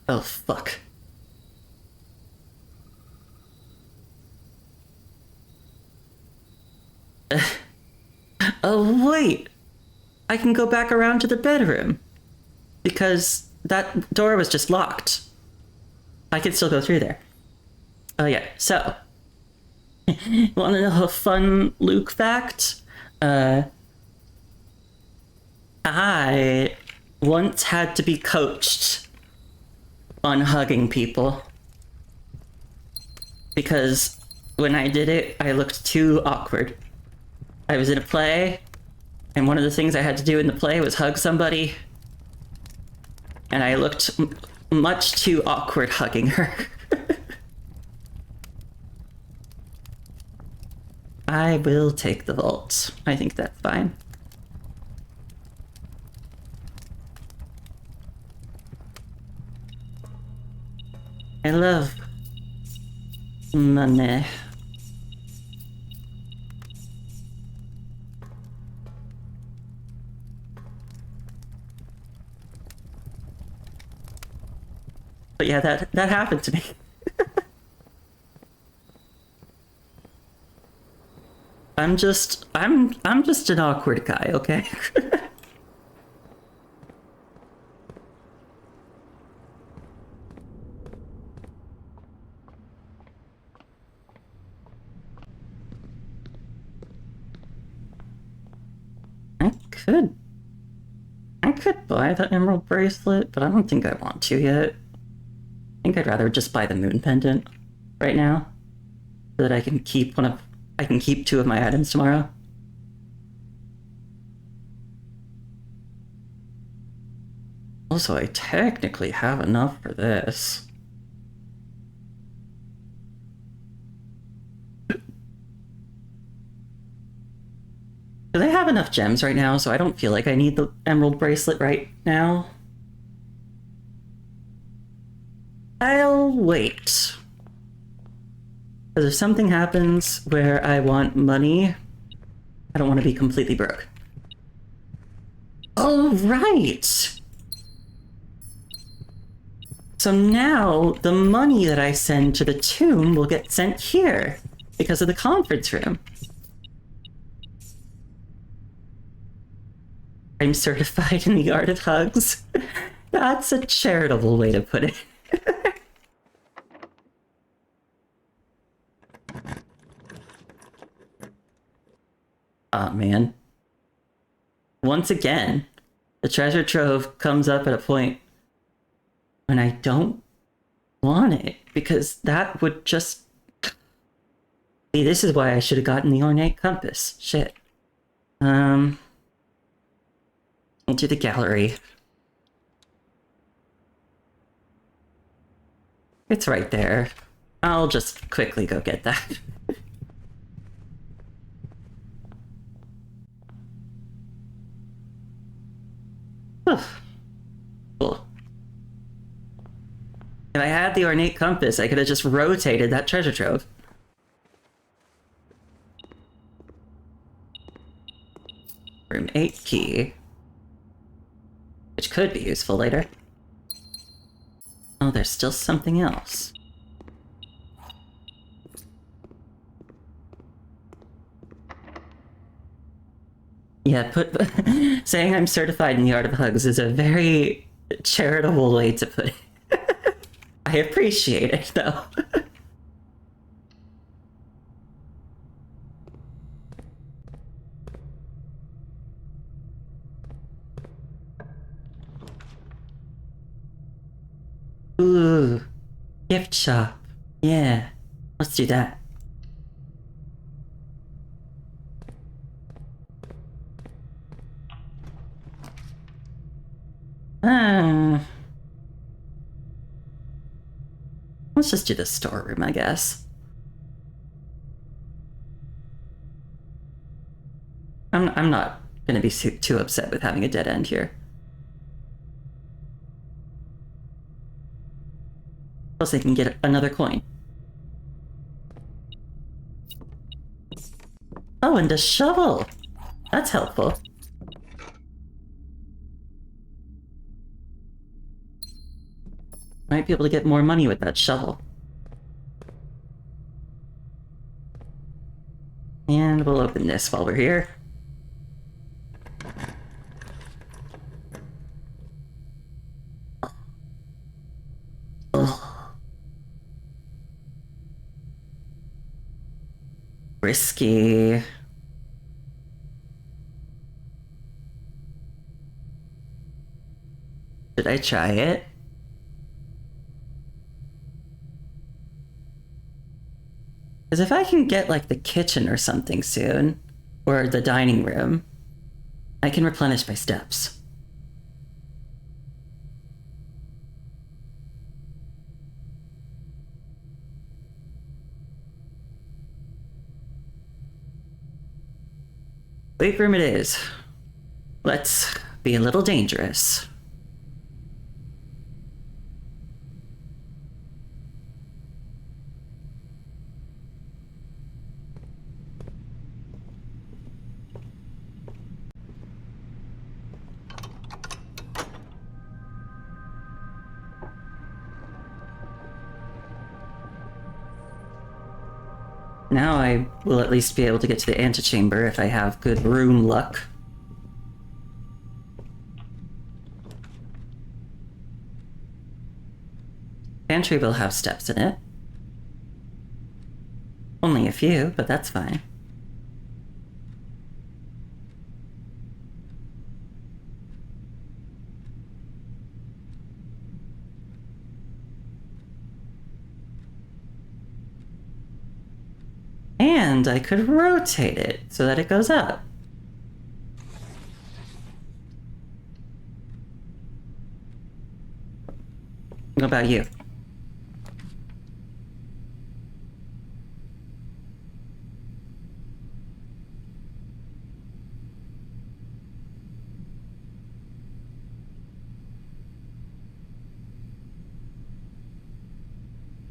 Oh, fuck. Oh, wait! I can go back around to the bedroom. Because that door was just locked. I can still go through there. Oh yeah, so... Want to know a fun Luke fact? I once had to be coached on hugging people. Because when I did it, I looked too awkward. I was in a play, and one of the things I had to do in the play was hug somebody. And I looked much too awkward hugging her. I will take the vault. I think that's fine. I love money. But yeah, that happened to me. I'm just an awkward guy, okay? I could buy the emerald bracelet, but I don't think I want to yet. I think I'd rather just buy the moon pendant right now, so that I can keep two of my items tomorrow. Also, I technically have enough for this. Do they have enough gems right now, so I don't feel like I need the emerald bracelet right now? I'll wait. Because if something happens where I want money, I don't want to be completely broke. Oh, right! So now, the money that I send to the tomb will get sent here, because of the conference room. I'm certified in the art of hugs. That's a charitable way to put it. Aw, man. Once again, the treasure trove comes up at a point when I don't want it, because that would just... See, this is why I should have gotten the ornate compass. Shit. Into the gallery. It's right there. I'll just quickly go get that. Cool. If I had the ornate compass, I could have just rotated that treasure trove. Room 8 key. Which could be useful later. Oh, there's still something else. Yeah, saying I'm certified in the art of hugs is a very charitable way to put it. I appreciate it, though. Ooh, gift shop. Yeah, let's do that. Let's just do the storeroom, I guess. I'm not gonna be too upset with having a dead end here. Plus, I can get another coin. Oh, and a shovel! That's helpful. Might be able to get more money with that shovel. And we'll open this while we're here. Oh. Risky. Should I try it? Because if I can get, like, the kitchen or something soon, or the dining room, I can replenish my steps. Weight room it is. Let's be a little dangerous. Now I will at least be able to get to the antechamber if I have good room luck. Pantry will have steps in it. Only a few, but that's fine. And I could rotate it so that it goes up. What about you?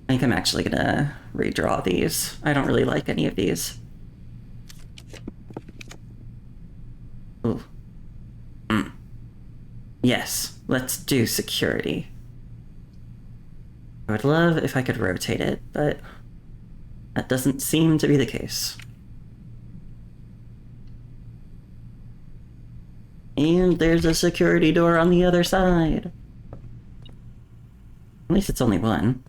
I think I'm actually gonna redraw these. I don't really like any of these. Ooh. Yes, let's do security. I would love if I could rotate it, but that doesn't seem to be the case. And there's a security door on the other side. At least it's only one.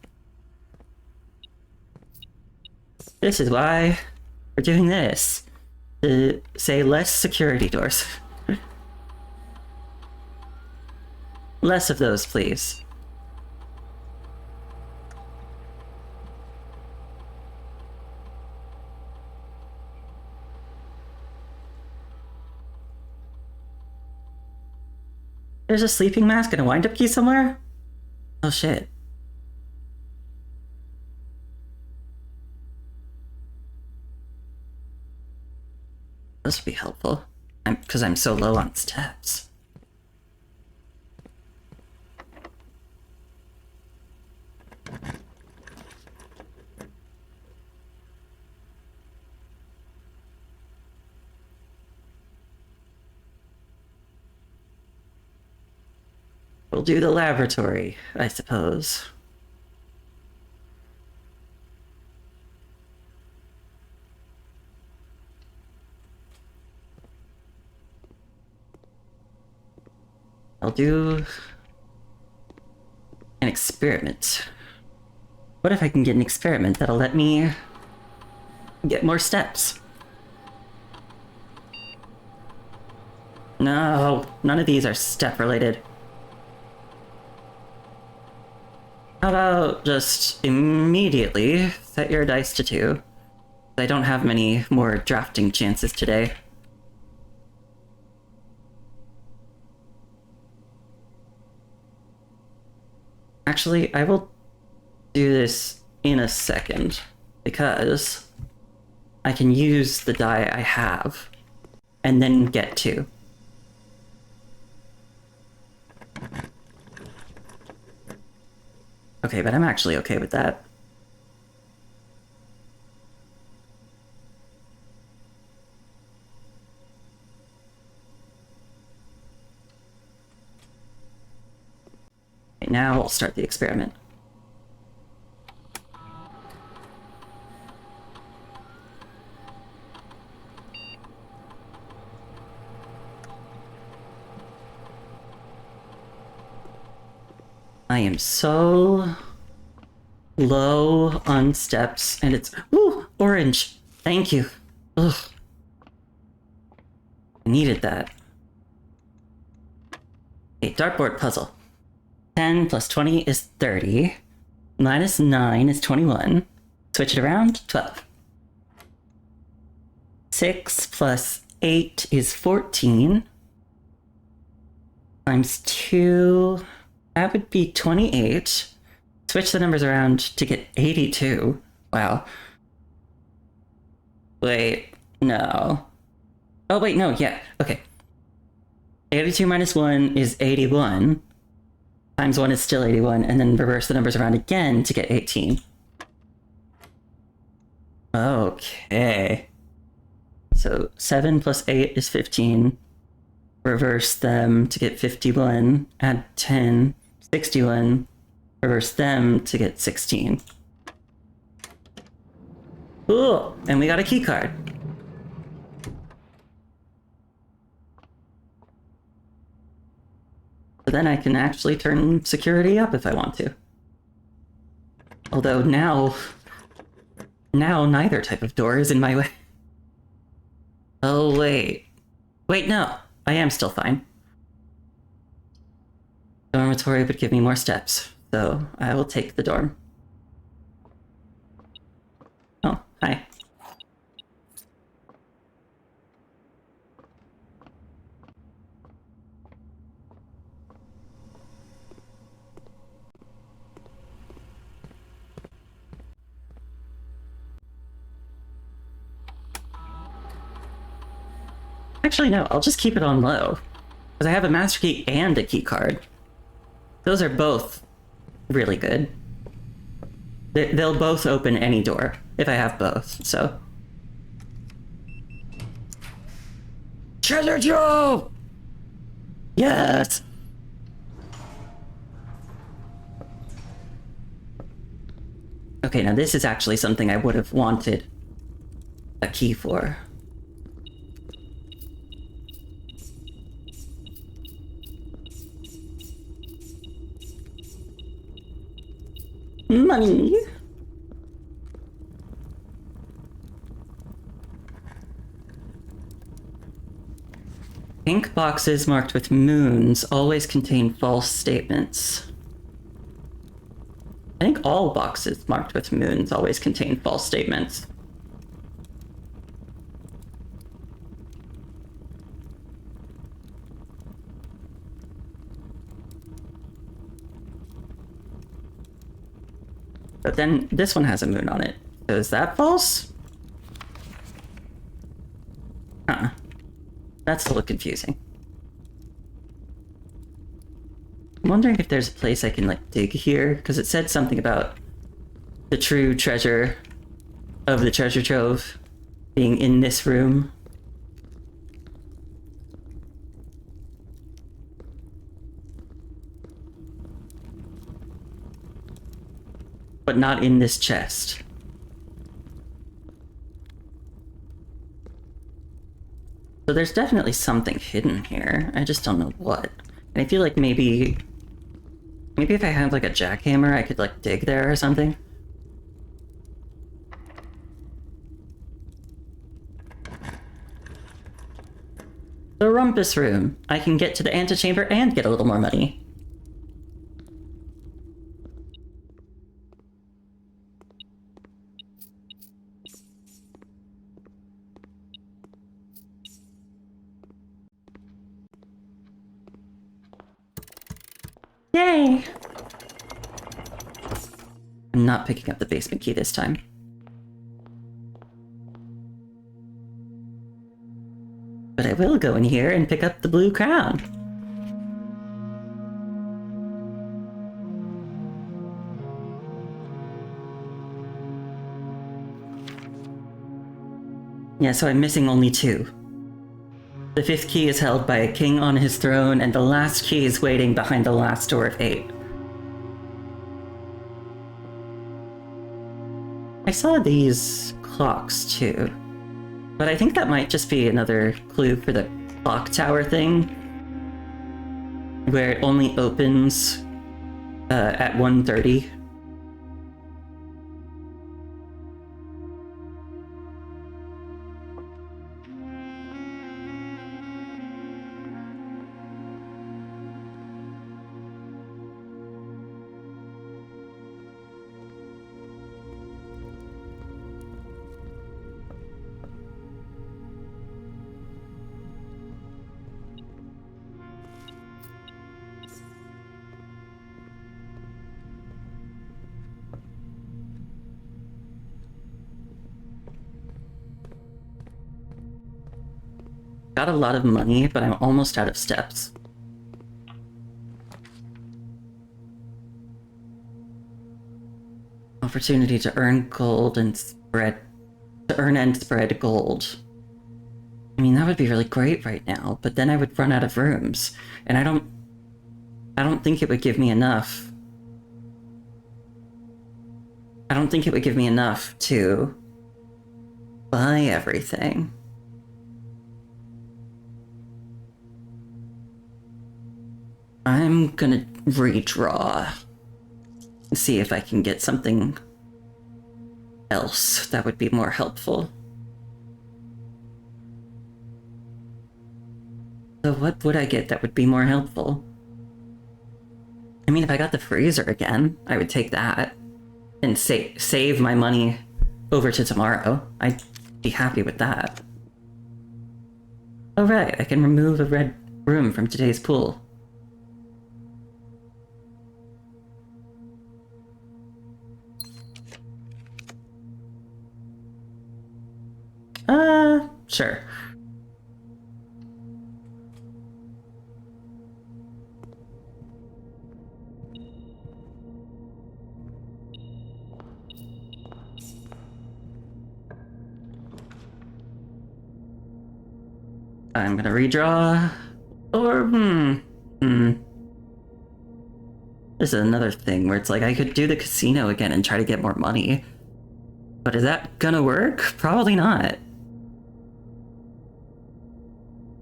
This is why we're doing this. To say less security doors. Less of those, please. There's a sleeping mask and a wind-up key somewhere? Oh shit. This would be helpful. Because I'm so low on steps. We'll do the laboratory, I suppose. I'll do an experiment. What if I can get an experiment that'll let me get more steps? No, none of these are step related. How about just immediately set your dice to 2? I don't have many more drafting chances today. Actually, I will do this in a second, because I can use the die I have, and then get 2. Okay, but I'm actually okay with that. Okay, now I'll start the experiment. I am so low on steps, and it's... Ooh, orange! Thank you. Ugh. I needed that. Okay, dartboard puzzle. 10 plus 20 is 30. Minus 9 is 21. Switch it around, 12. 6 plus 8 is 14. Times 2... That would be 28. Switch the numbers around to get 82. Wow. Wait, no. Oh, wait, no, yeah, okay. 82 minus 1 is 81. Times 1 is still 81, and then reverse the numbers around again to get 18. Okay. So 7 plus 8 is 15. Reverse them to get 51. Add 10. 61, reverse them to get 16. Cool, and we got a key card. So then I can actually turn security up if I want to. Although now neither type of door is in my way. Oh, wait. Wait, no. I am still fine. Dormitory would give me more steps, so I will take the dorm. Oh, hi. Actually, no, I'll just keep it on low. Because I have a master key and a key card. Those are both really good. They'll both open any door if I have both, so. Treasure trove! Yes! Okay, now this is actually something I would have wanted a key for. Money! Pink boxes marked with moons always contain false statements. I think all boxes marked with moons always contain false statements. But then this one has a moon on it. So is that false? Huh. That's a little confusing. I'm wondering if there's a place I can, like, dig here, because it said something about the true treasure of the treasure trove being in this room. But not in this chest. So there's definitely something hidden here. I just don't know what. And I feel like maybe if I had like a jackhammer, I could like dig there or something. The rumpus room. I can get to the antechamber and get a little more money. Yay! I'm not picking up the basement key this time. But I will go in here and pick up the blue crown. Yeah, so I'm missing only 2. The 5th key is held by a king on his throne, and the last key is waiting behind the last door of 8. I saw these clocks too, but I think that might just be another clue for the clock tower thing, where it only opens at 1:30. Got a lot of money, but I'm almost out of steps. Opportunity to earn gold and spread... to earn and spread gold. I mean, that would be really great right now, but then I would run out of rooms, and I don't think it would give me enough. I don't think it would give me enough to buy everything. I'm gonna redraw and see if I can get something else that would be more helpful. So what would I get that would be more helpful? I mean, if I got the freezer again, I would take that and save my money over to tomorrow. I'd be happy with that. Oh right, I can remove a red room from today's pool. Sure. I'm gonna redraw. Or, This is another thing where it's like I could do the casino again and try to get more money. But is that gonna work? Probably not.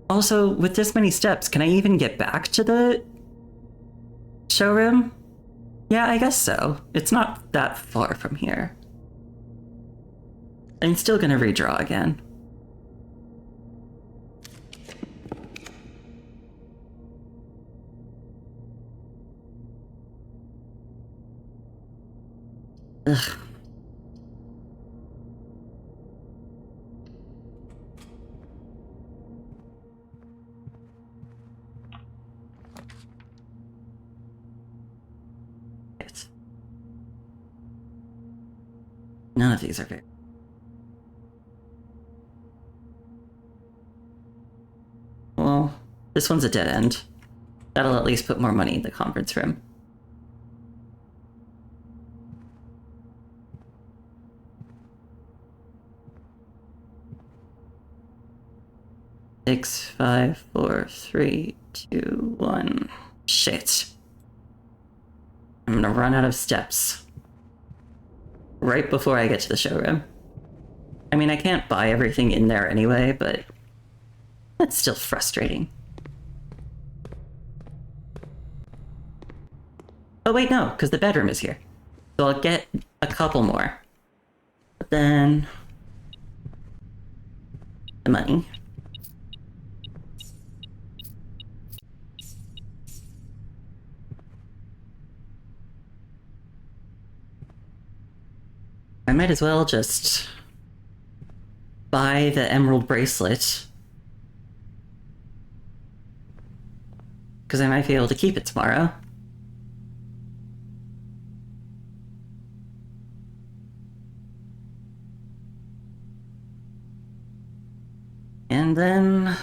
Also, with this many steps, can I even get back to the showroom? Yeah, I guess so. It's not that far from here. I'm still gonna redraw again. Ugh. None of these are very... Well, this one's a dead end. That'll at least put more money in the conference room. Six, 5, 4, 3, 2, 1. Shit. I'm gonna run out of steps. Right before I get to the showroom. I mean, I can't buy everything in there anyway, but that's still frustrating. Oh wait, no, because the bedroom is here. So I'll get a couple more. But then... the money. I might as well just buy the emerald bracelet. Because I might be able to keep it tomorrow. And then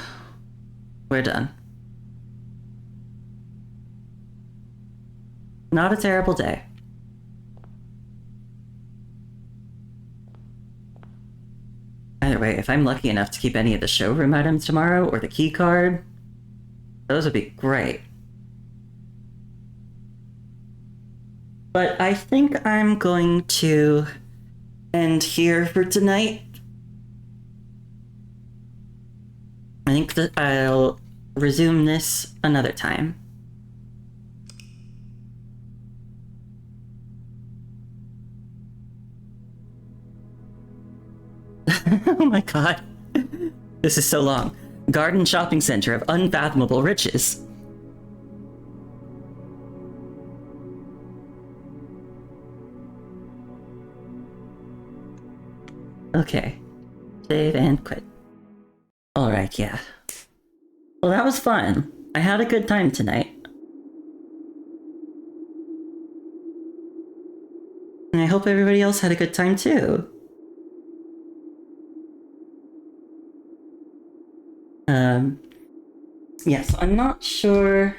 we're done. Not a terrible day. Either way, if I'm lucky enough to keep any of the showroom items tomorrow, or the key card, those would be great. But I think I'm going to end here for tonight. I think that I'll resume this another time. Oh my god. This is so long. Garden shopping center of unfathomable riches. Okay. Save and quit. Alright, yeah. Well, that was fun. I had a good time tonight. And I hope everybody else had a good time too. Yes, I'm not sure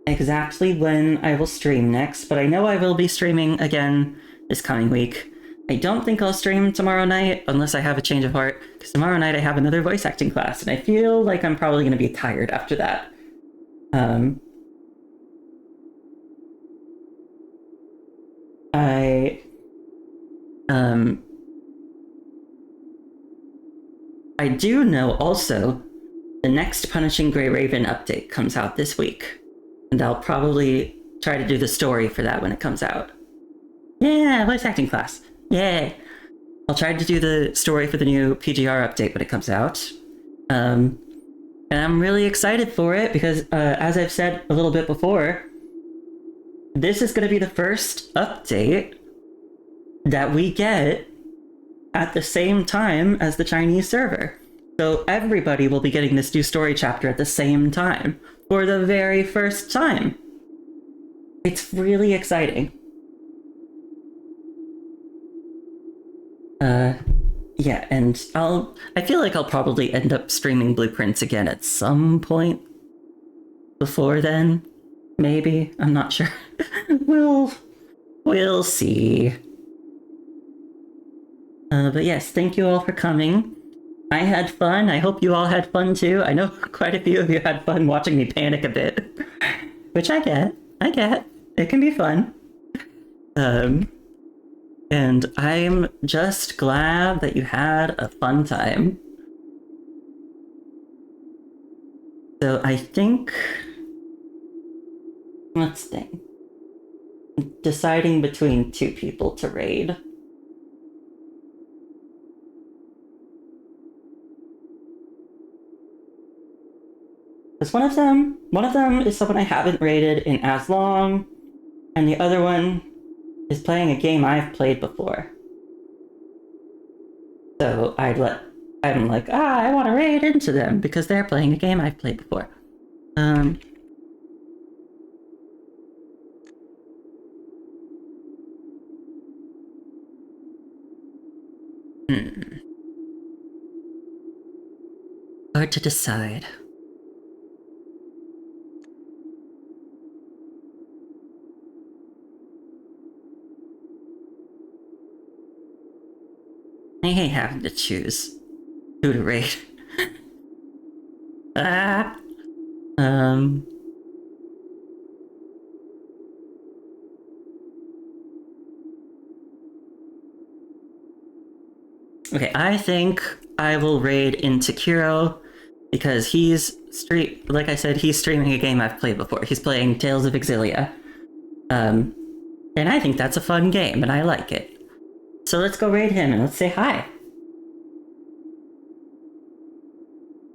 exactly when I will stream next, but I know I will be streaming again this coming week. I don't think I'll stream tomorrow night unless I have a change of heart, because tomorrow night I have another voice acting class, and I feel like I'm probably going to be tired after that. I do know also the next Punishing Grey Raven update comes out this week. And I'll probably try to do the story for that when it comes out. Yeah, voice acting class. Yay. I'll try to do the story for the new PGR update when it comes out. And I'm really excited for it because, as I've said a little bit before, this is going to be the first update that we get at the same time as the Chinese server. So everybody will be getting this new story chapter at the same time for the very first time. It's really exciting. Yeah, and I feel like I'll probably end up streaming Blueprints again at some point before then. Maybe. I'm not sure. We'll see. But yes, thank you all for coming. I had fun. I hope you all had fun too. I know quite a few of you had fun watching me panic a bit. Which I get. It can be fun. And I'm just glad that you had a fun time. So I think... let's think. Deciding between two people to raid. Because one of them is someone I haven't raided in as long, and the other one is playing a game I've played before. So I'm like, I want to raid into them because they're playing a game I've played before. Hard to decide. I hate having to choose who to raid. Okay, I think I will raid into Kiro because like I said, he's streaming a game I've played before. He's playing Tales of Exilia. And I think that's a fun game, and I like it. So let's go raid him and let's say hi.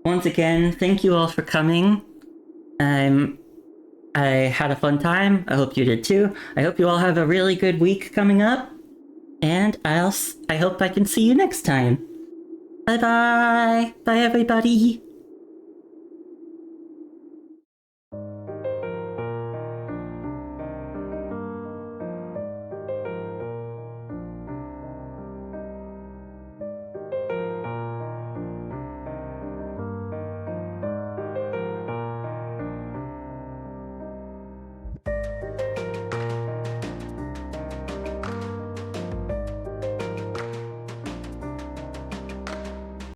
Once again, thank you all for coming. I had a fun time. I hope you did too. I hope you all have a really good week coming up. And I hope I can see you next time. Bye bye. Bye everybody.